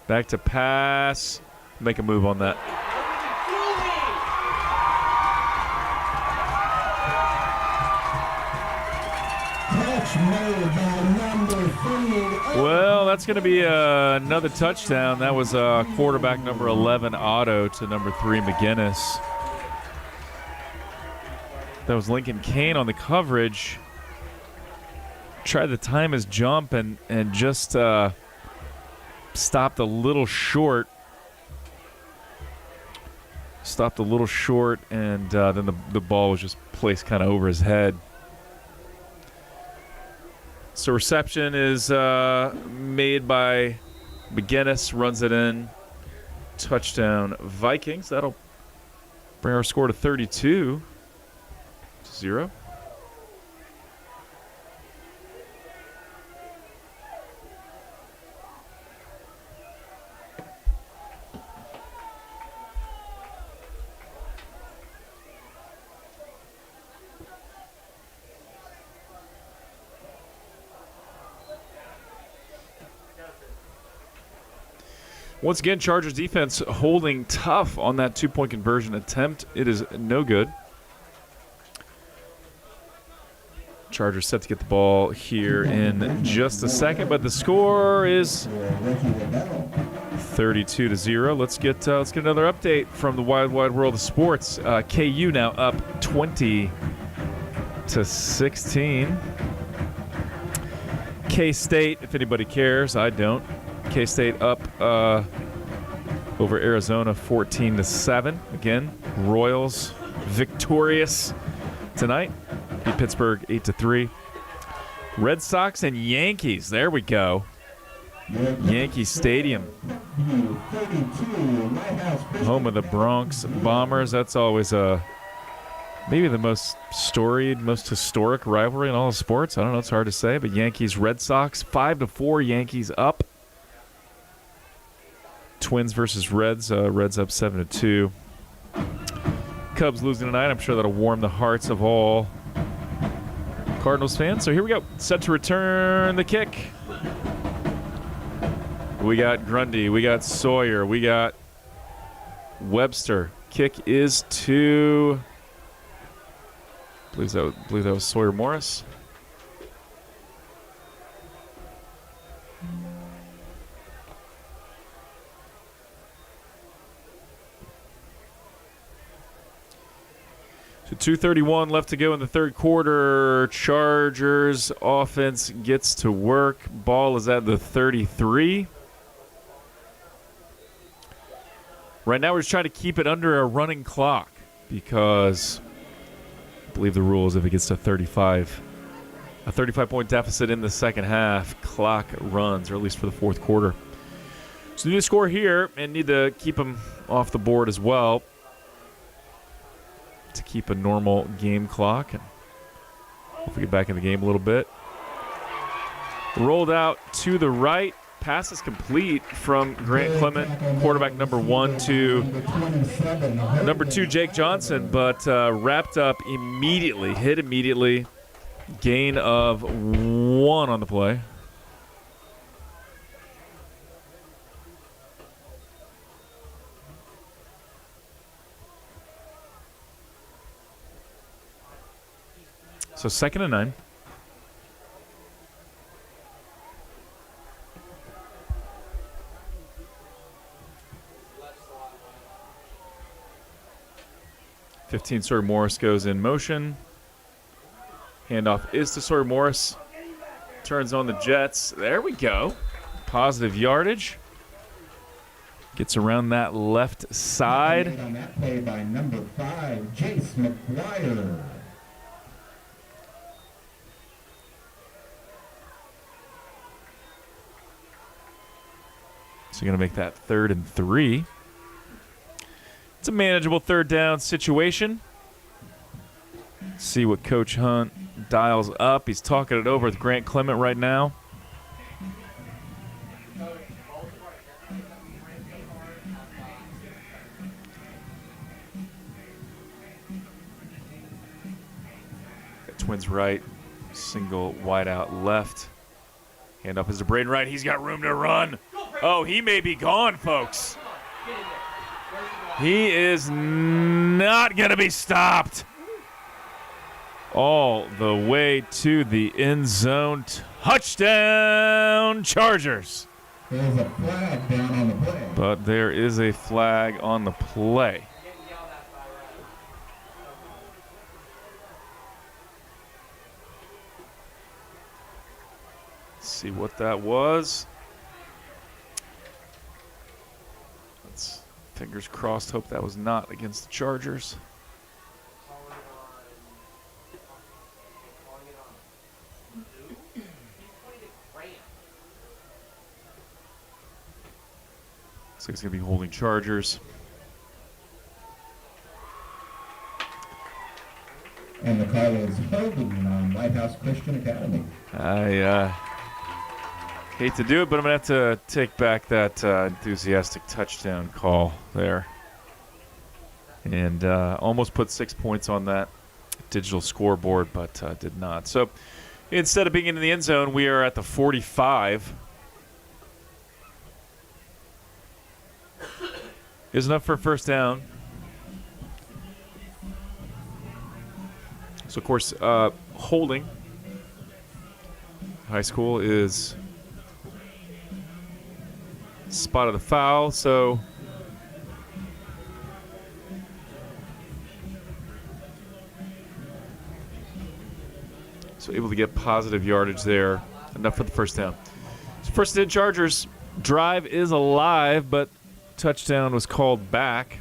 S2: Back to pass. Make a move on that.
S3: Catch made by number 3.
S2: Well, that's going to be another touchdown. That was quarterback number 11, Otto, to number 3, McGinnis. That was Lincoln Kane on the coverage. Tried to time his jump and just stopped a little short. Stopped a little short, and then the ball was just placed kind of over his head. So reception is made by McGinnis, runs it in. Touchdown Vikings. That'll bring our score to 32-0. Once again, Chargers defense holding tough on that 2-point conversion attempt. It is no good. Chargers set to get the ball here in just a second, but the score is 32-0. Let's get another update from the wide world of sports. KU now up 20-16. K-State, if anybody cares, I don't. K-State up over Arizona 14-7. Again, Royals victorious tonight. Beat Pittsburgh 8-3. Red Sox and Yankees. There we go. Yankee Stadium. Home of the Bronx Bombers. That's always maybe the most storied, most historic rivalry in all of sports. I don't know. It's hard to say. But Yankees, Red Sox, 5-4. Yankees up. Twins versus Reds. Reds up 7-2. Cubs losing tonight. I'm sure that'll warm the hearts of all Cardinals fans. So here we go. Set to return the kick. We got Grundy. We got Sawyer. We got Webster. Kick is to, I believe that was Sawyer Morris. So 2:31 left to go in the third quarter. Chargers offense gets to work. Ball is at the 33. Right now we're just trying to keep it under a running clock because I believe the rule is if it gets to 35, a 35-point deficit in the second half, clock runs, or at least for the fourth quarter. So we need to score here and need to keep them off the board as well to keep a normal game clock and hopefully get back in the game a little bit. Rolled out to the right. Pass is complete from Grant Clement, quarterback number 1 to number 2, Jake Johnson, but wrapped up immediately, hit immediately. Gain of 1 on the play. So 2nd and 9. Sawyer Morris goes in motion. Handoff is to Sawyer Morris. Turns on the Jets. There we go. Positive yardage. Gets around that left side.
S3: On that play by number 5, Jace McGuire.
S2: So you're going to make that 3rd and 3. It's a manageable 3rd down situation. See what Coach Hunt dials up. He's talking it over with Grant Clement right now. Twins right, single wide out left. Hand off is to Braden Wright. He's got room to run. Oh, he may be gone, folks. He is not going to be stopped. All the way to the end zone. Touchdown, Chargers.
S3: There's a flag down on the play.
S2: But there is a flag on the play. See what that was. Let's fingers crossed. Hope that was not against the Chargers. So he's going to be holding Chargers.
S3: And the call is holding on Lighthouse Christian Academy.
S2: I hate to do it, but I'm going to have to take back that enthusiastic touchdown call there. And almost put 6 points on that digital scoreboard, but did not. So instead of being in the end zone, we are at the 45. Is enough for a 1st down. So, of course, holding. High school is spot of the foul, so able to get positive yardage there. Enough for the 1st down. So 1st and 10 Chargers. Drive is alive, but touchdown was called back.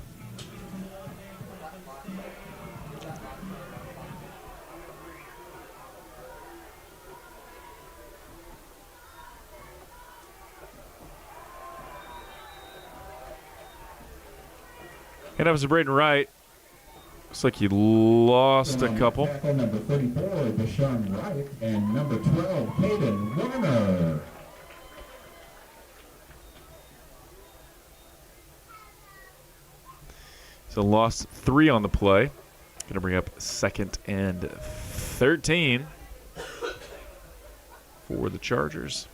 S2: And that was a Braden Wright. Looks like he lost a couple.
S3: Tackle number 34, Deshaun Wright, and number 12, Hayden Warner.
S2: So lost 3 on the play. Going to bring up 2nd and 13 for the Chargers.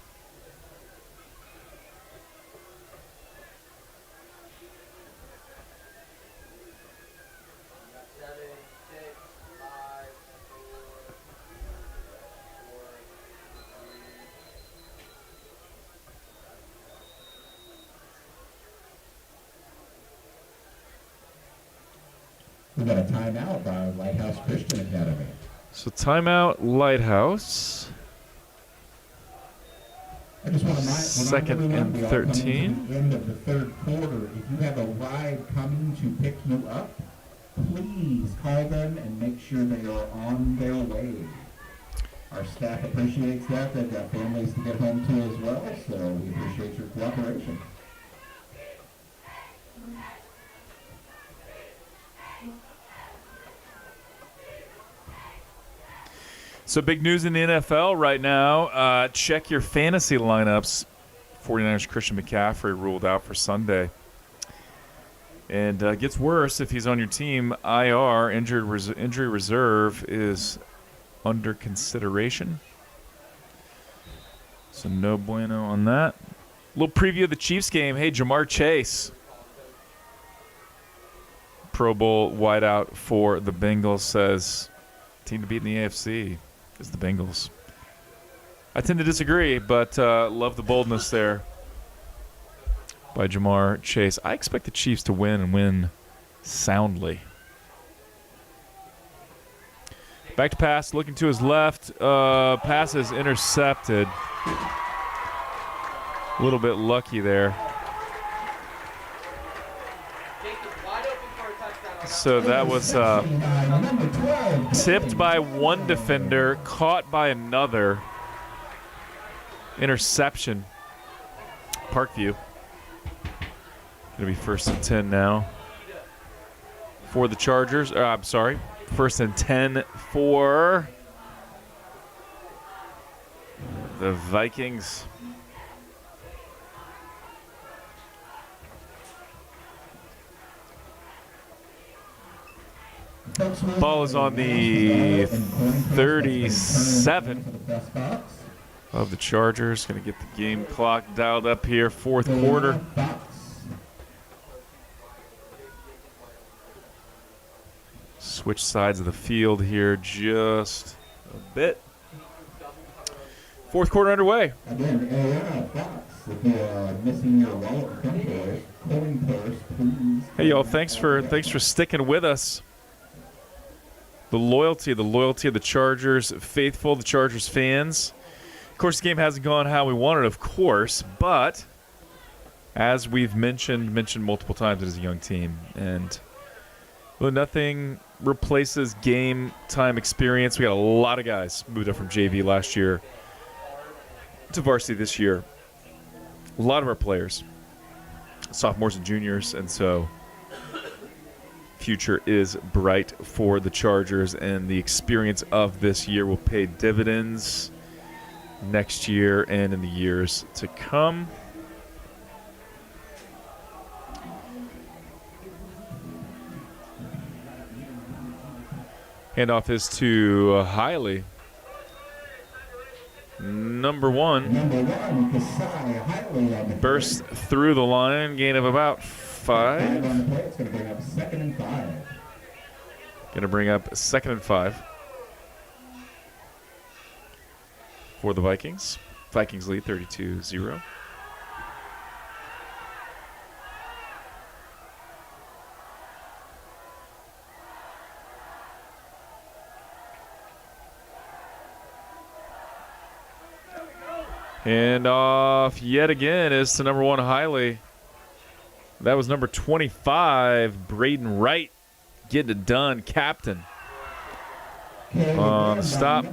S3: We got a timeout by Lighthouse Christian Academy.
S2: So timeout, Lighthouse.
S3: I just want to
S2: Second and 13.
S3: End of the 3rd quarter. If you have a ride coming to pick you up, please call them and make sure they are on their way. Our staff appreciates that. They've got families to get home to as well, so we appreciate your cooperation.
S2: So big news in the NFL right now. Check your fantasy lineups. 49ers Christian McCaffrey ruled out for Sunday. And gets worse if he's on your team. IR, injury reserve, is under consideration. So no bueno on that. Little preview of the Chiefs game. Hey, Jamar Chase, Pro Bowl wideout for the Bengals, says team to beat in the AFC is the Bengals. I tend to disagree, but love the boldness there by Jamar Chase. I expect the Chiefs to win and win soundly. Back to pass, looking to his left. Pass is intercepted. A little bit lucky there. So that was tipped by one defender, caught by another. Interception. Parkview. Going to be 1st and 10 now for the Chargers. I'm sorry. 1st and 10 for the Vikings. Ball is on the 37 of the Chargers. Going to get the game clock dialed up here. 4th quarter. Switch sides of the field here just a bit. 4th quarter underway.
S3: Again, Fox, if you're missing your wallet coin purse, please.
S2: Hey y'all, thanks for sticking with us. The loyalty of the Chargers faithful, the Chargers fans. Of course, the game hasn't gone how we wanted, of course, but as we've mentioned multiple times, it is a young team, and well, nothing replaces game time experience. We got a lot of guys moved up from JV last year to varsity this year. A lot of our players, sophomores and juniors, and so future is bright for the Chargers, and the experience of this year will pay dividends next year and in the years to come. Handoff is to Hiley. Number one, burst through the line, gain of about 5.
S3: It's going to bring up 2nd and 5.
S2: Going to bring up 2nd and 5 for the Vikings. Vikings lead 32-0. And off yet again is to number 1, Hiley. That was number 25, Braden Wright, getting it done, captain. On the stop.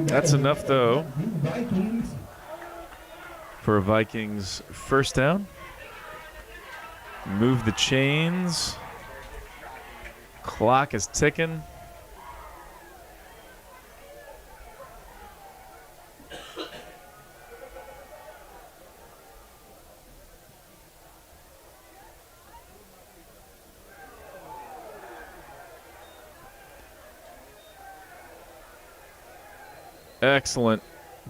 S2: That's enough, though, for a Vikings 1st down. Move the chains. Clock is ticking. Excellent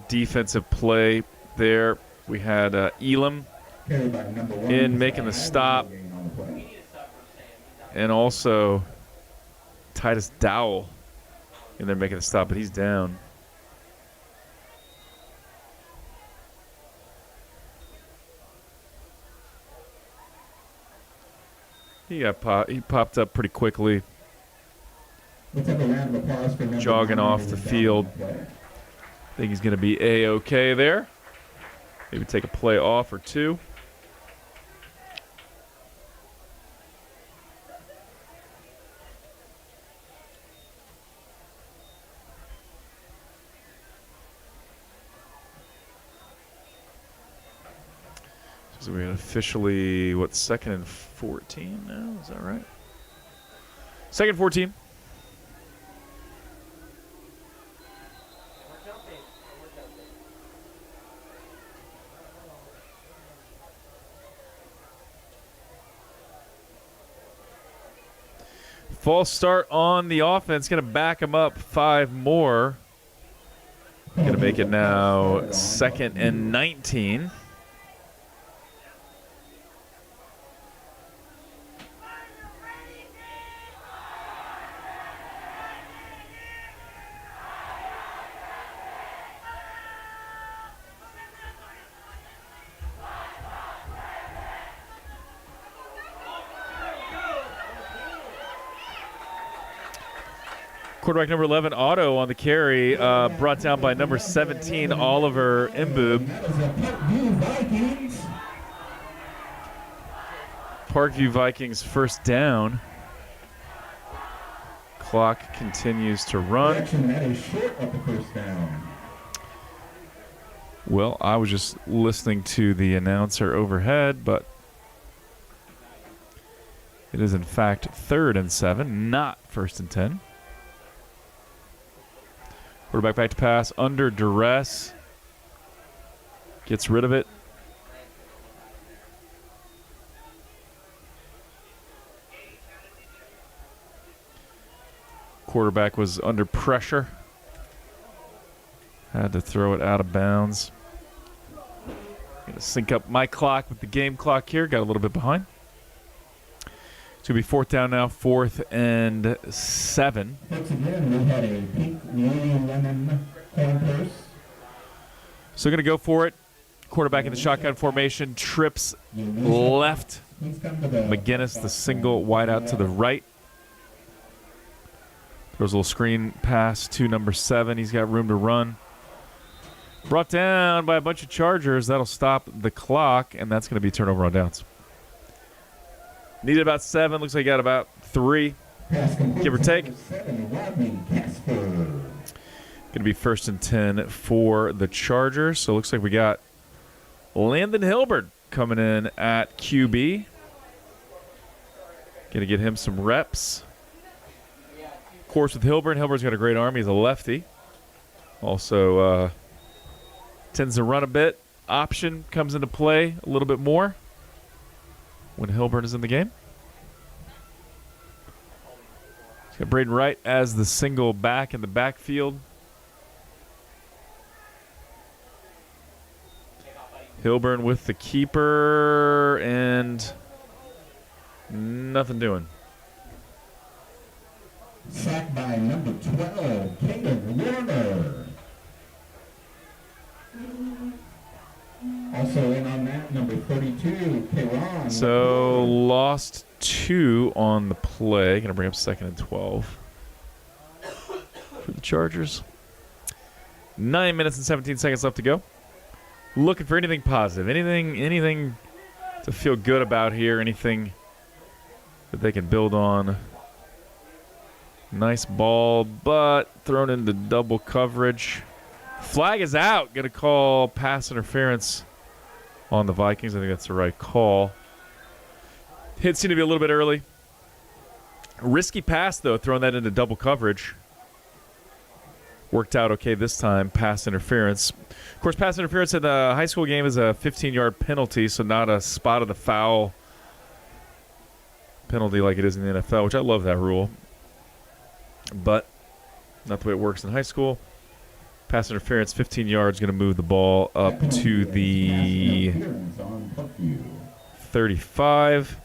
S2: defensive play there. We had Elam in making the stop, and also Titus Dowell in there making the stop, but he's down. He popped up pretty quickly, jogging off the field. I think he's going to be A-okay there. Maybe take a play off or two. So we're officially, what, 2nd and 14 now? Is that right? 2nd and 14. False start on the offense. Going to back him up 5 more. Going to make it now 2nd and 19. Quarterback number 11, Otto, on the carry, brought down by number 17, Oliver Mboob. Parkview Vikings 1st down. Clock continues to run. Well, I was just listening to the announcer overhead, but It is, in fact, 3rd and 7, not 1st and 10. Quarterback back to pass, under duress. Gets rid of it. Quarterback was under pressure. Had to throw it out of bounds. Gonna sync up my clock with the game clock here. Got a little bit behind. It's going to be 4th down now, 4th and 7.
S3: Once again, we had a pink Lululemon coin purse.
S2: So going to go for it. Quarterback in the shotgun formation. Trips left. McGinnis, the single wide out to the right. Throws a little screen pass to number 7. He's got room to run. Brought down by a bunch of Chargers. That'll stop the clock, and that's going to be turnover on downs. Needed about 7. Looks like he got about 3, give or take. Going to be 1st and 10 for the Chargers. So it looks like we got Landon Hilbert coming in at QB. Going to get him some reps. Of course, with Hilbert, Hilbert's got a great arm. He's a lefty. Also tends to run a bit. Option comes into play a little bit more when Hilbert is in the game. He's got Braden Wright as the single back in the backfield. Hilburn with the keeper and nothing doing.
S3: Sacked by number 12, Caden Warner. Also in on that, number 32, Kayron.
S2: So lost 2 on the play. Going to bring up 2nd and 12 for the Chargers. 9 minutes and 17 seconds left to go. Looking for anything positive, anything to feel good about here, anything that they can build on. Nice ball, but thrown into double coverage. Flag is out. Going to call pass interference on the Vikings. I think that's the right call. Hit seemed to be a little bit early. Risky pass, though, throwing that into double coverage. Worked out okay this time, pass interference. Of course, pass interference in the high school game is a 15-yard penalty, so not a spot of the foul penalty like it is in the NFL, which I love that rule. But not the way it works in high school. Pass interference, 15 yards, going to move the ball up to the 35.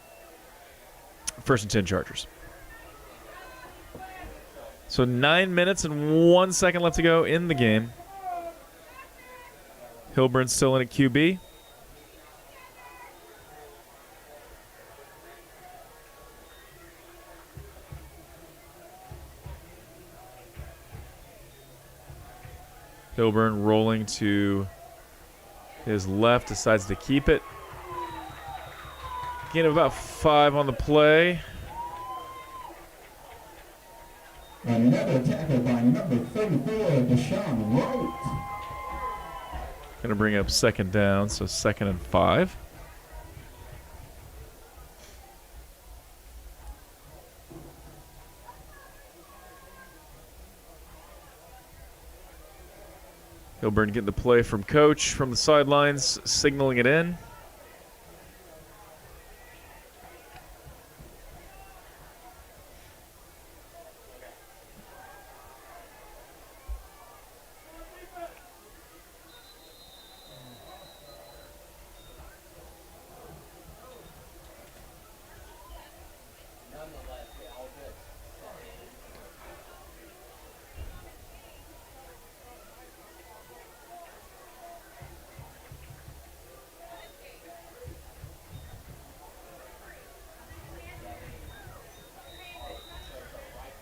S2: 1st and 10 Chargers. So 9 minutes and 1 second left to go in the game. Hilburn still in at QB. Hilburn rolling to his left, decides to keep it. Gain of about 5 on the play.
S3: Another tackle by number 34, Deshaun Wright.
S2: Going to bring up 2nd down, so 2nd and 5. Hilburn getting the play from coach from the sidelines, signaling it in.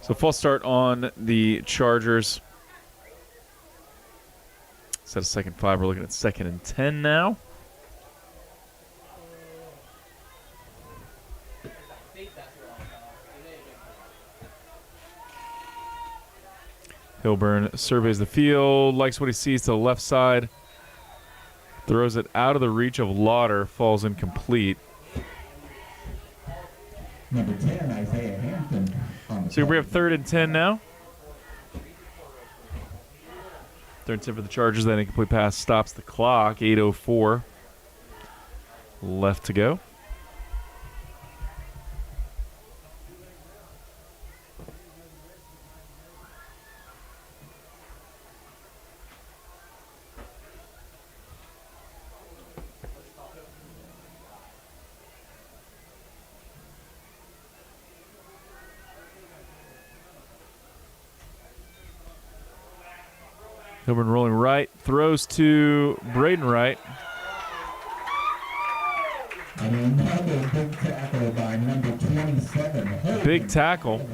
S2: So false start on the Chargers. Instead of 2nd and 5, we're looking at 2nd and 10 now. Hilburn surveys the field, likes what he sees to the left side. Throws it out of the reach of Lauder, falls incomplete.
S3: Number 10, Isaiah Hampton on the
S2: So we
S3: play.
S2: have 3rd and 10 now. 3rd and 10 for the Chargers. That incomplete pass stops the clock. 8:04 left to go. Hilburn rolling right, throws to Braden Wright.
S3: And another big tackle by number 27.
S2: Big tackle.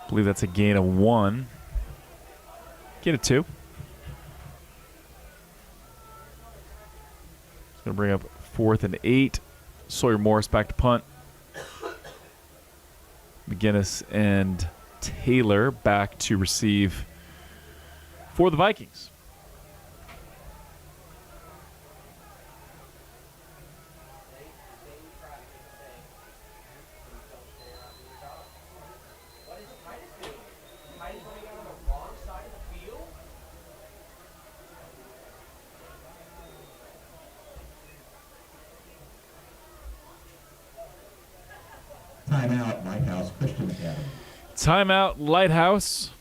S2: I believe that's a gain of 1. Gain of 2. It's going to bring up 4th and 8. Sawyer Morris back to punt. McGinnis and Taylor back to receive for the Vikings.
S4: What is Titus doing? Titus running out on the wrong side of the field?
S3: Timeout, Lighthouse Christian Academy.
S2: Timeout, Lighthouse.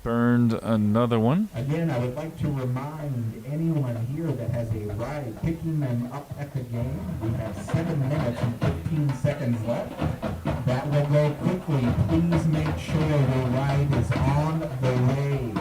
S2: Burned another one.
S3: Again, I would like to remind anyone here that has a ride picking them up at the game. We have 7 minutes and 15 seconds left. That will go quickly. Please make sure your ride is on the way.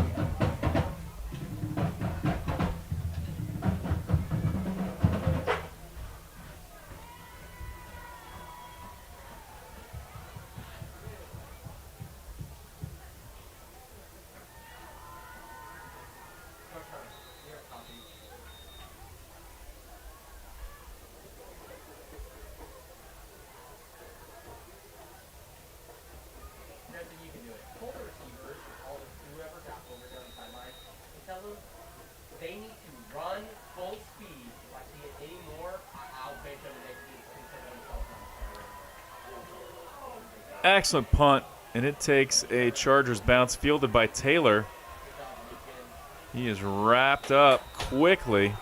S4: You can do it. Pull the receivers, all the whoever got over there on the sideline, and tell them they need to run full speed. If I see it anymore, I'll make them and they can consider themselves on the carry.
S2: Excellent punt, and it takes a Chargers bounce fielded by Taylor. He is wrapped up quickly.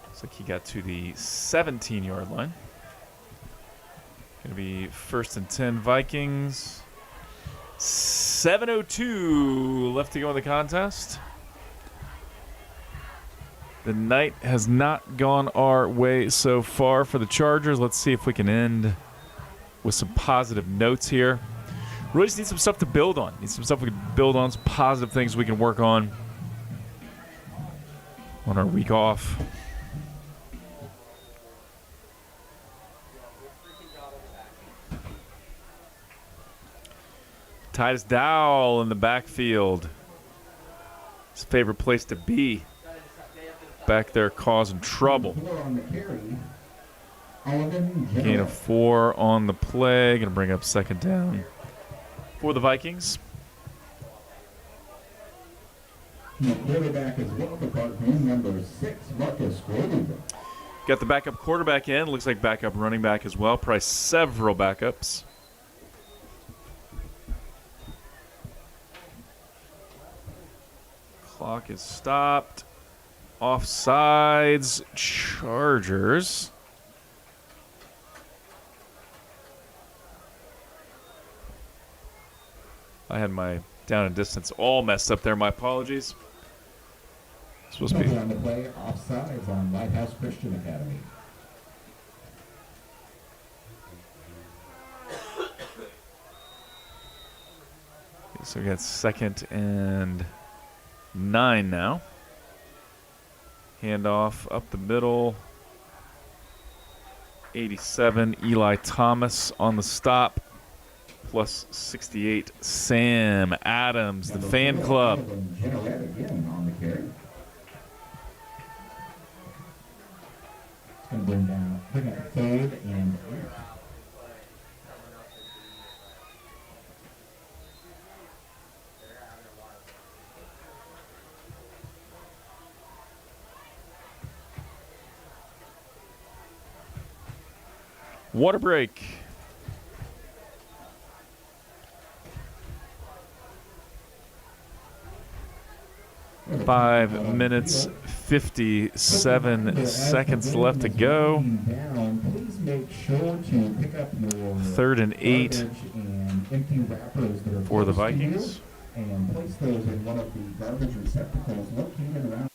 S2: Looks like he got to the 17-yard line. Going to be 1st and 10 Vikings. 7:02 left to go in the contest. The night has not gone our way so far for the Chargers. Let's see if we can end with some positive notes here. Really just need some stuff to build on. Need some stuff we can build on, some positive things we can work on our week off. Titus Dowell in the backfield. His favorite place to be. Back there causing trouble.
S3: 4 on the carry. Oliver
S2: Gain of 4 on the play. Going to bring up 2nd down for the Vikings.
S3: The quarterback is well for Parkview, number 6, Marcus Golden.
S2: Got the backup quarterback in. Looks like backup running back as well. Probably several backups. Clock is stopped. Offsides. Chargers. I had my down and distance all messed up there. My apologies. Supposed to be
S3: On the play, offsides on Lighthouse Christian Academy.
S2: So we got 2nd and 9 now. Handoff up the middle. 87, Eli Thomas on the stop. Plus 68, Sam Adams, the fan club.
S3: Again on the carry. Gonna bring up 3rd and 8.
S2: Water break. Five minutes, 57 seconds left to go.
S3: Please make sure to pick up your
S2: 3rd and 8
S3: garbage and empty wrappers that are
S2: for the
S3: close to you,
S2: Vikings.
S3: and place those in one of the garbage receptacles located around.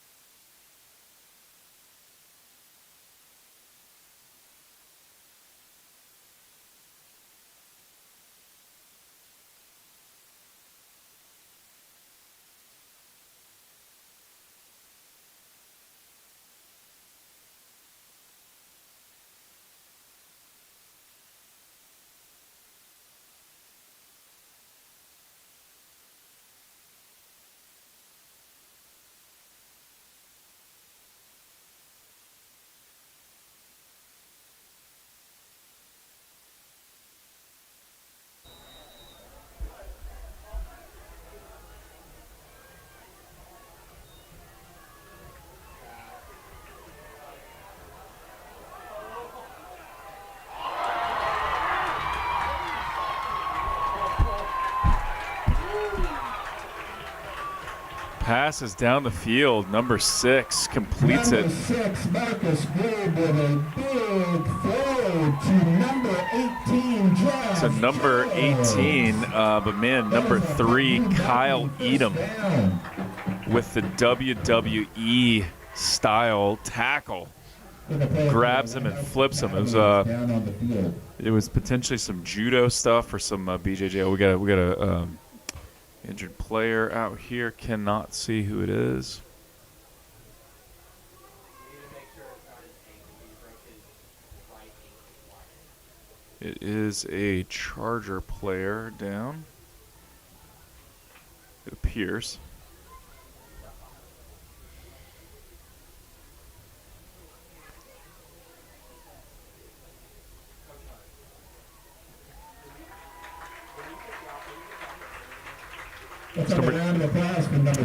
S2: Passes down the field. Number 6 completes it.
S3: Number 6, Marcus Grube with a big throw to number 18, Josh.
S2: So number 18, but man, number 3, Kyle Edom with the WWE style tackle. Grabs him and flips him. It was potentially some judo stuff or some BJJ. Oh, we got a injured player out here. Cannot see who it is. It is a Charger player down. It appears.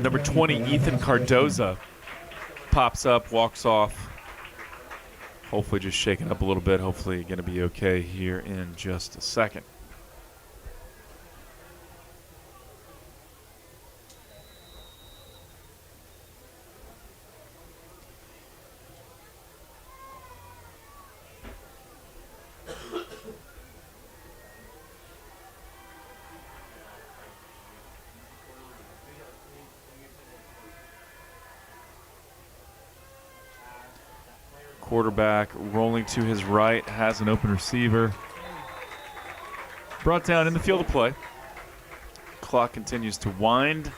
S2: Number 20, Ethan Cardoza, pops up, walks off. Hopefully just shaking up a little bit. Hopefully going to be okay here in just a second. Quarterback rolling to his right, has an open receiver. Brought down in the field of play. Clock continues to wind.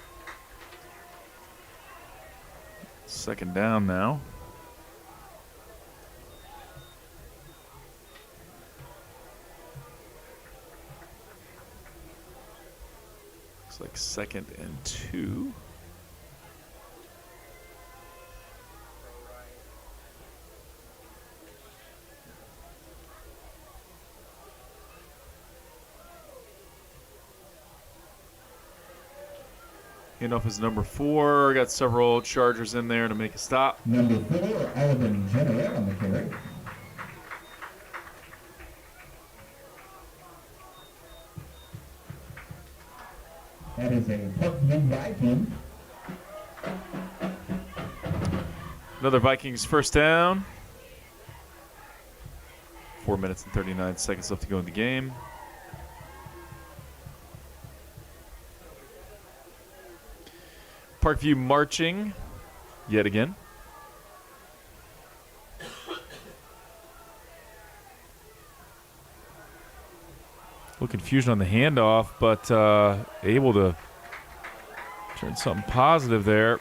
S2: 2nd down now. Looks like 2nd and 2. Handoff is number 4. Got several Chargers in there to make a stop.
S3: Number 4, Alvin General on the carry. That is a Parkview Viking.
S2: Another Vikings first down. 4 minutes and 39 seconds left to go in the game. Parkview marching yet again. A little confusion on the handoff, but able to turn something positive there.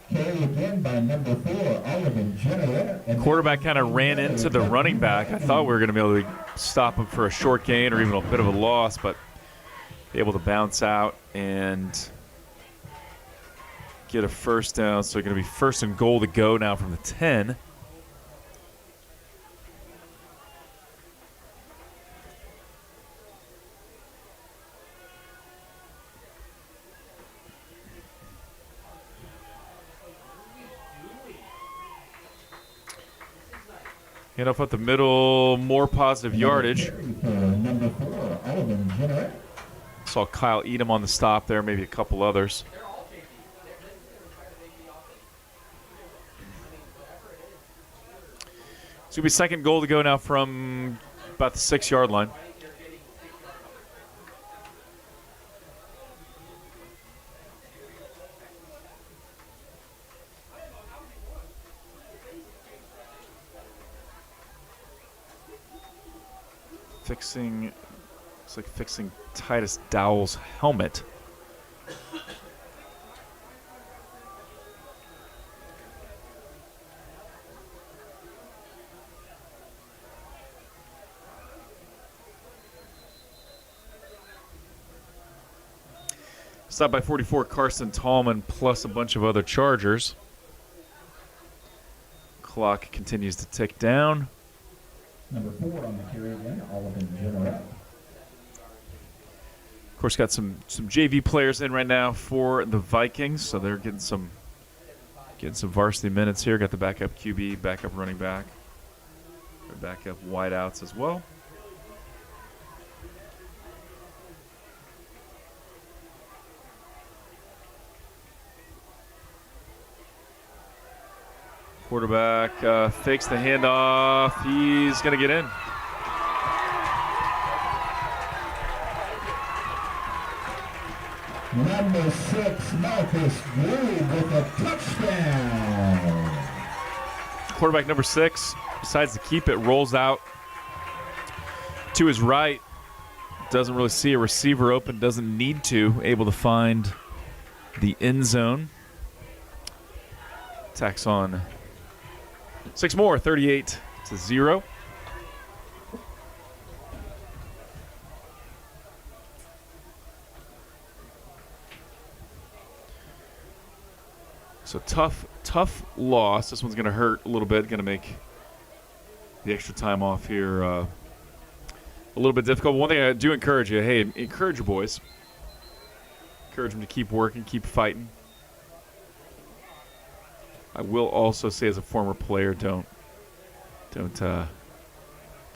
S3: Carry again by number 4, Alvin General.
S2: Quarterback kind of ran into the running back. I thought we were going to be able to stop him for a short gain or even a bit of a loss, but able to bounce out and get a first down. So going to be first and goal to go now from the 10. Hand off at the middle, more positive yardage.
S3: Number 4, Alvin Jenner.
S2: Saw Kyle Edom on the stop there, maybe a couple others. It's going to be second goal to go now from about the 6-yard line. Looks like fixing Titus Dowell's helmet. Stopped by 44 Carson Tallman plus a bunch of other Chargers. Clock continues to tick down.
S3: Number 4 on the carry again, Alvin Jenner.
S2: Of course, got some JV players in right now for the Vikings, so they're getting some varsity minutes here. Got the backup QB, backup running back, backup wideouts as well. Quarterback fakes the handoff. He's going to get in.
S3: Number 6, Marcus Wood with a touchdown.
S2: Quarterback number 6 decides to keep it, rolls out to his right. Doesn't really see a receiver open, doesn't need to. Able to find the end zone. Tacks on 6 more, 38-0. So tough loss. This one's going to hurt a little bit. Going to make the extra time off here a little bit difficult. But one thing I do encourage you, hey, encourage your boys. Encourage them to keep working, keep fighting. I will also say, as a former player, don't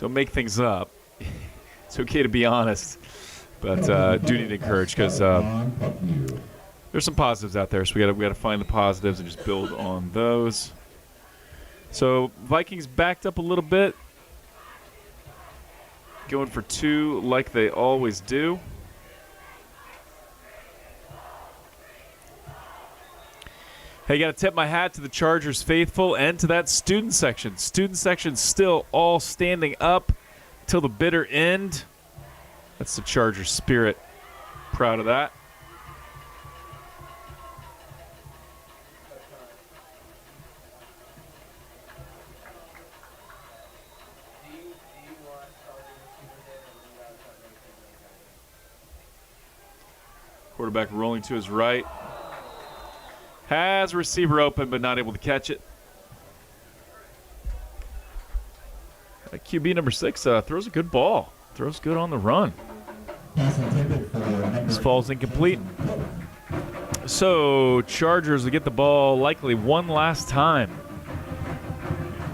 S2: make things up. It's okay to be honest, but do need to encourage because there's some positives out there. So we got to find the positives and just build on those. So Vikings backed up a little bit, going for 2 like they always do. Hey, got to tip my hat to the Chargers faithful and to that student section. Student section still all standing up till the bitter end. That's the Chargers spirit. Proud of that. Quarterback rolling to his right. Has a receiver open, but not able to catch it. QB number 6 throws a good ball. Throws good on the run. This falls incomplete. So Chargers will get the ball likely one last time.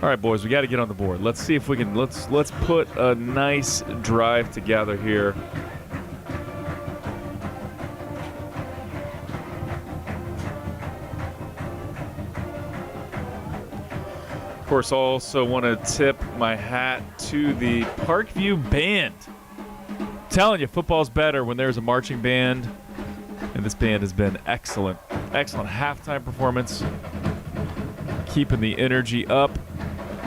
S2: All right, boys, we got to get on the board. Let's see if we can. Let's put a nice drive together here. Of course, also want to tip my hat to the Parkview band. I'm telling you, football's better when there's a marching band, and this band has been excellent. Excellent halftime performance, keeping the energy up.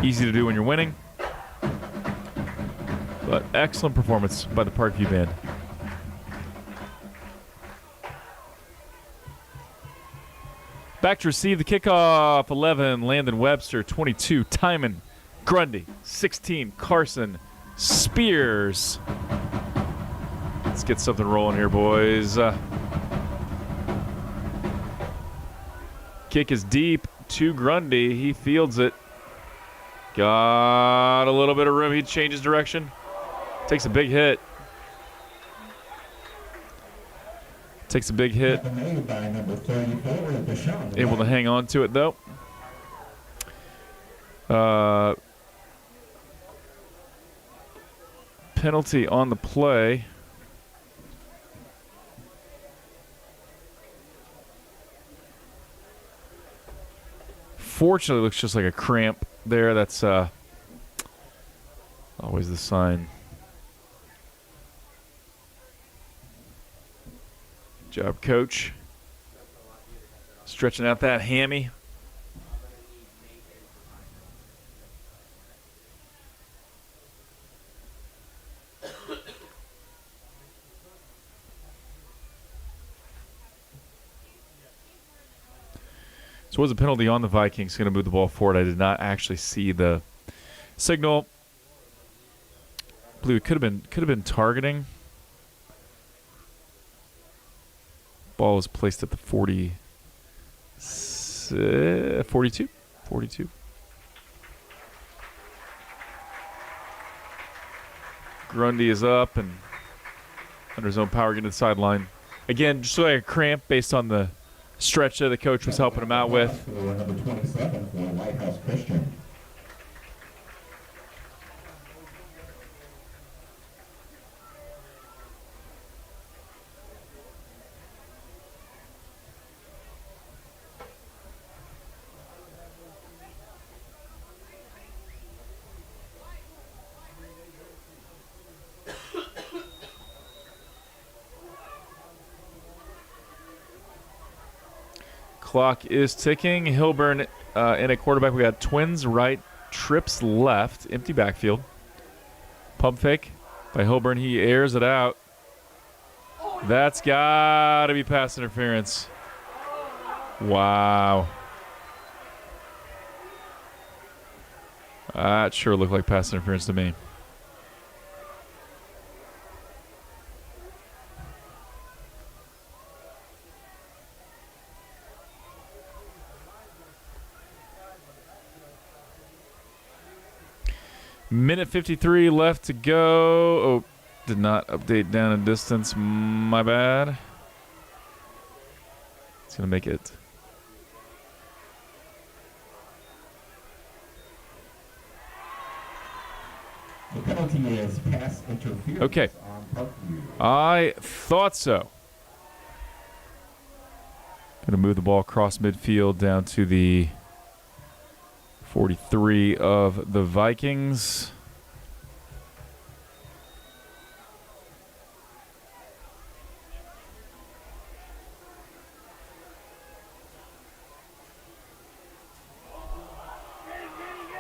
S2: Easy to do when you're winning, but excellent performance by the Parkview band. Back to receive the kickoff. 11, Landon Webster. 22, Timon Grundy. 16, Carson Spears. Let's get something rolling here, boys. Kick is deep to Grundy. He fields it. Got a little bit of room. He changes direction. Takes a big hit. Takes a big hit.
S3: Made by number 34, Deshaun.
S2: Able to hang on to it, though. Penalty on the play. Fortunately, looks just like a cramp there. That's always the sign. Good job, coach. Stretching out that hammy. So it was a penalty on the Vikings. Going to move the ball forward. I did not actually see the signal. I believe it could have been targeting. Ball was placed at the 42. Grundy is up and under his own power getting to the sideline. Again, just like a cramp based on the stretch that the coach was helping him out with.
S3: Number 27 for Lighthouse Christian.
S2: Clock is ticking. Hilburn in a quarterback. We got twins right, trips left, empty backfield. Pump fake by Hilburn. He airs it out. That's got to be pass interference. Wow. That sure looked like pass interference to me. Minute 53 left to go. Oh, did not update down in distance. My bad. It's going to make it.
S3: The penalty is pass interference
S2: Okay.
S3: on Parkview.
S2: I thought so. Going to move the ball across midfield down to the 43 of the Vikings.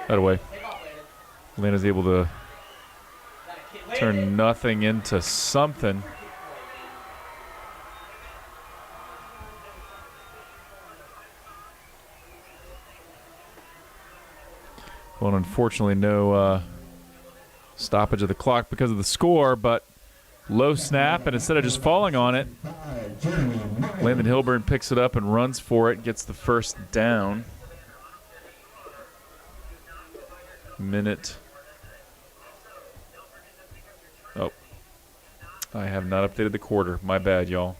S2: That away. Atlanta's able to turn nothing into something. Well, unfortunately, no stoppage of the clock because of the score, but low snap, and instead of just falling on it, Landon Hilburn picks it up and runs for it, gets the first down. Minute. Oh. I have not updated the quarter. My bad, y'all.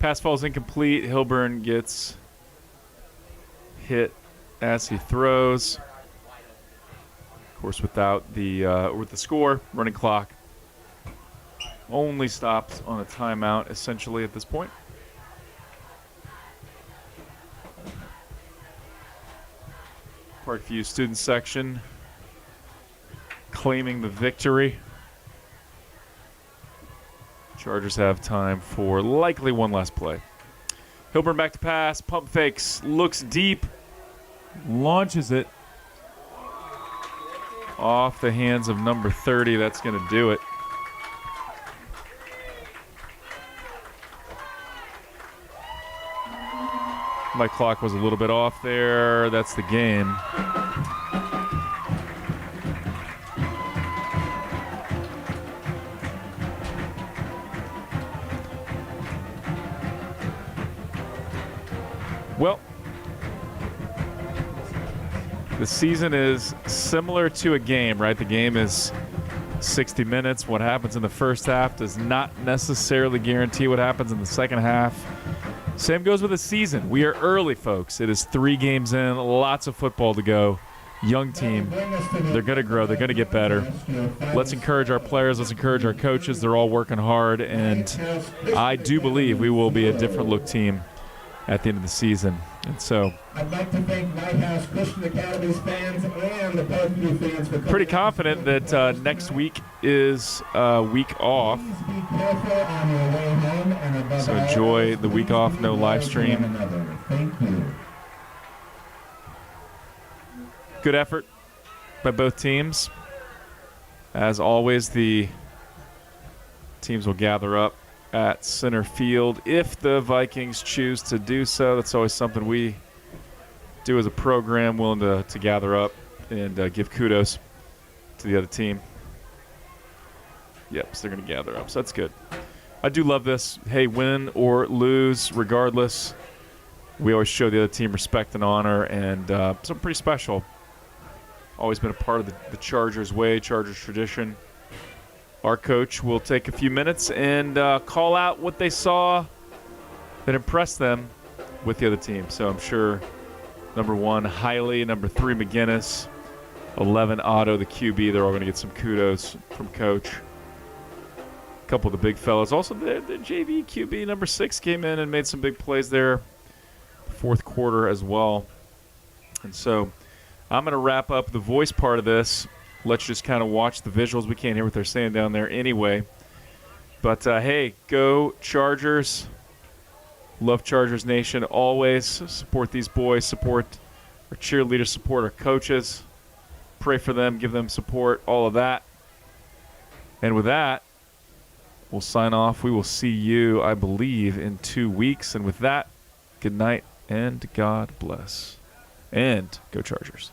S2: Pass falls incomplete. Hilburn gets hit as he throws. Of course, without the with the score, running clock only stops on a timeout essentially at this point. Parkview student section claiming the victory. Chargers have time for likely one last play. Hilburn back to pass, pump fakes, looks deep, launches it off the hands of number 30. That's going to do it. My clock was a little bit off there. That's the game. Well, the season is similar to a game, right? The game is 60 minutes. What happens in the first half does not necessarily guarantee what happens in the second half. Same goes with the season. We are early, folks. It is 3 games in, lots of football to go. Young team. They're going to grow. They're going to get better. Let's encourage our players. Let's encourage our coaches. They're all working hard, and I do believe we will be a different look team at the end of the season. And so
S3: I'd like to thank Lighthouse Christian Academy's fans and the Parkview fans for
S2: pretty confident that next week is a week off.
S3: Please be careful on your way home, and above
S2: So
S3: all,
S2: enjoy the week off, no
S3: please
S2: live
S3: love
S2: stream.
S3: one another. Thank you.
S2: Good effort by both teams. As always, the teams will gather up at center field if the Vikings choose to do so. That's always something we do as a program, willing to gather up and give kudos to the other team. Yep, so they're going to gather up, so that's good. I do love this. Hey, win or lose, regardless, we always show the other team respect and honor, and something pretty special. Always been a part of the Chargers way, Chargers tradition. Our coach will take a few minutes and call out what they saw that impressed them with the other team. So I'm sure number 1, Hiley, number 3, McGinnis, 11, Otto, the QB. They're all going to get some kudos from coach. A couple of the big fellas. Also, the JV QB, number 6, came in and made some big plays there. Fourth quarter as well. And so I'm going to wrap up the voice part of this. Let's just kind of watch the visuals. We can't hear what they're saying down there anyway. But, hey, go Chargers. Love Chargers Nation always. Support these boys. Support our cheerleaders. Support our coaches. Pray for them. Give them support. All of that. And with that, we'll sign off. We will see you, I believe, in 2 weeks. And with that, good night and God bless. And go Chargers.